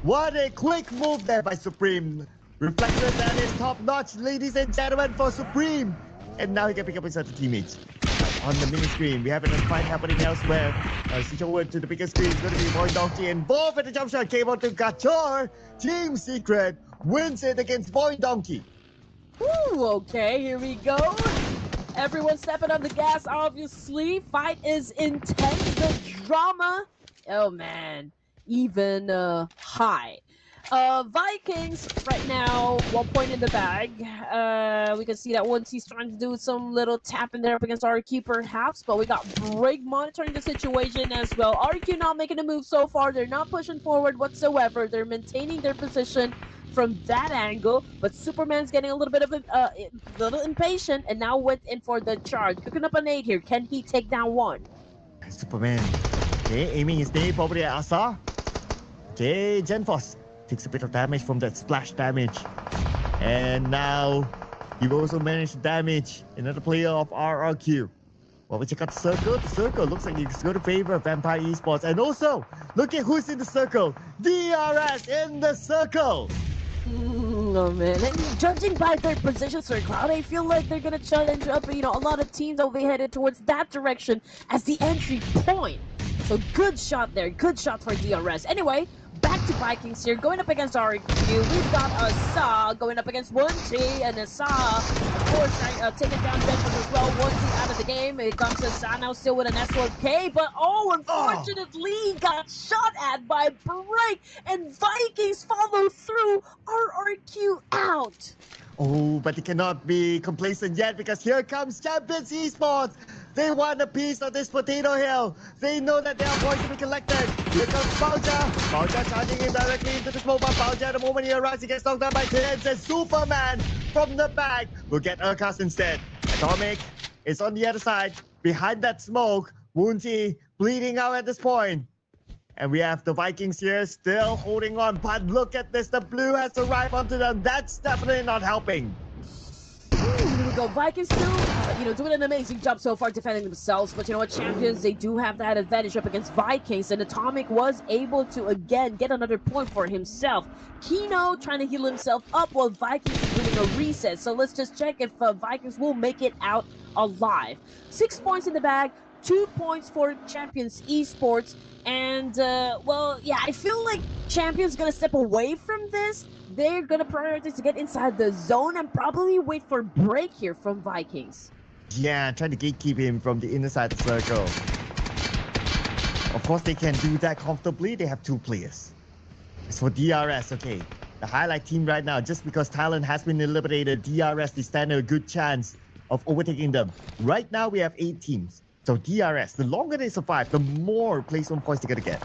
Speaker 2: What a quick move there by Supreme. Reflector that is top notch, ladies and gentlemen, for Supreme. And now he can pick up his other teammates. On the mini screen, we have a fight happening elsewhere. Switch over to the bigger screen. It's going to be Boy Donkey involved with the jump shot. Came out to Gachor. Team Secret wins it against Boy Donkey.
Speaker 1: Ooh, okay, here we go. Everyone stepping on the gas, obviously. Fight is intense. The drama, oh man, even high. Vikings right now, 1 point in the bag. We can see that once he's trying to do some little tap in there up against RQ perhaps, but we got Brig monitoring the situation as well. RQ not making a move so far. They're not pushing forward whatsoever. They're maintaining their position from that angle, but Superman's getting a little bit of a little impatient and now went in for the charge. Cooking up a nade here. Can he take down one?
Speaker 2: Superman, okay, aiming his nade probably at Asa. Okay, Genforce takes a bit of damage from that splash damage. And now he also managed to damage another player of RRQ. Well, we check out the circle. The circle looks like it's going to favor Vampire Esports. And also, look at who's in the circle. DRS in the circle.
Speaker 1: Oh man, and judging by their position, Sir Cloud, I feel like they're gonna challenge up, a lot of teams will be headed towards that direction as the entry point. So good shot there, good shot for DRS. Anyway, back to Vikings here, going up against RQ. We've got Asa going up against 1T, and Asa, of course, taking down Benjamin as well. 1T out of the game. It comes to Asa now still with an S4K, but unfortunately, got shot at by Break, and Vikings follow through. RRQ out.
Speaker 2: Oh, but they cannot be complacent yet because here comes Champions Esports. They want a piece of this potato hill. They know that there are points to be collected. Here comes Pubg. Pubg charging in directly into the smoke. But Pubg, the moment he arrives, he gets knocked down by Tens. And Superman from the back will get Urkas instead. Atomic is on the other side. Behind that smoke, Woonti bleeding out at this point. And we have the Vikings here still holding on. But look at this. The blue has arrived onto them. That's definitely not helping.
Speaker 1: Here we go. Vikings still, doing an amazing job so far defending themselves. But you know what, Champions, they do have that advantage up against Vikings. And Atomic was able to, again, get another point for himself. Kino trying to heal himself up while Vikings is doing a reset. So let's just check if Vikings will make it out alive. 6 points in the bag. 2 points for Champions Esports. And, I feel like Champions going to step away from this. They're going to prioritize to get inside the zone and probably wait for break here from Vikings.
Speaker 2: Yeah, trying to gatekeep him from the inner side of the circle. Of course, they can do that comfortably. They have 2 players. As for DRS, okay. The highlight team right now, just because Talon has been eliminated, DRS, they stand a good chance of overtaking them. Right now, we have 8 teams. So DRS, the longer they survive, the more placement points they're going to get.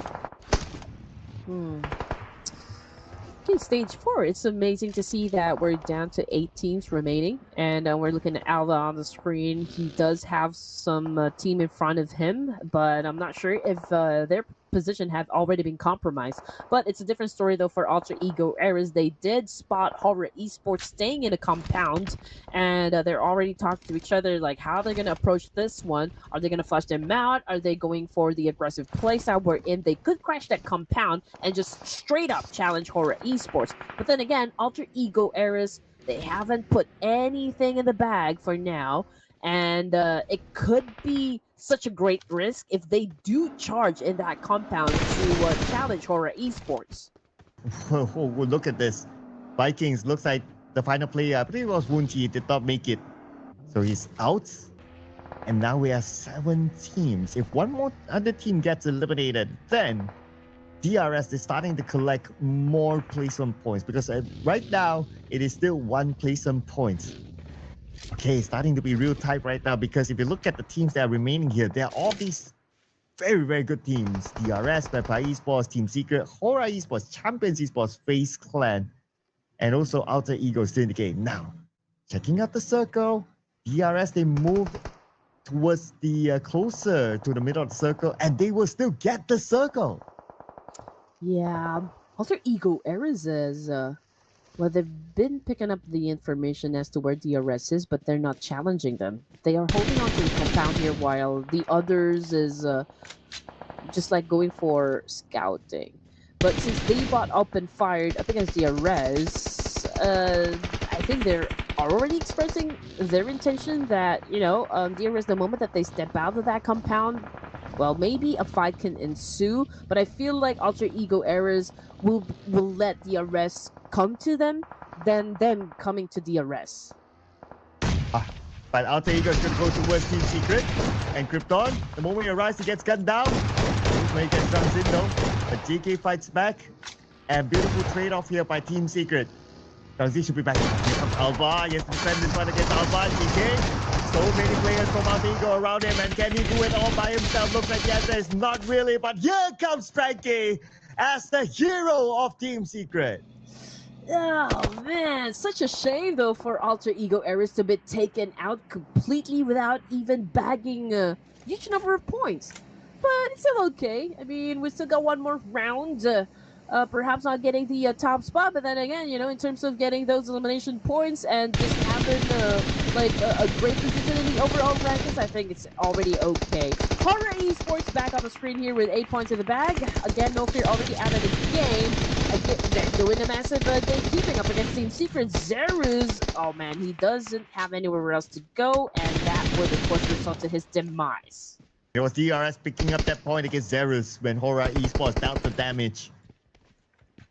Speaker 1: Okay, stage 4. It's amazing to see that we're down to 8 teams remaining. And we're looking at Alva on the screen. He does have some team in front of him, but I'm not sure if their position have already been compromised. But it's a different story though for Alter Ego Eras. They did spot Horror Esports staying in a compound, and they're already talking to each other like how they're going to approach this one. Are they going to flush them out? Are they going for the aggressive playstyle wherein they could crash that compound and just straight up challenge Horror Esports? But then again, Alter Ego Eras, they haven't put anything in the bag for now, and it could be such a great risk if they do charge in that compound to challenge Horror Esports.
Speaker 2: Oh, look at this. Vikings looks like the final player, I believe it was Woonji, did not make it. So he's out. And now we have 7 teams. If one more other team gets eliminated, then DRS is starting to collect more placement points because right now it is still 1 placement point. Okay, starting to be real tight right now because if you look at the teams that are remaining here, there are all these very, very good teams. DRS, Vampire Esports, Team Secret, Horror Esports, Champions Esports, FaZe Clan, and also Alter Ego still in the game. Now, checking out the circle, DRS, they moved towards the closer to the middle of the circle, and they will still get the circle.
Speaker 1: Yeah, Alter Ego Eras is, they've been picking up the information as to where DRS is, but they're not challenging them. They are holding on to the compound here while the others is just like going for scouting. But since they bought up and fired up against DRS, I think they're already expressing their intention that, DRS, the moment that they step out of that compound, well, maybe a fight can ensue, but I feel like Alter Ego Eras will let DRS come to them than them coming to DRS.
Speaker 2: But Alter Ego is going to go towards Team Secret. And Krypton, the moment he arrives, he gets gunned down. He gets drums in though. But GK fights back. And beautiful trade-off here by Team Secret. Drumsy should be back. Here comes Alva. He has to defend this one against Alva. GK. So many players from Alter Ego around him. And can he do it all by himself? Looks like the answer is not really. But here comes Frankie as the hero of Team Secret.
Speaker 1: Oh man, such a shame though for Alter Ego Eras to be taken out completely without even bagging a huge number of points. But it's still okay. I mean, we still got one more round. Perhaps not getting the top spot, but then again, in terms of getting those elimination points and just now having a great position in the overall rankings, I think it's already okay. Horror Esports back on the screen here with 8 points in the bag. Again, No Fear already out of the game. Again, they're doing a massive gatekeeping up against Team Secret. Zerus, oh man, he doesn't have anywhere else to go, and that would of course result to his demise.
Speaker 2: It was DRS picking up that point against Zerus when Horror Esports dealt the damage.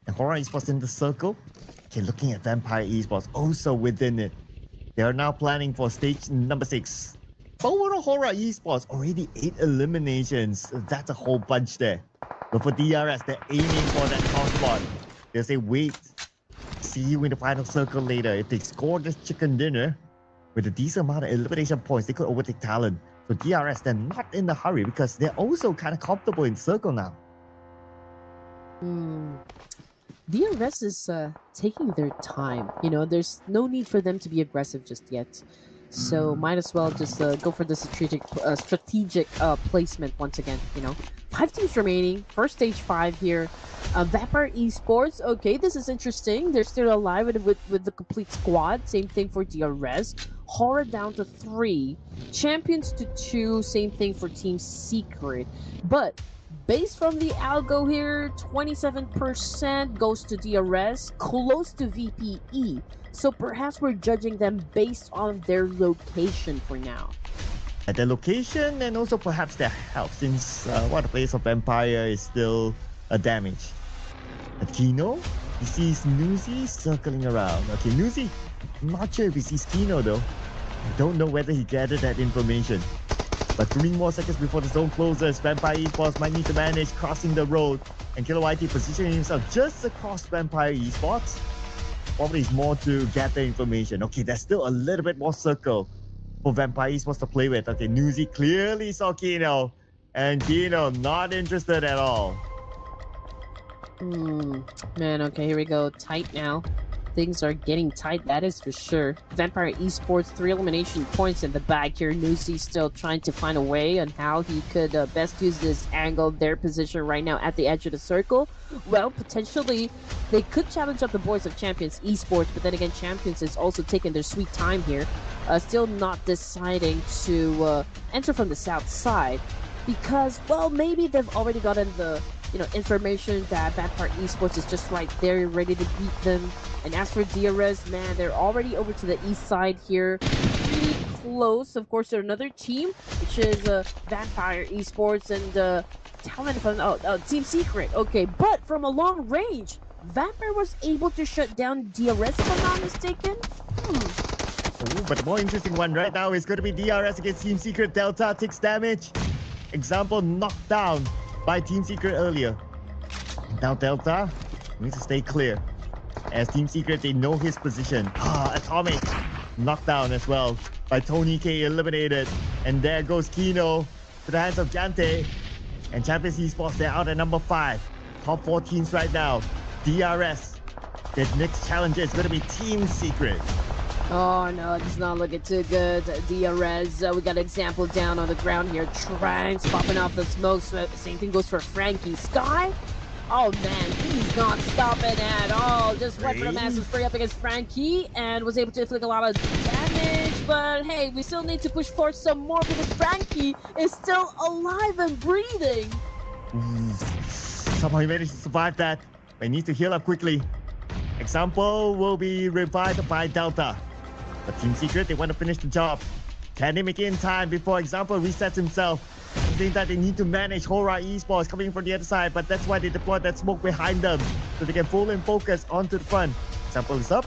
Speaker 2: And Horror Esports in the circle. Okay, looking at Vampire Esports also within it. They are now planning for stage number 6. But overall, Horror Esports already 8 eliminations. That's a whole bunch there. But for DRS, they're aiming for that top spot. They'll say, wait, see you in the final circle later. If they score this chicken dinner with a decent amount of elimination points, they could overtake Talon. So DRS, they're not in a hurry because they're also kind of comfortable in circle now.
Speaker 1: DRS is taking their time. You know, there's no need for them to be aggressive just yet. So might as well just go for the strategic placement once again, you know. 5 teams remaining. First stage 5 here. Vampire Esports. Okay, this is interesting. They're still alive with the complete squad. Same thing for DRS. Horror down to 3. Champions to 2. Same thing for Team Secret. But based from the algo here, 27% goes to DRS, close to VPE. So perhaps we're judging them based on their location for now.
Speaker 2: At their location and also perhaps their health, since one of the players of Vampire is still damaged. Kino, he sees Nuzi circling around. Okay, Nuzi, I'm not sure if he sees Kino though. I don't know whether he gathered that information. But 3 more seconds before the zone closes, Vampire Esports might need to manage crossing the road. And Killer YT positioning himself just across Vampire Esports. Probably is more to get the information. Okay, there's still a little bit more circle for Vampire Esports to play with. Okay, Nuzi clearly saw Kino. And Kino not interested at all.
Speaker 1: Man, okay, here we go. Tight now. Things are getting tight, that is for sure. Vampire Esports, 3 elimination points in the bag here. Nuzi still trying to find a way on how he could best use this angle, their position right now at the edge of the circle. Well, potentially, they could challenge up the boys of Champions Esports, but then again, Champions is also taking their sweet time here. Still not deciding to enter from the south side because, well, maybe they've already gotten the information that Vampire Esports is just right there, ready to beat them. And as for DRS, man, they're already over to the east side here. Pretty close. Of course, there's another team, which is Vampire Esports and Team Secret. Okay, but from a long range, Vampire was able to shut down DRS, if I'm not mistaken.
Speaker 2: But the more interesting one right now is going to be DRS against Team Secret. Delta takes damage. Example, knocked down by Team Secret earlier. Now Delta needs to stay clear. As Team Secret, they know his position. Atomic knocked down as well by Tony K, eliminated. And there goes Kino to the hands of Jante. And Champions Esports, they're out at number 5. Top 4 teams right now. DRS. Their next challenger is going to be Team Secret.
Speaker 1: Oh no, it's not looking too good. DRS, we got an example down on the ground here. Tranks popping off the smoke. Same thing goes for Frankie. Sky? Oh man, he's not stopping at all. Just went for a massive spray up against Frankie and was able to inflict a lot of damage. But hey, we still need to push forward some more because Frankie is still alive and breathing.
Speaker 2: Somehow he managed to survive that. They need to heal up quickly. Example will be revived by Delta. But Team Secret, they want to finish the job. Can they make it in time before Example resets himself? I think that they need to manage Horror Esports coming from the other side, but that's why they deployed that smoke behind them so they can full in focus onto the front. Example is up,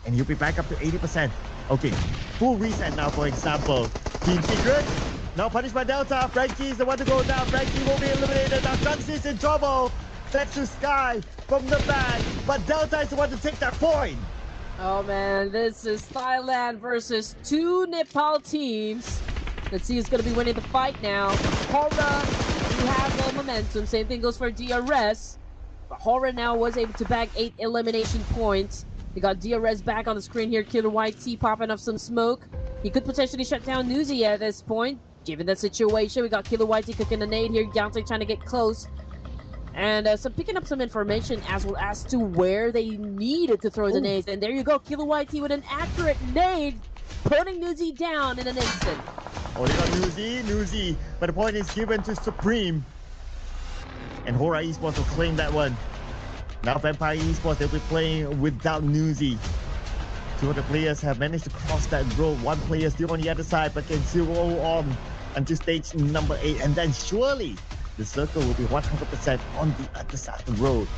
Speaker 2: and he'll be back up to 80%. Okay, full reset now for Example. Team Secret, now punished by Delta. Frankie is the one to go down. Frankie will be eliminated. Now Duncy's in trouble. That's to Sky from the back, but Delta is the one to take that point.
Speaker 1: Oh man, this is Thailand versus 2 Nepal teams. Let's see who's going to be winning the fight now. Horror, you have the momentum. Same thing goes for DRS. But Horror now was able to bag 8 elimination points. We got DRS back on the screen here. Killer YT popping up some smoke. He could potentially shut down Nuzi at this point. Given the situation, we got Killer YT cooking a nade here. Yante trying to get close. And some picking up some information as well as to where they needed to throw the nades. And there you go, Killer YT with an accurate nade, putting Newsy down in an instant.
Speaker 2: Oh, they got Newsy, but the point is given to Supreme. And Hora Esports will claim that one. Now Vampire Esports, they'll be playing without Newsy. Two of the players have managed to cross that road. One player still on the other side, but can still go on until stage number 8. And then surely the circle will be 100% on the other side of the road.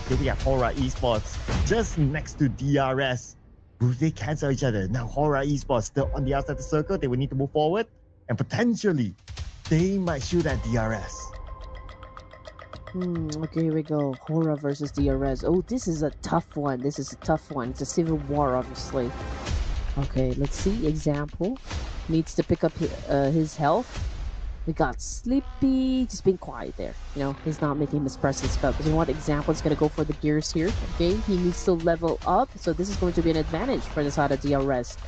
Speaker 2: Here we have Hora Esports just next to DRS. Will they cancel each other? Now Hora Esports still on the outside of the circle. They will need to move forward. And potentially, they might shoot at DRS.
Speaker 1: Okay, here we go. Hora versus DRS. Oh, this is a tough one. It's a civil war, obviously. Okay, let's see. Example. Needs to pick up his health. We got Sleepy. Just being quiet there. You know, he's not making his presence felt. Because you know what? Example is going to go for the gears here. Okay, he needs to level up. So this is going to be an advantage for the side of DRS.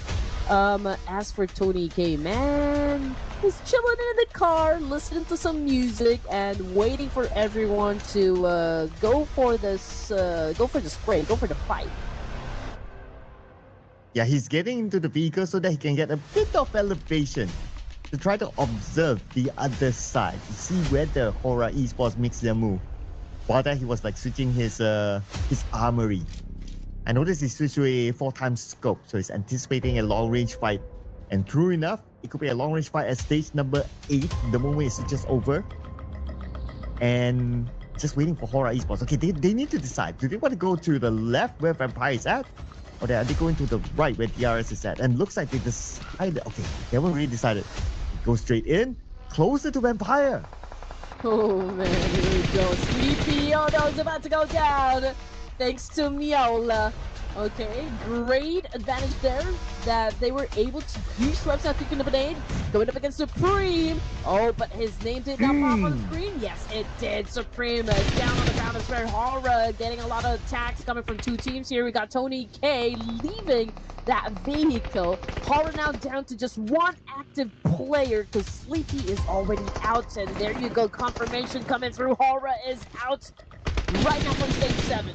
Speaker 1: As for Tony K, man, he's chilling in the car, listening to some music, and waiting for everyone to go for the spray, go for the fight.
Speaker 2: Yeah, he's getting into the vehicle so that he can get a bit of elevation to try to observe the other side, to see where the Hora Esports makes their move. While that, he was like switching his armory. I noticed he switched to a 4x scope, so he's anticipating a long-range fight. And true enough, it could be a long-range fight at stage number 8, the moment it switches over. And just waiting for Hora Esports. Okay, they need to decide. Do they want to go to the left where Vampire is at? Or are they going to the right where DRS is at? And looks like they decided. Okay, they haven't really decided. Go straight in, closer to Vampire.
Speaker 1: Oh man, here we go. Sleepy, oh no, it's about to go down. Thanks to Miola. Okay, great advantage there that they were able to use Schweppes now picking up an aid. Going up against Supreme. Oh, but his name did not pop on the screen. Yes, it did. Supreme down on the ground as well. Hora getting a lot of attacks coming from two teams here. We got Tony K leaving that vehicle. Hora now down to just one active player because Sleepy is already out. And there you go, confirmation coming through. Hora is out right now from stage 7.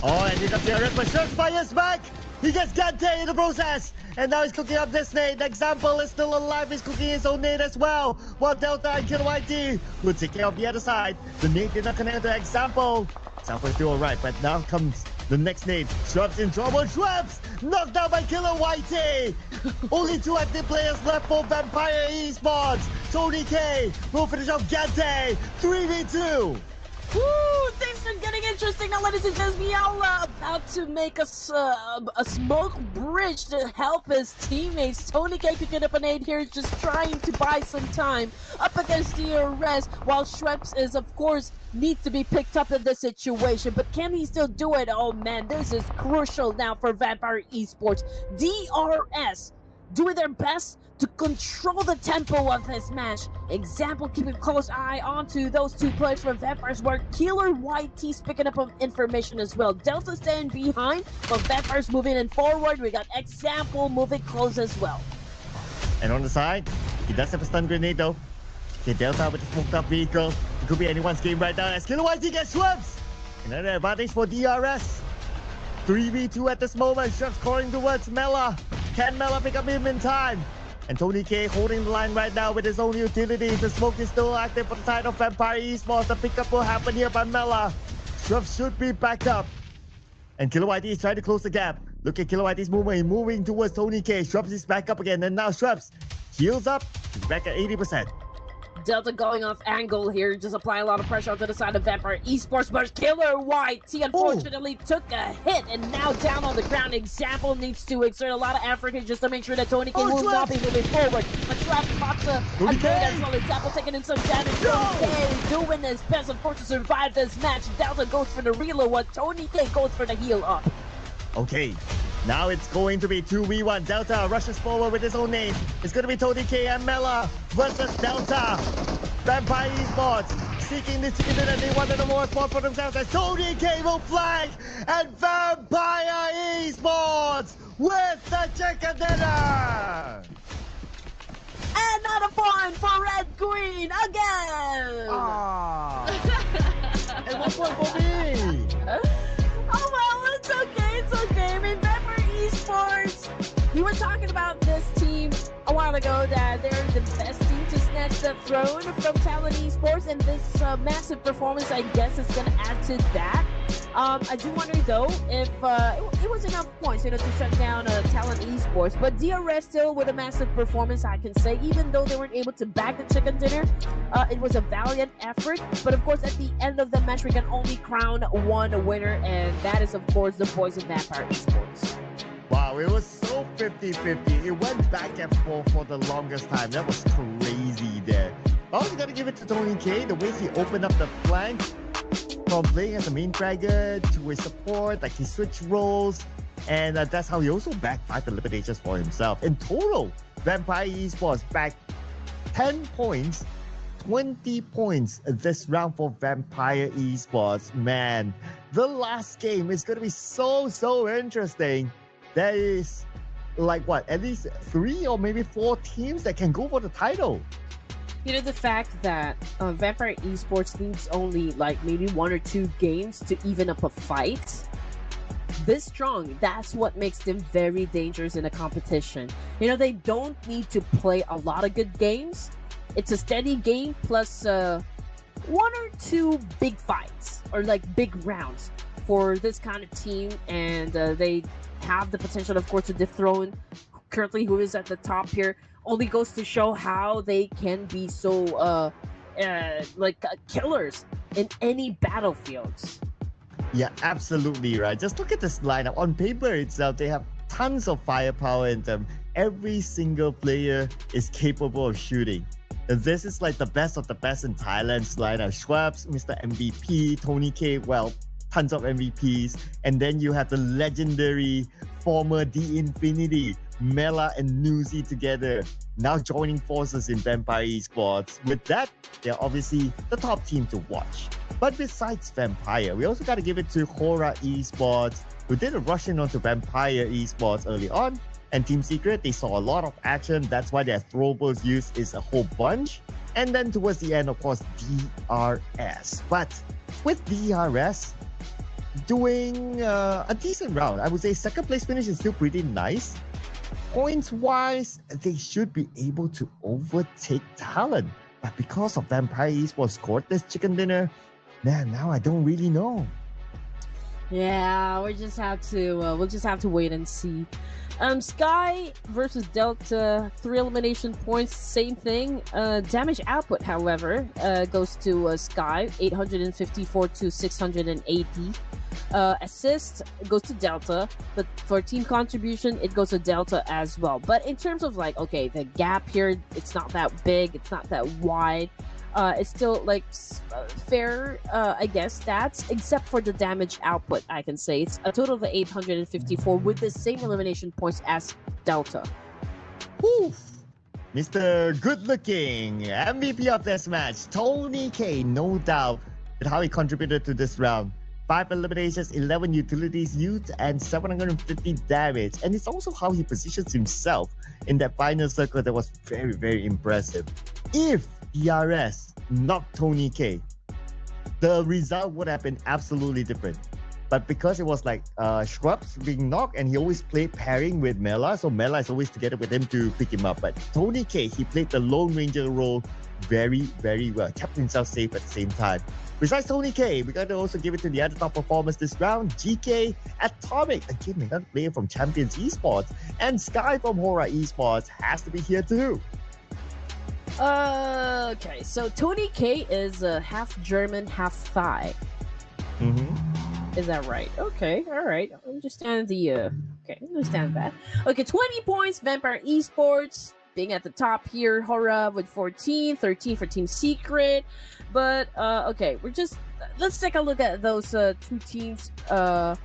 Speaker 2: Oh, and here comes DRS, but Schweppes fires back! He gets Gante in the process! And now he's cooking up this nade. The Example is still alive. He's cooking his own nade as well. While Delta and Killer YT will take care of the other side. The nade did not connect to Example. Example is still alright, but now comes the next nade. Schweppes in trouble. Schweppes knocked down by Killer YT. Only 2 active players left for Vampire Esports. Tony K will finish off Gante. 3v2.
Speaker 1: Woo! Things are getting interesting now, ladies and gentlemen. Miaula about to make a smoke bridge to help his teammates. Tony K picking up an aid here, just trying to buy some time up against DRS, while Schweppes is, of course, needs to be picked up in this situation. But can he still do it? Oh man, this is crucial now for Vampire Esports. DRS doing their best to control the tempo of this match. Example, keeping a close eye onto those 2 players from Vampires, where Killer YT's picking up information as well. Delta staying behind, but Vampires moving in forward. We got Example moving close as well.
Speaker 2: And on the side, he does have a stun grenade though. Okay, Delta with the smoked up vehicle. It could be anyone's game right now as Killer YT gets Schweppes. Another advantage for DRS. 3v2 at this moment. Schweppes calling towards Mela. Can Mela pick up him in time? And Tony K holding the line right now with his own utility. The smoke is still active for the side of Vampire Esports. The pickup will happen here by Mela. Schweppes should be backed up. And Killer YT is trying to close the gap. Look at Killer YT's movement. He's moving towards Tony K. Schweppes is back up again. And now Schweppes heals up. He's back at 80%.
Speaker 1: Delta going off angle here, just applying a lot of pressure onto the side of Vampire Esports, but Killer YT unfortunately took a hit and now down on the ground. Example needs to exert a lot of effort here just to make sure that Tony K will not be moving forward. But Schweppes pops a grenade as well. Example taking in some damage. Tony K doing his best, of course, to survive this match. Delta goes for the reload, while Tony K goes for the heal up.
Speaker 2: Okay, now it's going to be 2v1. Delta rushes forward with his own name. It's going to be Tony K and Mela versus Delta. Vampire Esports seeking this chicken dinner. They want the more spot for themselves as Tony K will flag and Vampire Esports with the chicken dinner.
Speaker 1: Another point for Red Green again.
Speaker 2: And and 1 point for me.
Speaker 1: Oh well, it's okay, it's okay. I mean, Vampire Esports, we were talking about this team a while ago that they're the best team to snatch the throne from Talent Esports, and this massive performance, I guess, is going to add to that. I do wonder though if it was enough points, to shut down Talent Esports, but DRS still with a massive performance, I can say, even though they weren't able to bag the chicken dinner. It was a valiant effort, but of course at the end of the match we can only crown one winner, and that is of course the boys of Vampire Esports.
Speaker 2: Wow, it was so 50-50. It went back and forth for the longest time. That was crazy there. Also gotta give it to Tony K, the way he opened up the flank from playing as a main fragger to a support, like he switched roles, and that's how he also backed 5 eliminations for himself. In total, Vampire Esports backed 10 points, 20 points this round for Vampire Esports. Man, the last game is going to be so interesting. There is at least 3 or maybe 4 teams that can go for the title.
Speaker 1: The fact that Vampire Esports needs only maybe 1 or 2 games to even up a fight this strong, that's what makes them very dangerous in a competition. They don't need to play a lot of good games. It's a steady game plus 1 or 2 big fights or big rounds for this kind of team, and they have the potential, of course, to dethrone currently who is at the top here. Only goes to show how they can be so killers in any battlefields.
Speaker 2: Yeah, absolutely right. Just look at this lineup. On paper itself, they have tons of firepower in them. Every single player is capable of shooting. This is the best of the best in Thailand's lineup. Schwabs, Mr. MVP, Tony K, well, tons of MVPs. And then you have the legendary former D Infinity, Mela and Nuzi together, now joining forces in Vampire Esports. With that, they're obviously the top team to watch. But besides Vampire, we also got to give it to Hora Esports, who did a rushing onto Vampire Esports early on. And Team Secret, they saw a lot of action. That's why their throwables used is a whole bunch. And then towards the end, of course, DRS. But with DRS doing a decent round, I would say second place finish is still pretty nice. Points-wise, they should be able to overtake Talent. But because of Vampire Esports scored this chicken dinner, man, now I don't really know.
Speaker 1: Yeah, we'll just have to wait and see. Sky versus Delta, 3 elimination points, same thing. Damage output, however, goes to Sky, 854 to 680. Assist goes to Delta, but for team contribution, it goes to Delta as well. But in terms of the gap here, it's not that big, it's not that wide. It's still fair, I guess, stats, except for the damage output, I can say. It's a total of 854 with the same elimination points as Delta.
Speaker 2: Oof. Mr. Good Looking, MVP of this match, Tony K, no doubt, with how he contributed to this round. 5 eliminations, 11 utilities used, and 750 damage. And it's also how he positions himself in that final circle that was very impressive. If DRS knocked Tony K, the result would have been absolutely different. But because it was Scrubs being knocked, and he always played pairing with Mela, so Mela is always together with him to pick him up. But Tony K, he played the Lone Ranger role very well, kept himself safe at the same time. Besides Tony K, we got to also give it to the other top performers this round. GK, Atomic, again, another player from Champions Esports, and Sky from Hora Esports has to be here too.
Speaker 1: Okay, so Tony K is half German, half Thai. Is that right? Okay, all right. Understand understand that. Okay, 20 points, Vampire Esports being at the top here. Hora with 14, 13 for Team Secret. But okay, let's take a look at those 2 teams that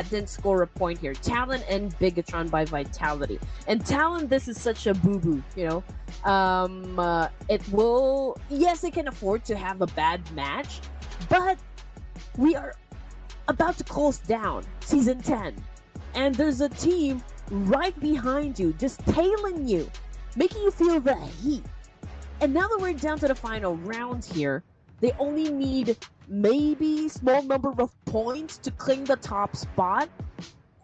Speaker 1: didn't score a point here. Talent and Bigatron by Vitality. And Talent, this is such a boo-boo, yes, it can afford to have a bad match, but we are about to close down Season 10. And there's a team right behind you, just tailing you, making you feel the heat. And now that we're down to the final round here, They only need maybe small number of points to claim the top spot.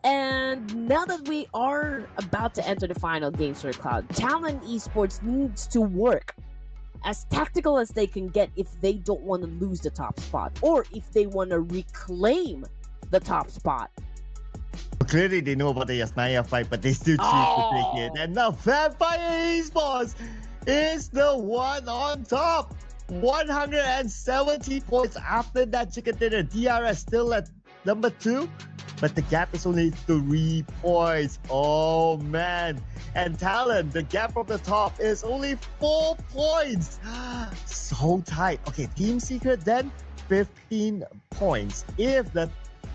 Speaker 1: And now that we are about to enter the final games for Cloud, Talent Esports needs to work as tactical as they can get if they don't want to lose the top spot or if they want to reclaim the top spot.
Speaker 2: Clearly, they know about the Yasnaya fight, but they still choose to take it. And now, Vampire Esports is the one on top. 170 points after that chicken dinner. DRS still at number 2, but the gap is only 3 points. Oh man. And Talent, the gap from the top is only 4 points. So tight. Okay, Team Secret then 15 points. If the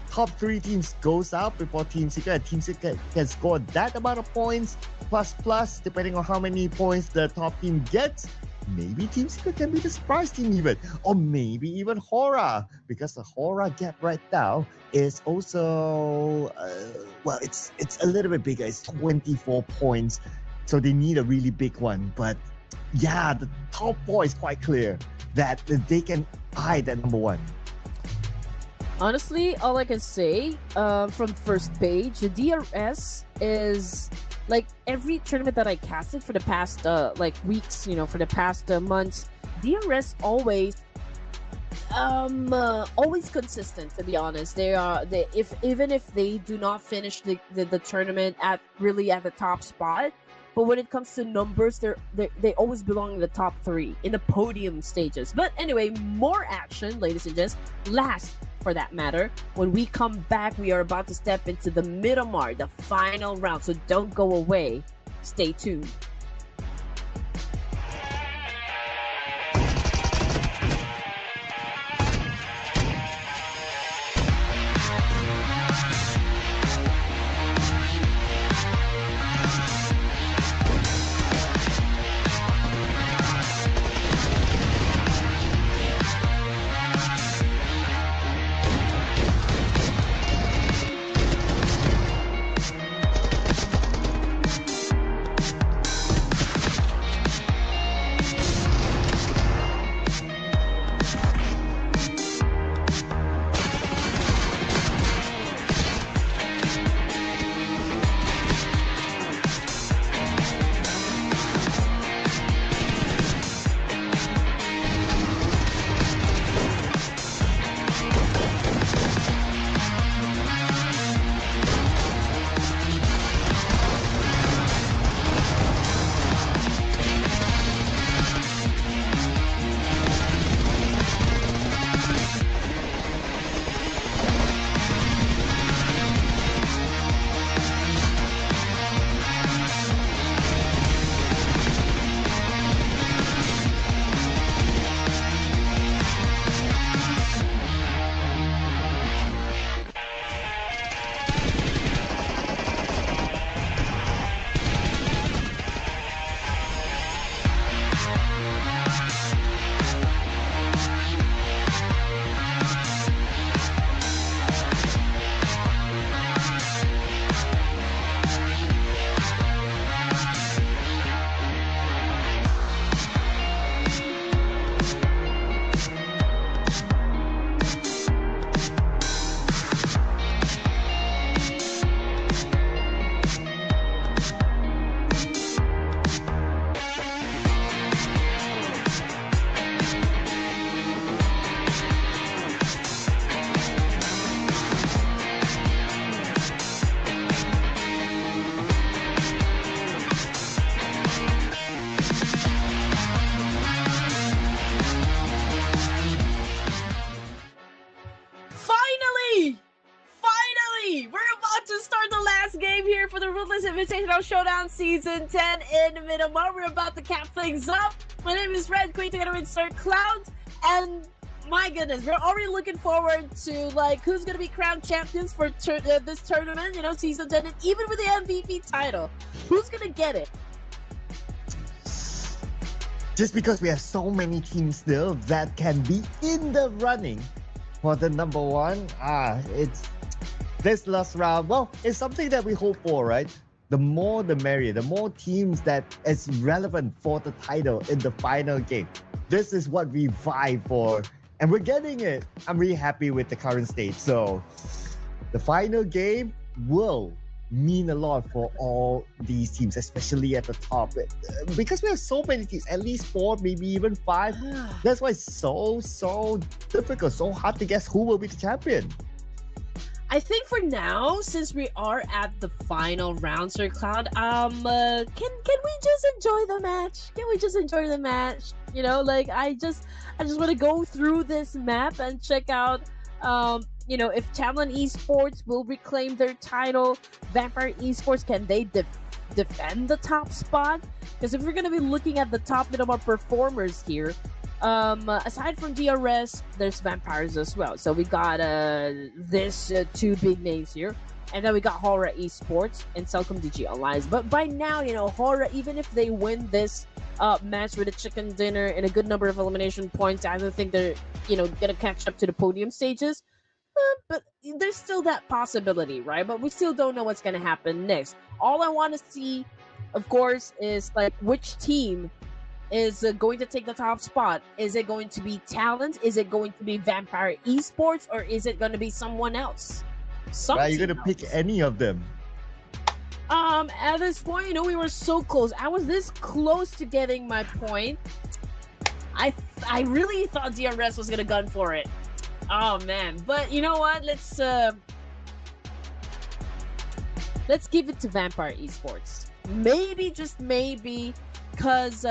Speaker 2: top 3 teams goes out before Team Secret can score that amount of points plus depending on how many points the top team gets. Maybe Team Secret can be the surprise team even, or maybe even Hora, because the Hora gap right now is also well, it's a little bit bigger. It's 24 points, so they need a really big one. But yeah, the top 4 is quite clear that they can eye that number 1.
Speaker 1: Honestly, all I can say from the first page, the DRS is like every tournament that I casted for the past like weeks, for the past months, DRS always always consistent, to be honest. Even if they do not finish the tournament at the top spot, but when it comes to numbers, they always belong in the top 3 in the podium stages. But anyway, more action, ladies and gents. Last, for that matter, when we come back, we are about to step into the Miramar, the final round. So don't go away. Stay tuned. For the Ruthless Invitational Showdown Season 10 in Miramar. We're about to cap things up. My name is Red Queen, together with Sir Cloud, and my goodness, we're already looking forward to who's gonna be crowned champions for this tournament, Season 10, and even with the MVP title, who's gonna get it?
Speaker 2: Just because we have so many teams still that can be in the running for the number 1, it's this last round. Well, it's something that we hope for, right? The more the merrier, the more teams that is relevant for the title in the final game. This is what we vibe for, and we're getting it. I'm really happy with the current state. So the final game will mean a lot for all these teams, especially at the top, because we have so many teams, at least 4, maybe even 5. That's why it's so difficult, so hard to guess who will be the champion.
Speaker 1: I think for now, since we are at the final round, Sir Cloud, can we just enjoy the match? Can we just enjoy the match? You know, like I just want to go through this map and check out, you know, if Tamlin Esports will reclaim their title, Vampire Esports, can they defend the top spot? Because if we're gonna be looking at the top middle performers here, aside from DRS, there's vampires as well. So we got this 2 big names here, and then we got Horror Esports and Celcom DG Alliance. But by now, you know, Horror, even if they win this match with a chicken dinner and a good number of elimination points, I don't think they're, you know, gonna catch up to the podium stages. But there's still that possibility, right? But we still don't know what's gonna happen next. All I want to see, of course, is like which team is going to take the top spot. Is it going to be Talent? Is it going to be Vampire Esports? Or is it going to be someone else?
Speaker 2: Are you going to pick any of them?
Speaker 1: At this point, you know, we were so close. I was this close to getting my point. I really thought DRS was going to gun for it. Oh, man. But you know what? Let's give it to Vampire Esports. Maybe, just maybe, because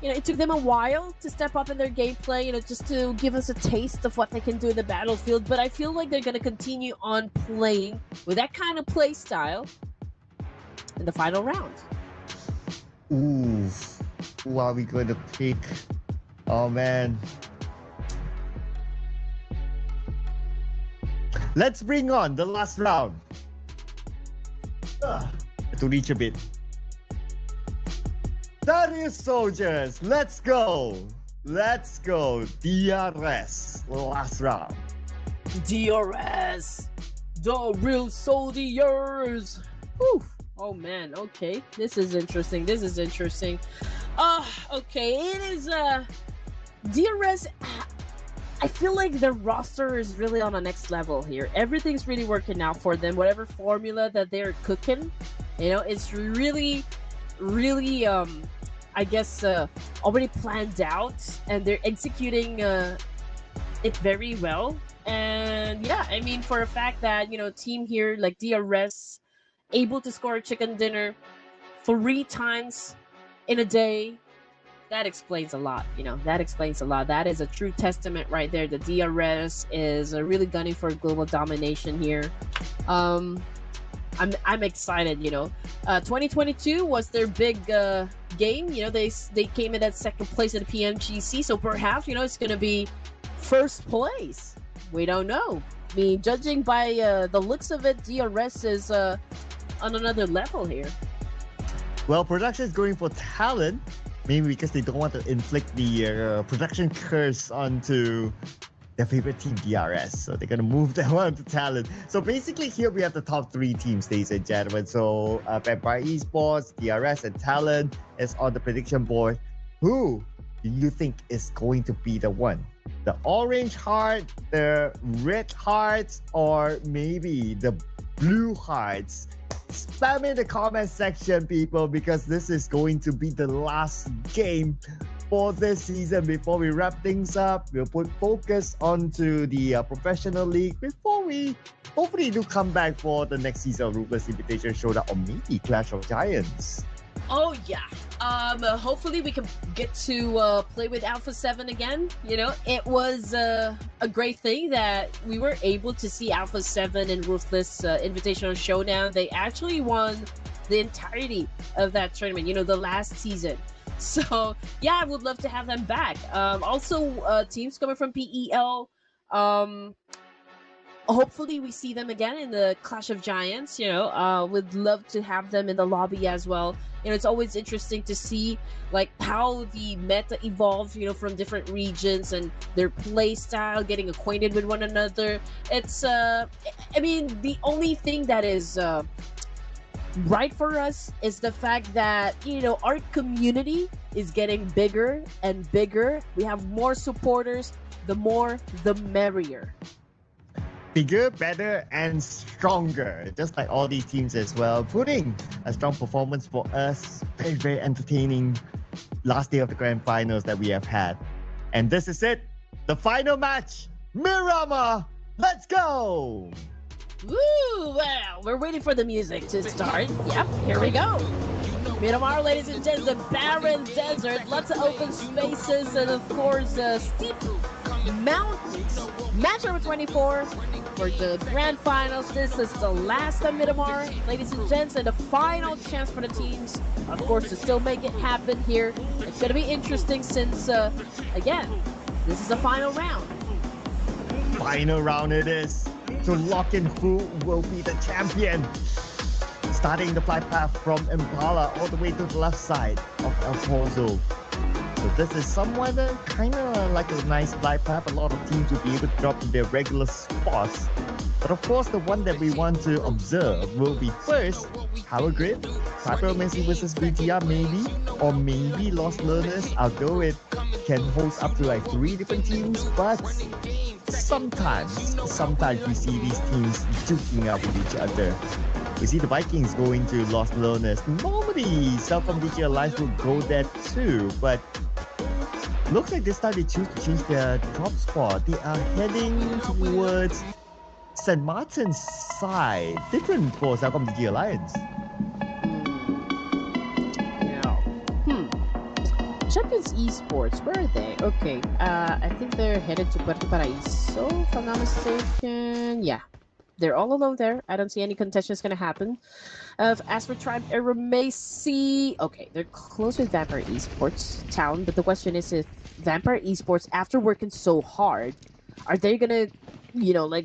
Speaker 1: you know, it took them a while to step up in their gameplay, you know, just to give us a taste of what they can do in the battlefield. But I feel like they're going to continue on playing with that kind of play style in the final round.
Speaker 2: Ooh, who are we going to pick? Oh, man. Let's bring on the last round. To reach a bit. Darius Soldiers, let's go. Let's go. DRS, last round.
Speaker 1: DRS, the real soldiers. Whew. Oh man, okay. This is interesting. Okay, it is DRS. I feel like the roster is really on a next level here. Everything's really working out for them. Whatever formula that they're cooking, you know, it's really I guess already planned out, and they're executing it very well. And yeah, I mean, for a fact that, you know, team here like DRS able to score a chicken dinner 3 times in a day, that explains a lot. You know, that explains a lot. That is a true testament right there. The DRS is really gunning for global domination here. I'm excited, you know. 2022 was their big game. You know, they came in at 2nd place at the PMGC, so perhaps, you know, it's gonna be 1st place. We don't know. I mean, judging by the looks of it, DRS is on another level here.
Speaker 2: Well, production is going for Talent, maybe because they don't want to inflict the production curse onto their favorite team, DRS. So they're going to move that one to Talent. So basically here we have the top 3 teams, ladies and gentlemen. So Vampire Esports, DRS, and Talent is on the prediction board. Who do you think is going to be the one? The orange heart, the red hearts, or maybe the blue hearts? Spam in the comment section, people, because this is going to be the last game for this season. Before we wrap things up, we'll put focus onto the professional league before we hopefully do come back for the next season of Ruthless Invitation Showdown or maybe Clash of Giants.
Speaker 1: Oh yeah. Hopefully we can get to play with Alpha 7 again. You know, it was a great thing that we were able to see Alpha 7 in Ruthless Invitational Showdown. They actually won the entirety of that tournament, you know, the last season. So yeah, I would love to have them back. Also, teams coming from PEL, hopefully we see them again in the Clash of Giants. You know, would love to have them in the lobby as well. You know, it's always interesting to see like how the meta evolves, you know, from different regions and their play style, getting acquainted with one another. It's I mean, the only thing that is right for us is the fact that, our community is getting bigger and bigger. We have more supporters. The more, the merrier.
Speaker 2: Bigger, better, and stronger. Just like all these teams as well. Putting a strong performance for us. Very, very entertaining last day of the grand finals that we have had. And this is it. The final match. Miramar, let's go!
Speaker 1: Woo! Well, we're waiting for the music to start. Yep, here we go. Miramar, ladies and gents, the barren desert, lots of open spaces, and of course, steep mountains. Match number 24 for the grand finals. This is the last of Miramar, ladies and gents, and the final chance for the teams, of course, to still make it happen here. It's going to be interesting since, again, this is the final round.
Speaker 2: Final round it is. To lock in who will be the champion. Starting the flight path from Impala all the way to the left side of Alfonso. So this is someone kind of like a nice flight path. A lot of teams will be able to drop to their regular spots. But of course, the one that we want to observe will be first Power Grid, Hypermancy versus BTR maybe, or maybe Lost Learners, although it can host up to like 3 different teams, but sometimes we see these teams duking up with each other. We see the Vikings going to Lost Learners. Normally, Celcom DJ Alliance will go there too, but looks like this time they choose to change their drop spot. They are heading towards St. Martin's side. Different for Celcom DJ Alliance.
Speaker 1: Champions Esports, where are they? Okay, I think they're headed to Puerto Paraíso, if I'm not mistaken. Yeah, they're all alone there. I don't see any contentions gonna happen. As for Tribe Eremacy, okay, they're close with Vampire Esports Town, but the question is if Vampire Esports, after working so hard, are they gonna,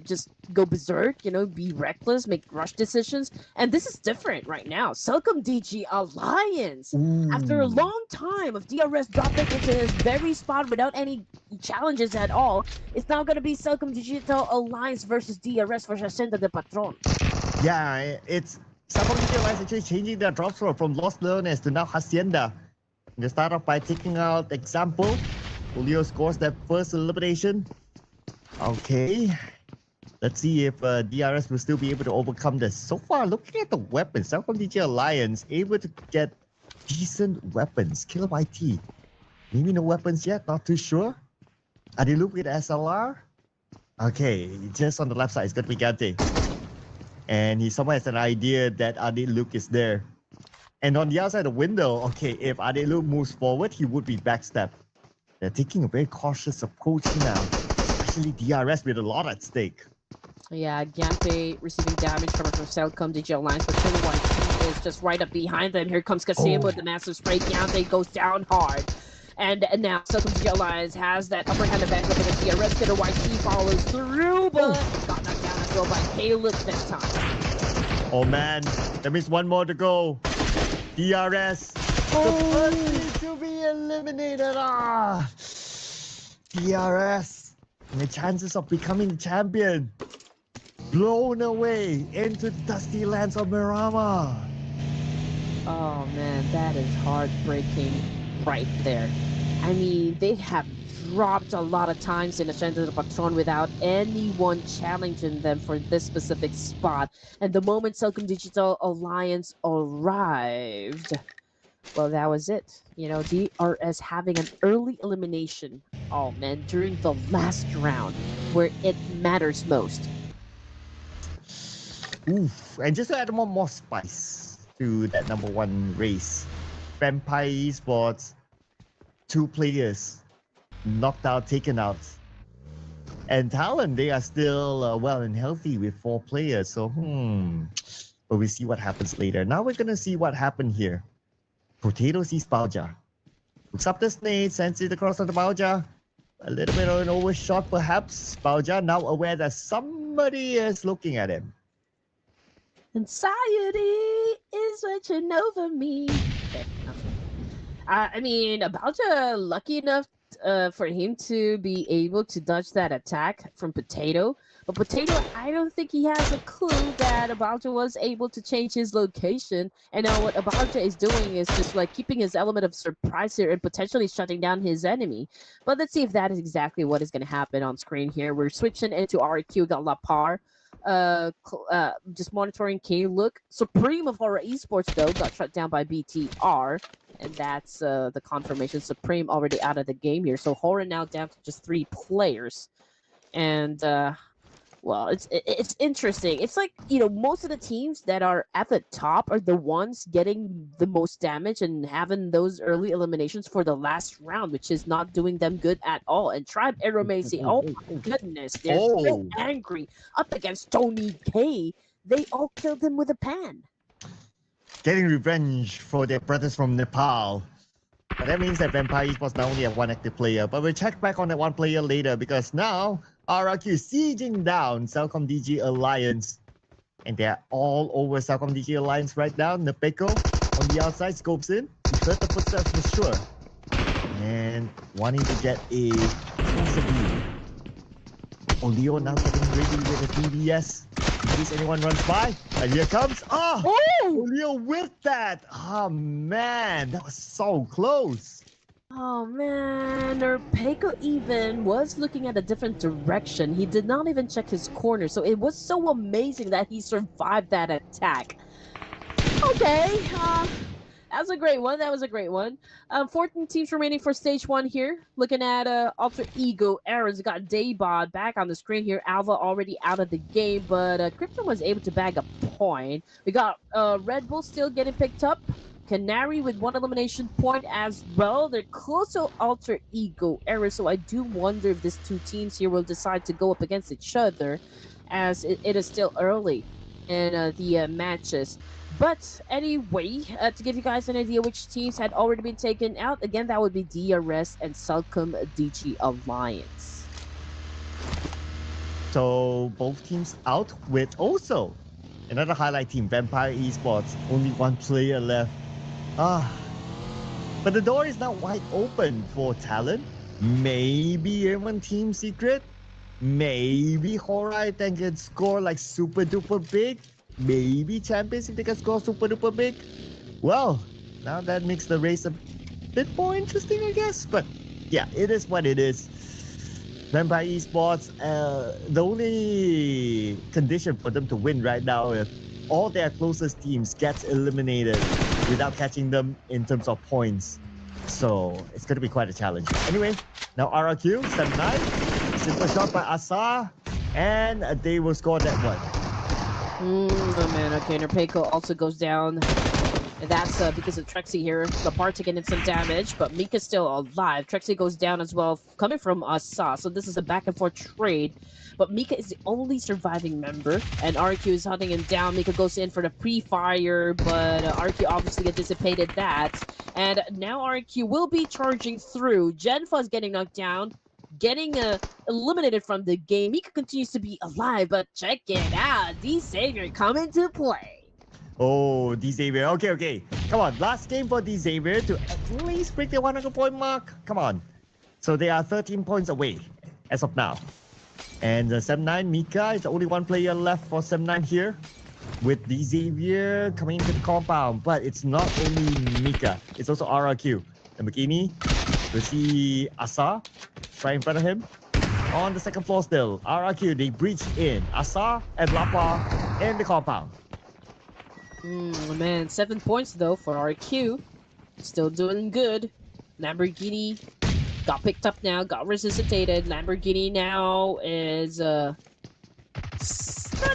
Speaker 1: just go berserk, be reckless, make rush decisions? And this is different right now. Celcom DG Alliance, after a long time of DRS dropping into this very spot without any challenges at all, it's now gonna be Celcom Digital Alliance versus DRS for Hacienda de Patron.
Speaker 2: Yeah, it's Celcom DJ Alliance actually changing their drop spot from Lost Learners to now Hacienda. They start off by taking out Example. Julio scores that first elimination. Okay, let's see if DRS will still be able to overcome this. So far, looking at the weapons, Celcom DJ Alliance able to get decent weapons. Killer YT, maybe no weapons yet, not too sure. Are they looking at SLR? Okay, just on the left side, it's going to be Gante. And he somewhere has an idea that Ade Luke is there. And on the outside of the window, okay, if Ade Luke moves forward, he would be backstep. They're taking a very cautious approach now. DRS with a lot at stake.
Speaker 1: Yeah, Gante receiving damage from Celcom DG Alliance, but Killer YT is just right up behind them. Here comes Casimo with the massive spray. Gante goes down hard. And now Celcom DG Alliance has that upper hand advantage over the DRS. Killer YT follows through, but got knocked down as well by Caleb this time.
Speaker 2: Oh man, that means one more to go. DRS. The first need to be eliminated. DRS. And the chances of becoming the champion blown away into the dusty lands of Miramar.
Speaker 1: Oh man, that is heartbreaking right there. I mean, they have dropped a lot of times in Hacienda de Patron without anyone challenging them for this specific spot. And the moment Celcom Digital Alliance arrived, well, that was it. DRS having an early elimination. Oh man, during the last round where it matters most.
Speaker 2: Oof, and just to add more spice to that number 1 race. Vampire Esports, 2 players knocked out, taken out. And Talon, they are still well and healthy with 4 players. So, but we see what happens later. Now we're going to see what happened here. Potato sees Pubg. Looks up the snake, sends it across the Pubg. A little bit of an overshot perhaps. Pubg now aware that somebody is looking at him.
Speaker 1: Anxiety is watching over me. Okay, I mean, Pubg lucky enough for him to be able to dodge that attack from Potato. But Potato, I don't think he has a clue that Abalja was able to change his location. And now what Abalja is doing is just like keeping his element of surprise here and potentially shutting down his enemy. But let's see if that is exactly what is going to happen on screen here. We're switching into RQ, got La Par. Just monitoring K Look. Supreme of Horror Esports, though, got shut down by BTR. And that's the confirmation. Supreme already out of the game here. So Horror now down to just 3 players. And well, it's interesting. It's like, most of the teams that are at the top are the ones getting the most damage and having those early eliminations for the last round, which is not doing them good at all. And Tribe Aeromacy, oh my goodness, they're so angry up against Tony K. They all killed him with a pan.
Speaker 2: Getting revenge for their brothers from Nepal. But that means that Vampire Esports now only have 1 active player. But we'll check back on that 1 player later, because now RRQ is sieging down Cellcom DG Alliance. And they're all over Cellcom DG Alliance right now. Nepeko on the outside scopes in. He heard the footsteps for sure. And wanting to get a closer view. Olio now getting ready with a TBS. In case anyone runs by. And here comes. Oh! Olio with that. Oh man, that was so close.
Speaker 1: Oh man, Peiko even was looking at a different direction. He did not even check his corner, so it was so amazing that he survived that attack. Okay, that was a great one. That was a great one. 14 teams remaining for stage 1 here. Looking at Alter Ego Errors. Got Daybod back on the screen here. Alva already out of the game, but Crypto was able to bag a point. We got Red Bull still getting picked up. Canary with 1 elimination point as well. They're close to Alter Ego Errors, so I do wonder if these 2 teams here will decide to go up against each other, as it is still early in the matches. But anyway, to give you guys an idea which teams had already been taken out, again, that would be DRS and Cellcom DG Alliance.
Speaker 2: So both teams out with also another highlight team, Vampire Esports. Only 1 player left. But the door is now wide open for talent. Maybe even Team Secret. Maybe Horai can score like super duper big. Maybe Champions if they can score super duper big. Well, now that makes the race a bit more interesting, I guess. But yeah, it is what it is. Vampire Esports, the only condition for them to win right now is all their closest teams gets eliminated without catching them in terms of points. So it's going to be quite a challenge. Anyway, now RRQ, 7-9. Simple shot by Asa. And they will score that one.
Speaker 1: Oh man, okay, Nerpeiko also goes down. And that's because of Trexie here. Lapar taking in some damage, but Mika's still alive. Trexie goes down as well, coming from Asa. So this is a back and forth trade. But Mika is the only surviving member, and RQ is hunting him down. Mika goes in for the pre-fire, but RQ obviously anticipated that. And now RQ will be charging through. Genfa is getting knocked down, getting eliminated from the game. Mika continues to be alive, but check it out. D-Savior coming to play.
Speaker 2: Oh, D-Xavier. Okay. Come on. Last game for D-Xavier to at least break the 100-point mark. Come on. So they are 13 points away as of now. And 7-9, Mika is the only 1 player left for 7-9 here. With D-Xavier coming into the compound. But it's not only Mika. It's also RRQ. Lamborghini. We see Asa right in front of him. On the 2nd floor still. RRQ, they breach in. Asa and Lapa in the compound.
Speaker 1: Man, 7 points though for RQ. Still doing good. Lamborghini got picked up now, got resuscitated. Lamborghini now is starting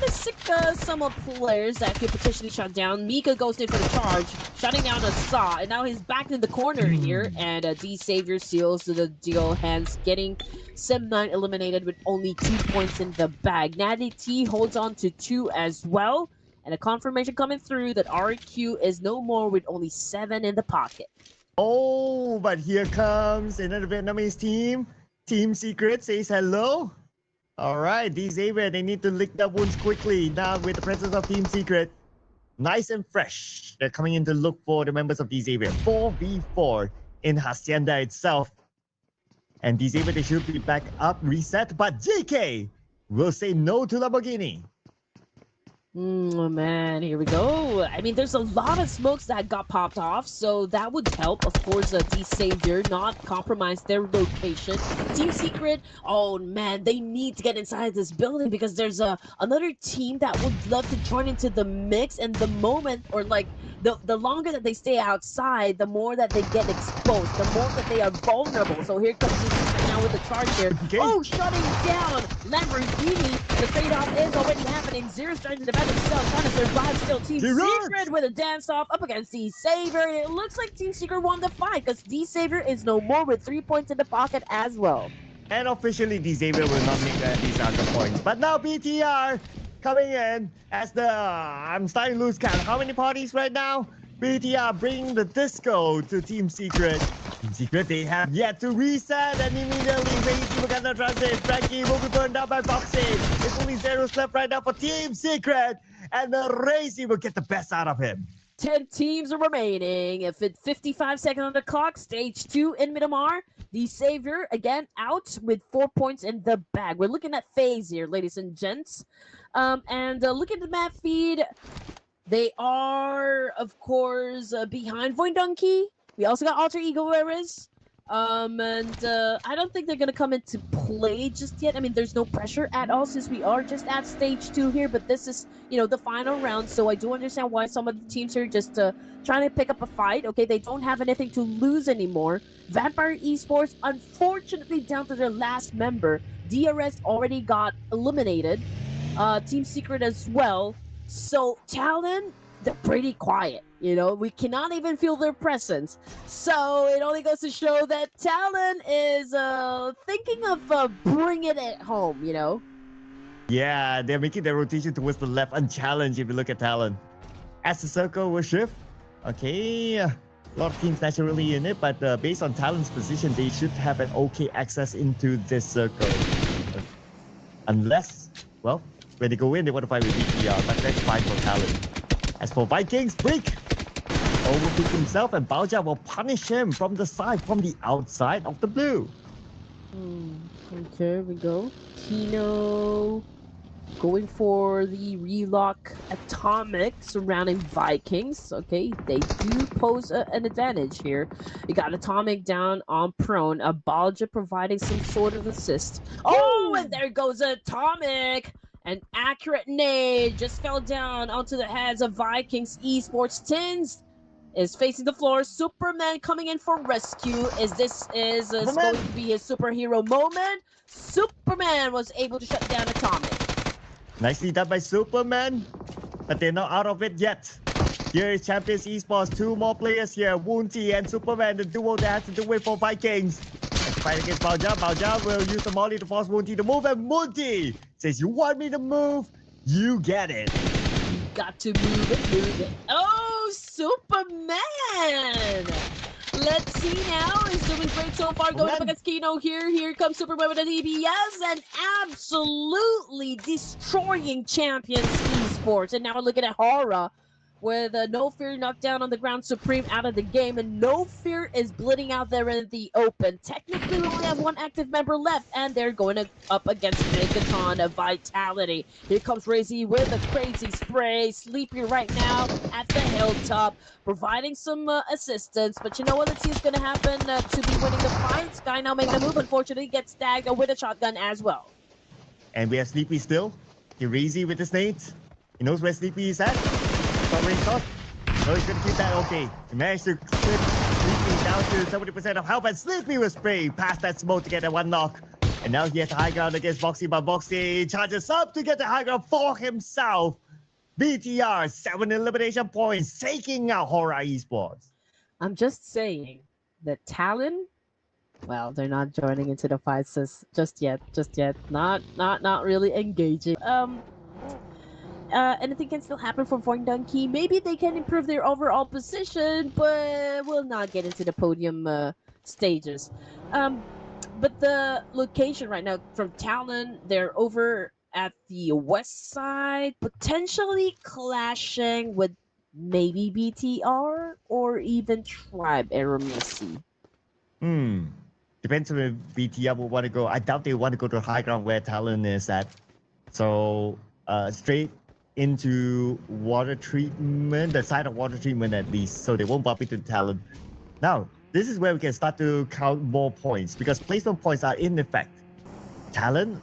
Speaker 1: to sick some of players that could potentially shut down. Mika goes in for the charge, shutting down Asa, and now he's back in the corner here. And D-Savior seals the deal, hence getting 7-9 eliminated with only 2 points in the bag. Natty T holds on to 2 as well. And a confirmation coming through that RQ is no more with only 7 in the pocket.
Speaker 2: Oh, but here comes another Vietnamese team. Team Secret says hello. All right, D-Xavier, they need to lick their wounds quickly now with the presence of Team Secret. Nice and fresh. They're coming in to look for the members of D-Xavier. 4v4 in Hacienda itself. And D-Xavier, they should be back up, reset. But JK will say no to Lamborghini.
Speaker 1: Oh man, here we go. I mean, there's a lot of smokes that got popped off, so that would help. Of course, D Savior not compromise their location. Team Secret, oh man, they need to get inside this building because there's another team that would love to join into the mix. And the moment, or like the longer that they stay outside, the more that they get exposed, the more that they are vulnerable. So here comes Team Secret now with the charge here.
Speaker 2: Okay.
Speaker 1: Oh, shutting down Lamborghini. The trade-off is already happening. Zero's trying to defend himself, trying to survive still. Team Secret with a dance-off up against D Savior. It looks like Team Secret won the fight because D Savior is no more with 3 points in the pocket as well.
Speaker 2: And officially, D Savior will not make these other points. But now BTR coming in as the... I'm starting to lose count. How many parties right now? BTR bringing the disco to Team Secret. Team Secret, they have yet to reset, and immediately Razy will get the transit. Frankie will be burned out by Foxy. It's only zeros left right now for Team Secret, and the Razy will get the best out of him.
Speaker 1: 10 teams are remaining. If it's 55 seconds on the clock, stage 2 in Midamar. The Savior, again, out with 4 points in the bag. We're looking at phase here, ladies and gents. Look at the map feed. They are, of course, behind Void Donkey. We also got Alter Ego Eras. I don't think they're going to come into play just yet. I mean, there's no pressure at all since we are just at stage 2 here. But this is, the final round. So I do understand why some of the teams are just trying to pick up a fight. Okay, they don't have anything to lose anymore. Vampire Esports, unfortunately, down to their last member. DRS already got eliminated. Team Secret as well. So Talon, they're pretty quiet. We cannot even feel their presence. So it only goes to show that Talon is thinking of bringing it home,
Speaker 2: Yeah, they're making their rotation towards the left unchallenged if you look at Talon. As the circle will shift, okay, a lot of teams naturally in it, but based on Talon's position, they should have an okay access into this circle. Unless, well, when they go in, they want to fight with BTR, but that's fine for Talon. As for Vikings, Break overpick himself, and Pubg will punish him from the side, from the outside of the blue.
Speaker 1: Okay, here we go. Kino going for the relock atomic surrounding Vikings. Okay, they do pose an advantage here. You got atomic down on prone. Pubg providing some sort of assist. Oh, and there goes atomic. An accurate nade just fell down onto the heads of Vikings Esports. Tins is facing the floor. Superman coming in for rescue. This is going to be his superhero moment. Superman was able to shut down Atomic.
Speaker 2: Nicely done by Superman, but they're not out of it yet. Here is Champions Esports. 2 more players here, Woonty and Superman, the duo that has to do it for Vikings. Fight against Pubg. Pubg will use the molly to force Moonty to move, and Moonty says, "You want me to move? You get it."
Speaker 1: You got to move it. Oh, Superman! Let's see now. He's doing great so far. Going up against Kino here. Here comes Superman with an EBS and absolutely destroying Champions Esports. And now we're looking at Hora with No Fear knocked down on the ground, Supreme out of the game, and No Fear is bleeding out there in the open. Technically, we only have 1 active member left, and they're going up against Megaton of Vitality. Here comes Razy with a crazy spray. Sleepy right now at the hilltop, providing some assistance. But you know what? Let's see what's going to happen to be winning the fight. Sky now making a move, unfortunately, gets tagged with a shotgun as well. And
Speaker 2: we have Sleepy still. Razy with the nades. He knows where Sleepy is at. No, he's gonna keep that okay. He managed to clip Sleepy down to 70% of health, and Sleepy was sprayed past that smoke to get a 1 knock. And now he has the high ground against Boxy, but Boxy charges up to get the high ground for himself. BTR, 7 elimination points, taking out Hora Esports.
Speaker 1: I'm just saying that Talon, well, they're not joining into the fights just yet. Not really engaging. Anything can still happen for Void Donkey. Maybe they can improve their overall position, but we'll not get into the podium stages. But the location right now from Talon, they're over at the west side, potentially clashing with maybe BTR or even Tribe Aramisi.
Speaker 2: Depends on where BTR will want to go. I doubt they want to go to high ground where Talon is at. So straight into water treatment, the side of water treatment at least, so they won't bump into Talon. Now, this is where we can start to count more points because placement points are in effect. Talon,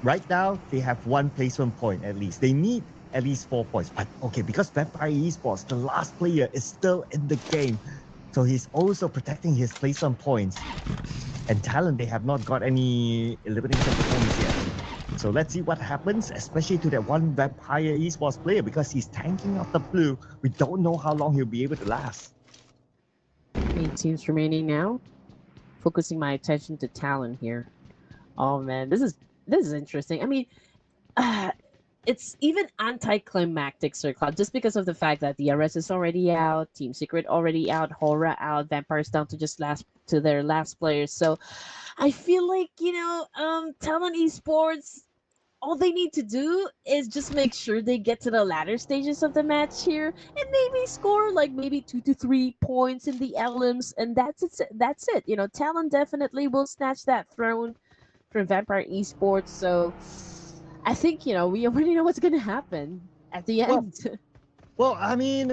Speaker 2: right now, they have one placement point at least. They need at least 4 points. But okay, because Vampire Esports, the last player, is still in the game. So he's also protecting his placement points. And Talon, they have not got any elimination points yet. So let's see what happens, especially to that one Vampire Esports player because he's tanking up the blue. We don't know how long he'll be able to last.
Speaker 1: 8 teams remaining now. Focusing my attention to Talon here. Oh man, this is interesting. I mean, it's even anticlimactic, Sir Cloud, just because of the fact that the RS is already out, Team Secret already out, Hora out, Vampires down to just their last players. So I feel like Talon Esports, all they need to do is just make sure they get to the latter stages of the match here and maybe score like maybe 2 to 3 points in the elims, and that's it. That's it. Talon definitely will snatch that throne from Vampire Esports. So I think we already know what's gonna happen at the end.
Speaker 2: Well, I mean,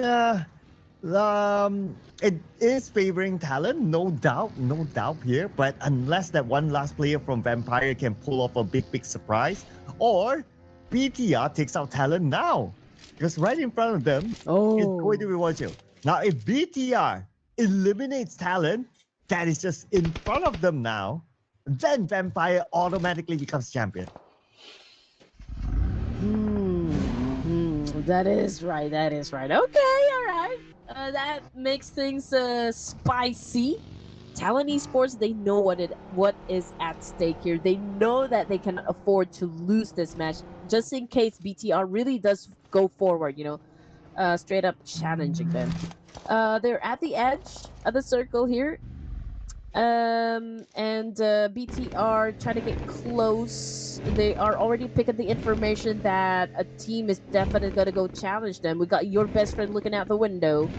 Speaker 2: it is favoring Talon, no doubt here. But unless that one last player from Vampire can pull off a big surprise, or BTR takes out Talon now, because right in front of them is going to be Wajil. Now, if BTR eliminates Talon, that is just in front of them now, then Vampire automatically becomes champion.
Speaker 1: That is right. Okay, all right. That makes things spicy. Talon Esports, they know what is at stake here. They know that they can afford to lose this match just in case BTR really does go forward, straight up challenging them. They're at the edge of the circle here. And BTR trying to get close. They are already picking the information that a team is definitely gonna go challenge them. We got your best friend looking out the window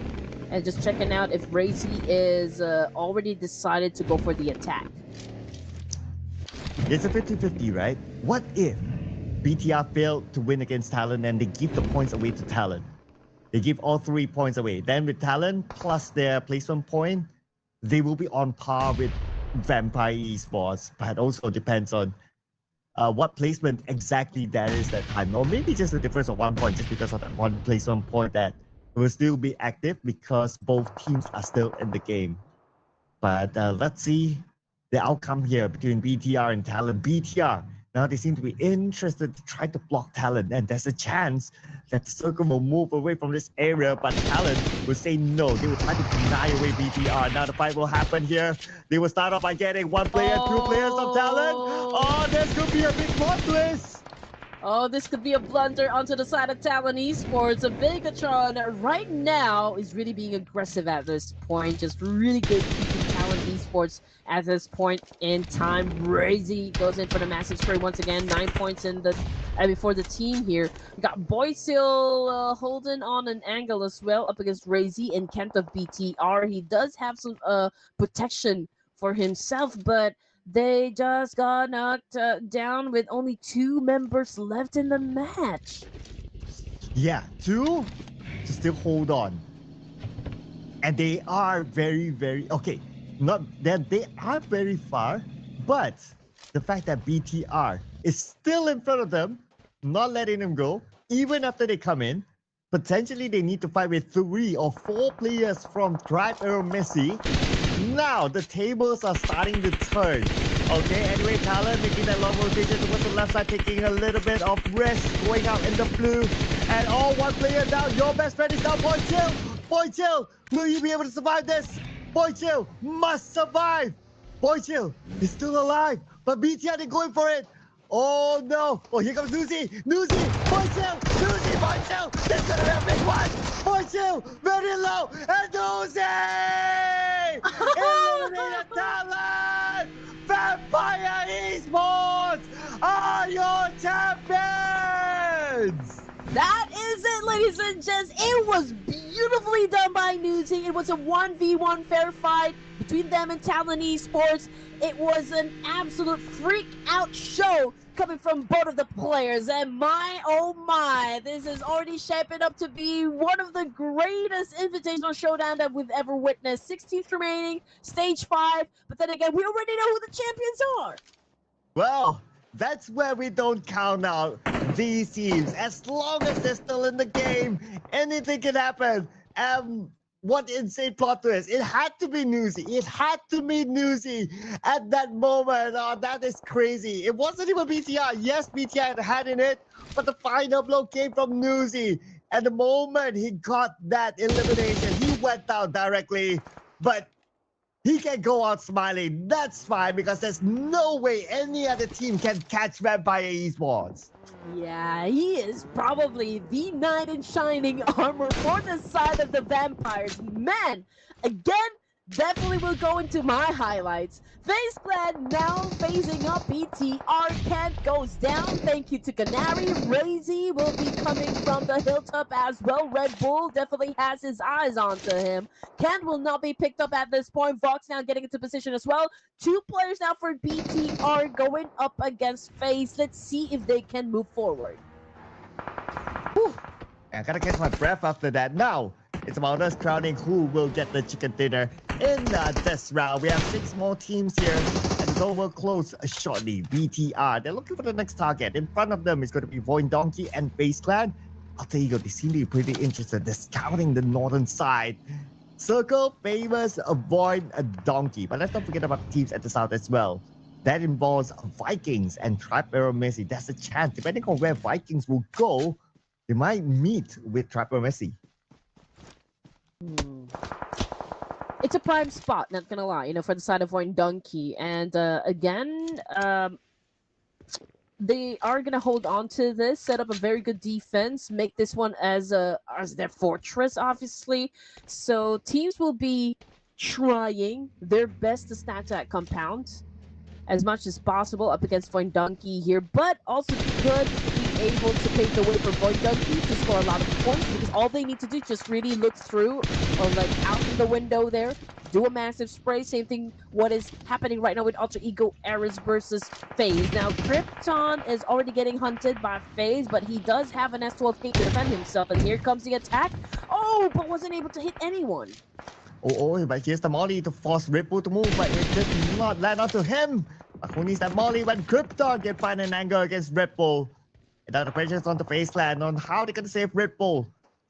Speaker 1: and just checking out if Razy is already decided to go for the attack.
Speaker 2: It's a 50-50, right? What if BTR failed to win against Talon and they give the points away to Talon? They give all 3 points away. Then with Talon plus their placement point, they will be on par with Vampire Esports, but also depends on what placement exactly that is that time. Or maybe just a difference of 1 point just because of that one placement point that will still be active because both teams are still in the game. But let's see the outcome here between BTR and Talon. BTR, now they seem to be interested to try to block Talon, and there's a chance that the circle will move away from this area, but Talon will say no. They will try to deny away BTR. Now the fight will happen here. They will start off by getting 1 player, 2 players of Talon. Oh, this could be a big plot twist.
Speaker 1: Oh, this could be a blunder onto the side of Talon Esports. A Bigatron right now is really being aggressive at this point. Just really good keeping Talon Esports at this point in time. Razy goes in for the massive spray once again. 9 points in the before the team here. We got Boysil holding on an angle as well up against Razy and Kent of BTR. He does have some protection for himself, but they just got knocked down with only 2 members left in the match.
Speaker 2: Yeah, 2 to still hold on. And they are very okay. Not that they are very far, but the fact that BTR is still in front of them, not letting them go, even after they come in, potentially they need to fight with 3 or 4 players from Tribe Aero Messi. Now the tables are starting to turn. Okay, anyway, Talon making that long rotation towards the left side, taking a little bit of risk, going out in the blue. And all 1 player down. Your best friend is down. Boychill! Boychill! Will you be able to survive this? Boychill must survive! Boychill is still alive, but BTR, they're going for it. Oh no! Oh, here comes Nuzi! Nuzi! Boychill! Nuzi! Boychill! This is gonna be a big one! Boychill! Very low! And Nuzi! Eliminated Talon! Vampire Esports are your champions!
Speaker 1: That is it, ladies and gents. It was beautifully done by Newsy. It was a 1v1 fair fight between them and Talon Esports. It was an absolute freak out show coming from both of the players. And my, oh my, this is already shaping up to be one of the greatest invitational showdown that we've ever witnessed. 6 teams remaining, stage 5. But then again, we already know who the champions are.
Speaker 2: Well, that's where we don't count out these teams. As long as they're still in the game, anything can happen. What insane plot twist. It had to be Newsy. It had to be Newsy at that moment. Oh, that is crazy. It wasn't even BTR. Yes, BTR had in it, but the final blow came from Newsy. At the moment he got that elimination, he went down directly, but he can go out smiling. That's fine because there's no way any other team can catch Vampire Esports.
Speaker 1: Yeah, he is probably the knight in shining armor for the side of the Vampires. Man, again, definitely will go into my highlights. FaZe Clan now phasing up BTR. Kent goes down. Thank you to Canary. Razy will be coming from the hilltop as well. Red Bull definitely has his eyes onto him. Kent will not be picked up at this point. Vox now getting into position as well. 2 players now for BTR going up against FaZe. Let's see if they can move forward.
Speaker 2: Whew. I gotta catch my breath after that. Now, it's about us crowning who will get the chicken dinner in this round. We have 6 more teams here, and it's over close shortly. BTR, they're looking for the next target. In front of them is going to be Void Donkey and FaZe Clan. Alter Ego, they seem to be pretty interested. They're scouting the northern side. Circle favors Void Donkey, but let's not forget about the teams at the south as well. That involves Vikings and Tribe Arrow Messi. There's a chance, depending on where Vikings will go, they might meet with Tribe Arrow Messi.
Speaker 1: It's a prime spot, not gonna lie, for the side of Void Donkey. And again, they are gonna hold on to this, set up a very good defense, make this one as their fortress, obviously. So teams will be trying their best to snatch that compound as much as possible up against Void Donkey here, but also could be able to pave the way for Void Donkey to score a lot of points, because all they need to do is just really look through or like out of the window there, do a massive spray. Same thing what is happening right now with Alter Ego Ares versus FaZe. Now Krypton is already getting hunted by FaZe, but he does have an S12 king to defend himself, and here comes the attack. Oh, but wasn't able to hit anyone.
Speaker 2: Oh, but here's the molly to force Ripple to move, but it did not land onto him. But who needs that molly when Krypton can find an angle against Ripple? And now the pressure is on the FaZe Clan on how they're going to save Ripple.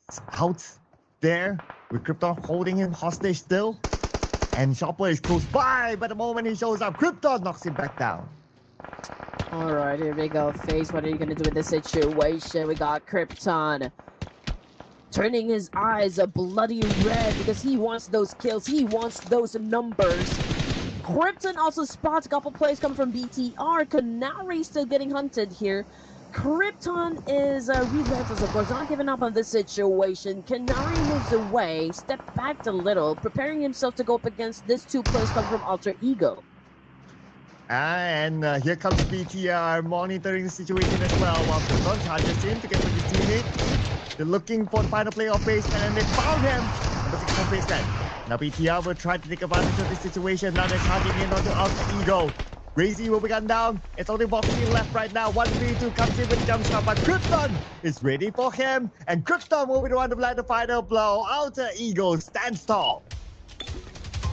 Speaker 2: It's out there with Krypton holding him hostage still. And Chopper is close by, but the moment he shows up, Krypton knocks him back down.
Speaker 1: Alright, here we go. FaZe, what are you going to do in this situation? We got Krypton turning his eyes a bloody red because he wants those kills. He wants those numbers. Krypton also spots a couple plays coming from BTR. Canary still getting hunted here. Krypton is relentless, of course, not giving up on this situation. Canary moves away, step back a little, preparing himself to go up against this 2 players coming from Alter Ego.
Speaker 2: And here comes BTR monitoring the situation as well, while Krypton charges in to get with his teammate. They're looking for the final player of FaZe Clan, and they found him. Number 6 from FaZe Clan. Now BTR will try to take advantage of this situation. Now they're charging in onto Alter Ego. Razy will be gunned down. It's only boxing left right now. 1v2 comes in with the jump shot, but Krypton is ready for him. And Krypton will be the one to land the final blow. Alter Ego stands tall.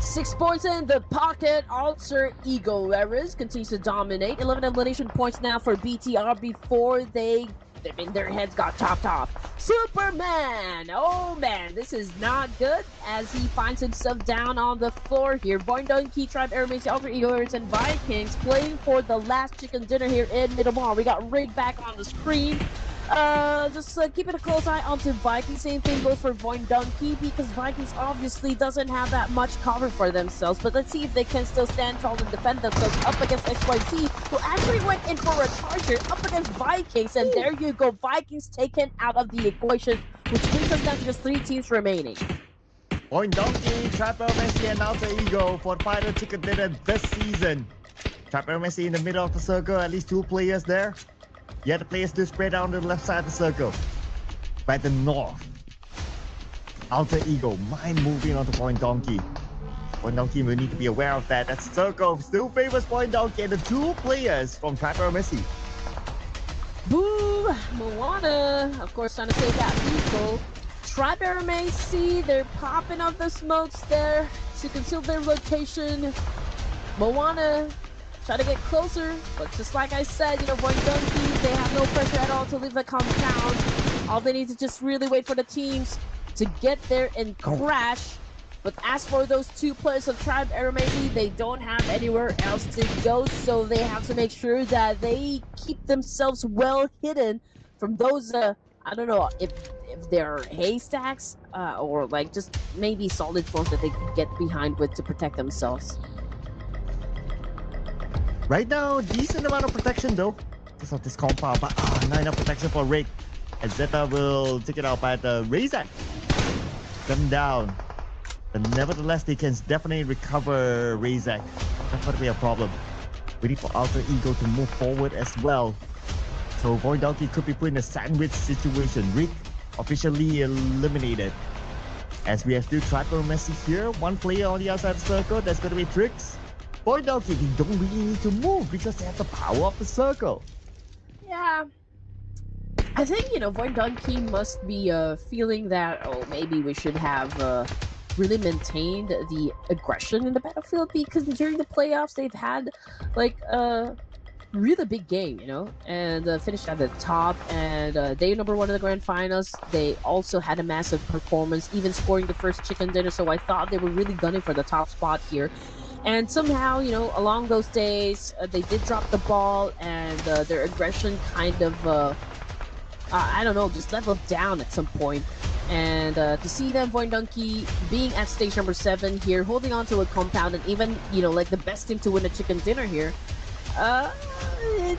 Speaker 1: 6 points in the pocket. Alter Ego Ares continues to dominate. 11 elimination points now for BTR before their heads got chopped off. Superman! Oh man, this is not good as he finds himself down on the floor here. Void Donkey, Tribe Arrow Messi, Alter Ego Ares, and Vikings playing for the last chicken dinner here in Middlemar. We got Rig back on the screen. Just keeping a close eye onto Vikings. Same thing goes for Void Donkey, because Vikings obviously doesn't have that much cover for themselves. But let's see if they can still stand tall and defend themselves up against XYZ, who actually went in for a charger up against Vikings. And there you go, Vikings taken out of the equation, which brings us down to just 3 teams remaining.
Speaker 2: Void Donkey, Tribe Arrow Messi, and Alter Ego for the final chicken dinner this season. Tribe Arrow Messi in the middle of the circle, at least 2 players there. Yeah, the players do spread out on the left side of the circle. by the north. Alter Ego might moving on to Point Donkey. Point Donkey will need to be aware of that. That circle still favors Point Donkey and the two players from Trapper Messi.
Speaker 1: Boo! Moana, of course, trying to save that vehicle. Trapper Messi, they're popping up the smokes there to conceal their location. Moana try to get closer, but just like I said, you know, Point Donkey, they have no pressure at all to leave the compound. All they need to just really wait for the teams to get there and crash. But as for those two players of Tribe Aramezi, they don't have anywhere else to go, so they have to make sure that they keep themselves well hidden from those, I don't know, if they're haystacks, or like just maybe solid forms that they can get behind with to protect themselves.
Speaker 2: Right now, decent amount of protection though, because of this compound, but 9 enough protection for Rick. And Zeta will take it out by the Razak. Them down. But nevertheless, they can definitely recover Razak. That's going to be a problem. Waiting for Alter Ego to move forward as well. So Void Donkey could be put in a sandwich situation. Rick officially eliminated. As we have still Trapper Messi here. One player on the outside of the circle. That's going to be Tricks. Void Donkey, they don't really need to move because they have the power of the circle.
Speaker 1: Yeah. I think, you know, Void Donkey must be feeling that, oh, maybe we should have really maintained the aggression in the battlefield, because during the playoffs they've had like a really big game, you know, and finished at the top, and day number 1 of the grand finals they also had a massive performance, even scoring the first chicken dinner. So I thought they were really gunning for the top spot here, and somehow, you know, along those days they did drop the ball, and their aggression kind of I don't know, just leveled down at some point. And to see them, Void Donkey, being at stage number 7 here, holding on to a compound, and even, you know, like the best team to win a chicken dinner here,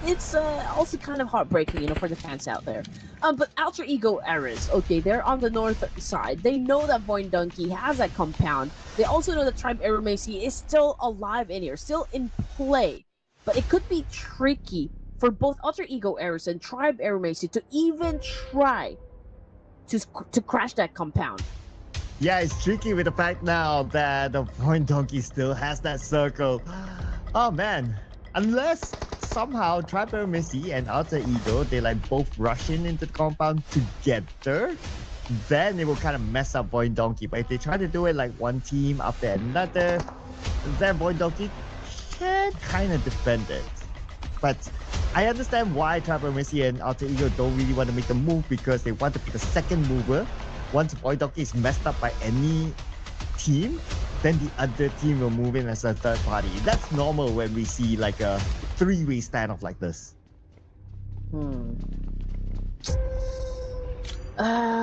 Speaker 1: it's also kind of heartbreaking, you know, for the fans out there. But Alter Ego Eris, okay, they're on the north side. They know that Void Donkey has that compound. They also know that Tribe Aramezi is still alive in here, still in play. But it could be tricky for both Alter Ego Eris and Tribe Aramezi to even try to crash that compound.
Speaker 2: Yeah, it's tricky with the fact now that the Point Donkey still has that circle. Oh man, unless somehow Trapper Missy and Alter Ego, they like both rushing into the compound together, then it will kind of mess up Void Donkey. But if they try to do it like one team after another, then Void Donkey can kind of defend it. But I understand why Trapper Messi and Alter Ego don't really want to make the move, because they want to be the second mover. Once Void Donkey is messed up by any team, then the other team will move in as a third party. That's normal when we see like a 3-way standoff like this.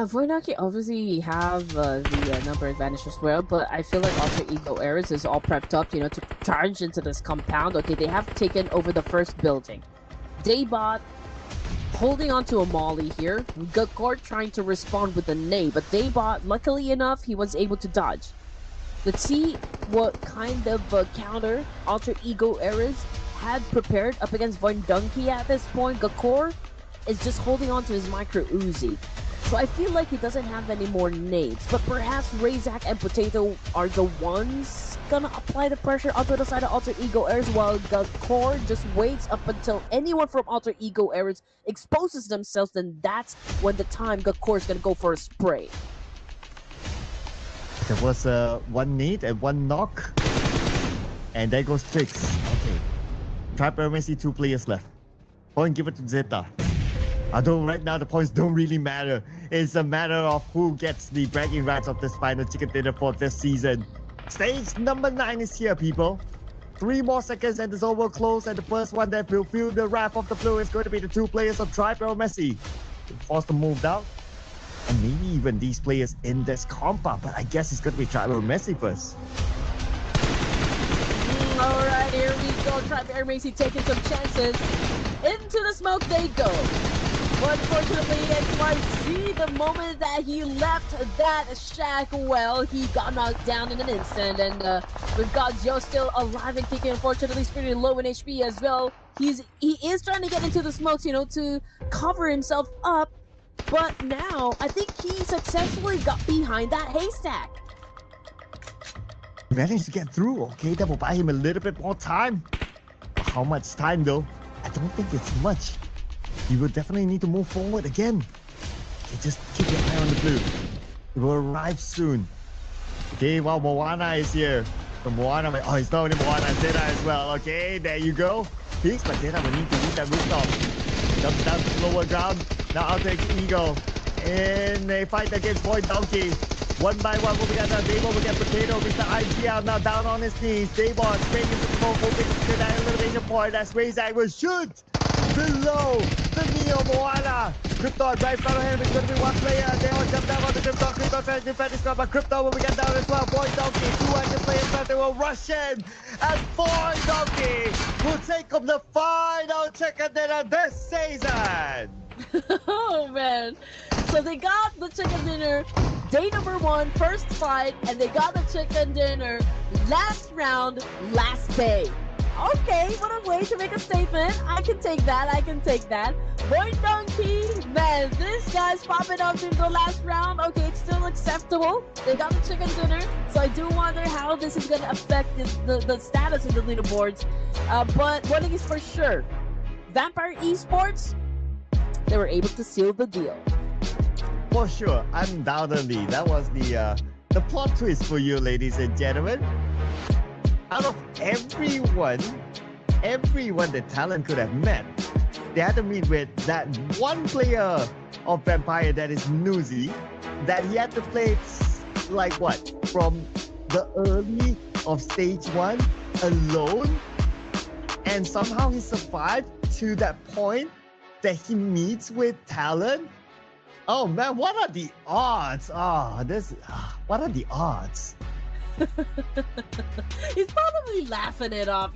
Speaker 1: Void Donkey obviously have the number advantage as well, but I feel like Alter Ego Eris is all prepped up, you know, to charge into this compound. Okay, they have taken over the first building. Daybot holding onto a molly here. Gakor trying to respond with a nade, but Daybot, luckily enough, he was able to dodge. Let's see what kind of counter Alter Ego Eris had prepared up against Void Donkey at this point. Gakor is just holding on to his micro Uzi. So I feel like he doesn't have any more nades, but perhaps Razak and Potato are the ones gonna apply the pressure onto the side of Alter Ego Eris, while Gakor just waits up until anyone from Alter Ego Eris exposes themselves. Then that's when the time Gakor is gonna go for a spray.
Speaker 2: There was one nade and one knock, and there goes Tricks. Okay, Trapper Messi, 2 players left. Point, give it to Zeta. Although right now the points don't really matter. It's a matter of who gets the bragging rights of this final chicken dinner for this season. Stage number 9 is here, people. 3 more seconds and it's all will close, and the first one that will feel the wrath of the blue is going to be the 2 players of Trapper Messi. Forced to move down. And maybe even these players in this compound, but I guess it's going to be Trapper Messi first.
Speaker 1: Alright, here we go. Trapper Messi taking some chances. Into the smoke they go. Unfortunately, XYZ, the moment that he left that shack, well, he got knocked down in an instant. And we've got Joe still alive and kicking. Unfortunately, he's pretty low in HP as well. He is trying to get into the smokes, you know, to cover himself up. But now, I think he successfully got behind that haystack.
Speaker 2: He managed to get through. Okay, that will buy him a little bit more time. How much time though? I don't think it's much. He will definitely need to move forward again. Okay, just keep your eye on the blue. It will arrive soon. Okay, well, Moana is here. So Moana, oh, it's not only Moana, Zeta as well. Okay, there you go. Peaks, but Zeta will need to reach that rooftop. Jumps down to the lower ground. Now out takes Eagle. In a fight against Point Donkey. One by one, will we get Davo will get Potato. Mr. IGL now down on his knees. Davon straight into the smoke, hoping to get that elimination point as Razak will shoot below the Neo Moana. Krypton right front of him is going to be one player. They all jump down on the Krypton. Krypton trying to defend his squad, but Krypton will get down as well. Boy Donkey, 200 players left. They will rush in. And Boy Donkey will take up the final chicken dinner this season.
Speaker 1: Oh man. So they got the chicken dinner day number 1, first fight, and they got the chicken dinner last round, last day. Okay, what a way to make a statement. I can take that. Boy Donkey, man, this guy's popping up in the last round. Okay, it's still acceptable. They got the chicken dinner, so I do wonder how this is going to affect the status of the leaderboards. But one thing is for sure, Vampire Esports, they were able to seal the deal.
Speaker 2: For sure, undoubtedly, that was the plot twist for you, ladies and gentlemen. Out of everyone that Talon could have met, they had to meet with that one player of Vampire that is Newsy, that he had to play like what? From the early of stage 1 alone, and somehow he survived to that point that he meets with Talon. Oh man, what are the odds? What are the odds?
Speaker 1: He's probably laughing it off,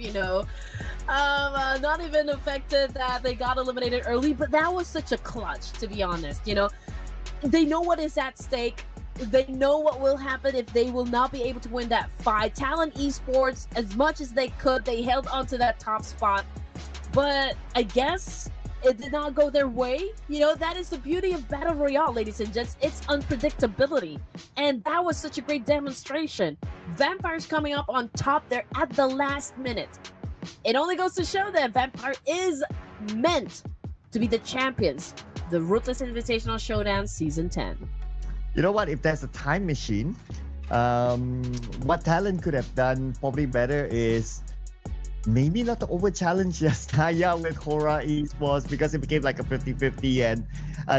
Speaker 1: not even affected that they got eliminated early, but that was such a clutch, to be honest. They know what is at stake. They know what will happen if they will not be able to win that fight. Talon Esports, as much as they could, they held onto that top spot, but I guess it did not go their way. That is the beauty of Battle Royale, ladies and gents. It's unpredictability. And that was such a great demonstration. Vampires coming up on top there at the last minute. It only goes to show that Vampire is meant to be the champions. The Ruthless Invitational Showdown Season 10.
Speaker 2: You know what? If there's a time machine, what Talon could have done probably better is maybe not to over-challenge Yastaya with Hora Esports, because it became like a 50-50 and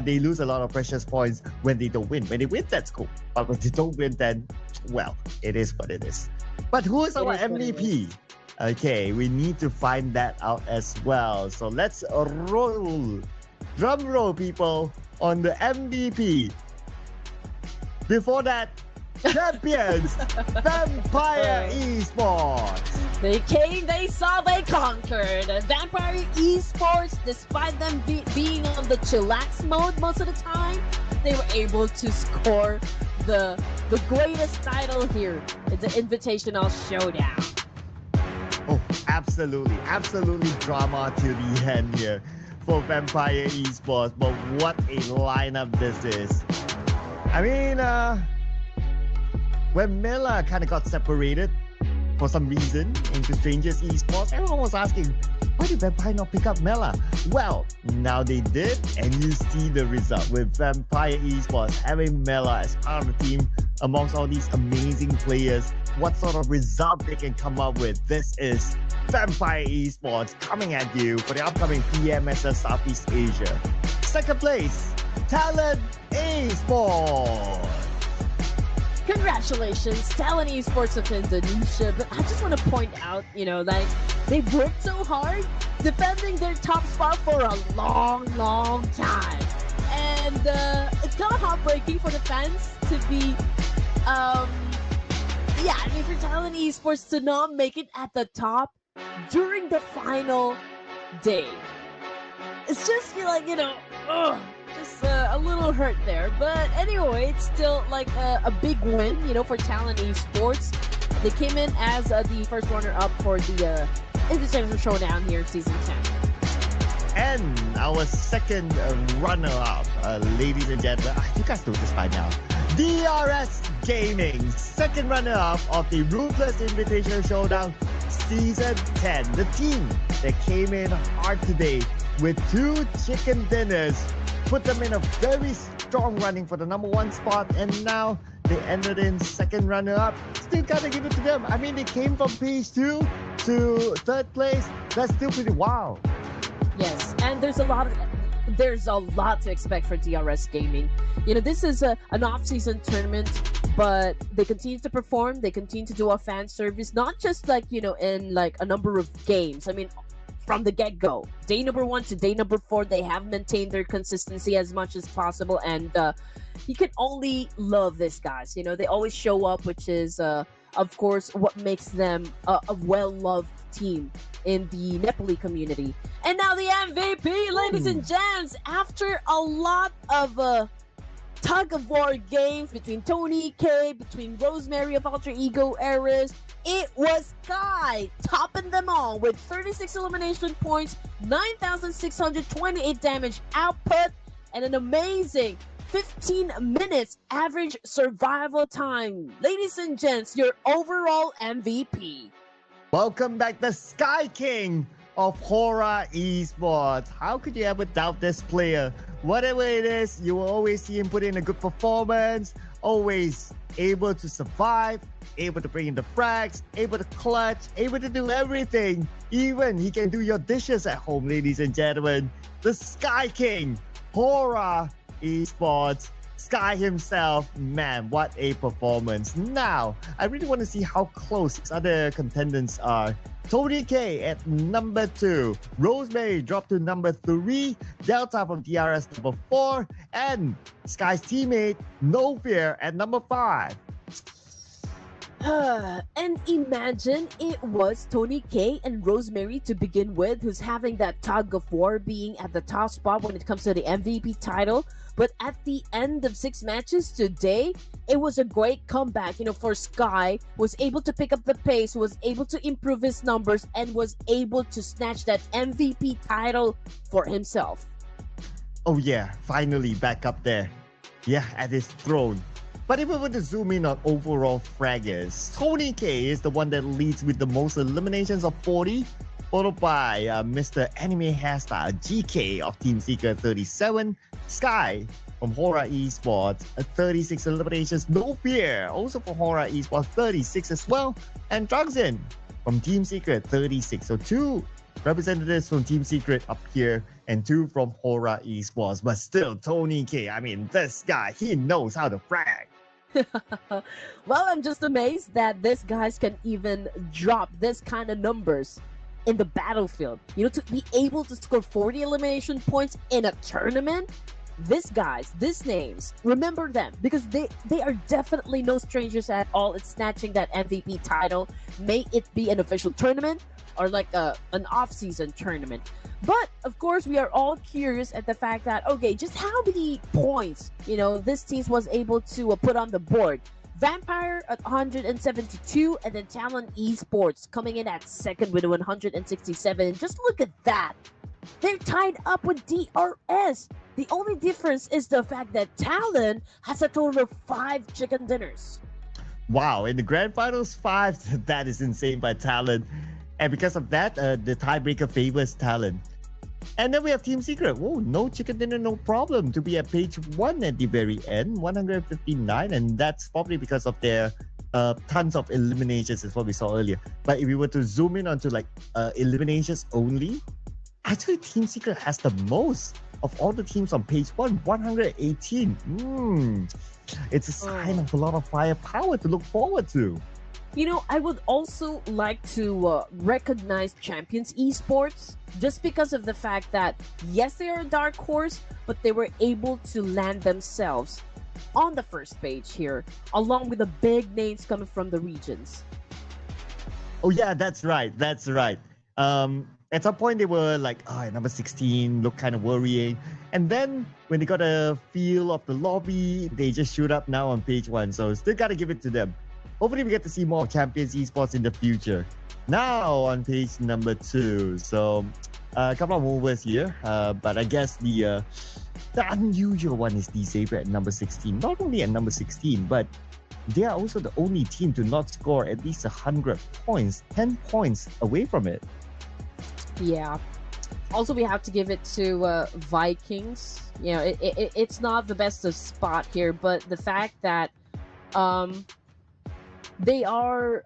Speaker 2: they lose a lot of precious points when they don't win. When they win, that's cool. But when they don't win, then, well, it is what it is. But who is our MVP? Okay, we need to find that out as well. So let's roll. Drum roll, people, on the MVP. Before that, champions, Vampire Esports.
Speaker 1: They came, they saw, they conquered. And Vampire Esports, despite them being on the chillax mode most of the time, they were able to score the greatest title here in the Invitational Showdown.
Speaker 2: Oh, absolutely drama to the end here for Vampire Esports. But what a lineup this is. I mean, when Mela kind of got separated for some reason into Strangers Esports, everyone was asking, why did Vampire not pick up Mela? Well, now they did, and you see the result with Vampire Esports having Mela as part of the team amongst all these amazing players. What sort of result they can come up with? This is Vampire Esports coming at you for the upcoming PMSS Southeast Asia. Second place, Talon Esports.
Speaker 1: Congratulations, Talon Esports of Indonesia. But I just want to point out, they worked so hard defending their top spot for a long time. And it's kind of heartbreaking for the fans to be, for Talon Esports to not make it at the top during the final day. It's just, just a little hurt there. But anyway, it's still like a big win, for Talon Esports. They came in as the first runner-up for the Invitational Showdown here in Season 10.
Speaker 2: And our second runner-up, ladies and gentlemen, you guys know this by now. DRS Gaming, second runner-up of the Ruthless Invitational Showdown Season 10. The team that came in hard today with 2 chicken dinners put them in a very strong running for the #1 spot, and now they ended in second runner-up. Still gotta give it to them. I mean, they came from page 2 to third place. That's still pretty wow.
Speaker 1: Yes, and there's a lot to expect for DRS Gaming. You know, this is an off-season tournament, but they continue to perform. They continue to do a fan service, not just like, you know, in like a number of games. I mean, from the get-go, day number 1 to day number 4, they have maintained their consistency as much as possible, and you can only love these guys. You know, they always show up, which is of course what makes them a well-loved team in the Nepali community. And now the MVP, ladies and gents, after a lot of tug-of-war games between Tony K, between Rosemary of Alter Ego Eris, it was Sky topping them all with 36 elimination points, 9,628 damage output, and an amazing 15 minutes average survival time. Ladies and gents, your overall MVP.
Speaker 2: Welcome back, the Sky King of Hora Esports. How could you ever doubt this player? Whatever it is, you will always see him put in a good performance, always able to survive, able to bring in the frags, able to clutch, able to do everything. Even he can do your dishes at home, ladies and gentlemen. The Sky King, Hora Esports, Sky himself. Man, what a performance. Now, I really want to see how close his other contendants are. Tony K at number 2, Rosemary dropped to number 3, Delta from DRS number 4, and Sky's teammate No Fear at number 5.
Speaker 1: And imagine it was Tony K and Rosemary to begin with, who's having that tug of war, being at the top spot when it comes to the MVP title. But at the end of 6 matches today, it was a great comeback, you know, for Sky. Was able to pick up the pace, was able to improve his numbers, and was able to snatch that MVP title for himself.
Speaker 2: Oh yeah, finally back up there. Yeah, at his throne. But if we were to zoom in on overall fraggers, Tony K is the one that leads with the most eliminations of 40, followed by Mr. Anime Hairstyle GK of Team Seeker 37, Sky from Hora Esports 36 eliminations, No Fear also from Hora Esports 36 as well, and Drugsin from Team Secret 36. So 2 representatives from Team Secret up here and 2 from Hora Esports. But still, Tony K, I mean, this guy, he knows how to frag.
Speaker 1: Well, I'm just amazed that these guys can even drop this kind of numbers in the battlefield. You know, to be able to score 40 elimination points in a tournament, these guys, these names, remember them, because they are definitely no strangers at all in snatching that MVP title, may it be an official tournament or like an off-season tournament. But of course, we are all curious at the fact that, okay, just how many points, you know, this team was able to put on the board. Vampire at 172, and then Talon Esports coming in at second with 167. And just look at that. They're tied up with DRS. The only difference is the fact that Talon has a total of 5 chicken dinners.
Speaker 2: Wow, in the grand finals, 5, that is insane by Talon. And because of that, the tiebreaker favors Talon. And then we have Team Secret. Whoa, no chicken dinner, no problem to be at page 1 at the very end, 159. And that's probably because of their tons of eliminations, is what we saw earlier. But if we were to zoom in onto like eliminations only, actually Team Secret has the most of all the teams on page 1, 118. It's a sign of a lot of firepower to look forward to.
Speaker 1: You know, I would also like to recognize Champions Esports, just because of the fact that, yes, they are a dark horse, but they were able to land themselves on the first page here, along with the big names coming from the regions.
Speaker 2: Oh yeah, that's right. That's right. At some point they were like, number 16, look kind of worrying. And then when they got a feel of the lobby, they just shoot up now on page 1. So still got to give it to them. Hopefully we get to see more Champions Esports in the future. Now on page number 2. So A couple of movers here, but I guess the unusual one is the Sabre at number 16. Not only at number 16, but they are also the only team to not score at least 100 points, 10 points away from it.
Speaker 1: Yeah. Also, we have to give it to Vikings. You know, it's not the best of spot here, but the fact that they are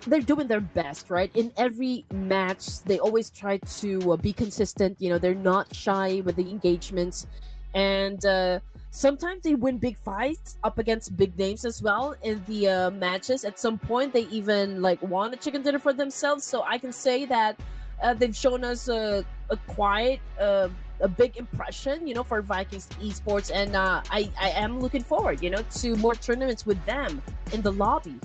Speaker 1: they're doing their best, right? In every match, they always try to be consistent. You know, they're not shy with the engagements, and sometimes they win big fights up against big names as well in the matches. At some point, they even like won a chicken dinner for themselves. So I can say that they've shown us a quite a big impression, you know, for Vikings esports, and I am looking forward, you know, to more tournaments with them in the lobby.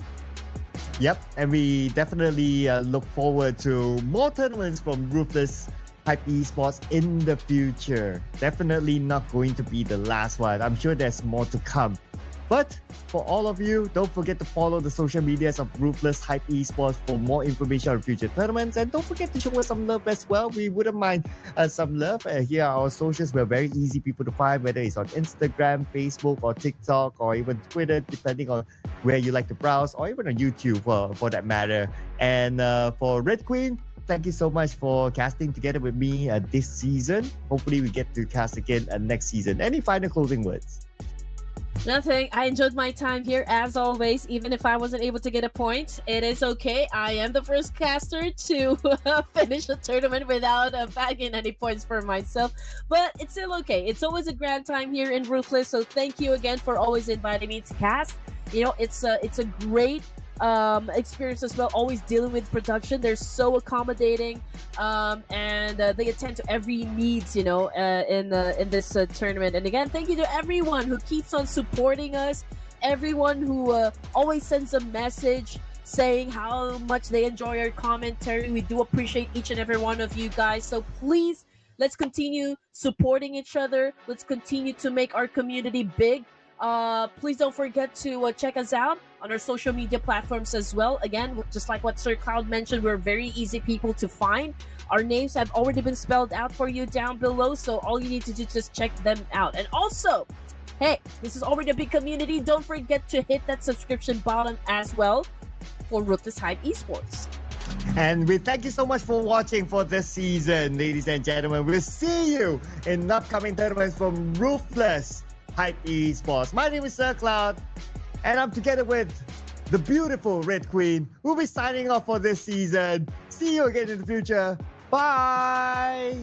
Speaker 2: Yep, and we definitely look forward to more tournaments from Ruthless Hype Esports in the future. Definitely not going to be the last one. I'm sure there's more to come. But for all of you, don't forget to follow the social medias of Ruthless Hype Esports for more information on future tournaments. And don't forget to show us some love as well. We wouldn't mind some love. Here are our socials. We're very easy people to find, whether it's on Instagram, Facebook, or TikTok, or even Twitter, depending on where you like to browse, or even on YouTube for that matter. And for Red Queen, thank you so much for casting together with me this season. Hopefully we get to cast again next season. Any final closing words?
Speaker 1: Nothing. I enjoyed my time here as always, even if I wasn't able to get a point. It is okay. I am the first caster to finish a tournament without bagging any points for myself, but it's still okay. It's always a grand time here in Ruthless, so thank you again for always inviting me to cast. You know, it's a great experience as well, always dealing with production. They're so accommodating, and they attend to every needs, you know, in this tournament. And again, thank you to everyone who keeps on supporting us, everyone who always sends a message saying how much they enjoy our commentary. We do appreciate each and every one of you guys, so please, let's continue supporting each other. Let's continue to make our community big. Please don't forget to check us out on our social media platforms as well. Again, just like what Sir Cloud mentioned, we're very easy people to find. Our names have already been spelled out for you down below, so all you need to do is just check them out. And also, hey, this is already a big community. Don't forget to hit that subscription button as well for Ruthless Hype Esports.
Speaker 2: And we thank you so much for watching for this season, ladies and gentlemen. We'll see you in upcoming tournaments from Ruthless Hype Esports. My name is Sir Cloud, and I'm together with the beautiful Red Queen. We'll be signing off for this season. See you again in the future. Bye!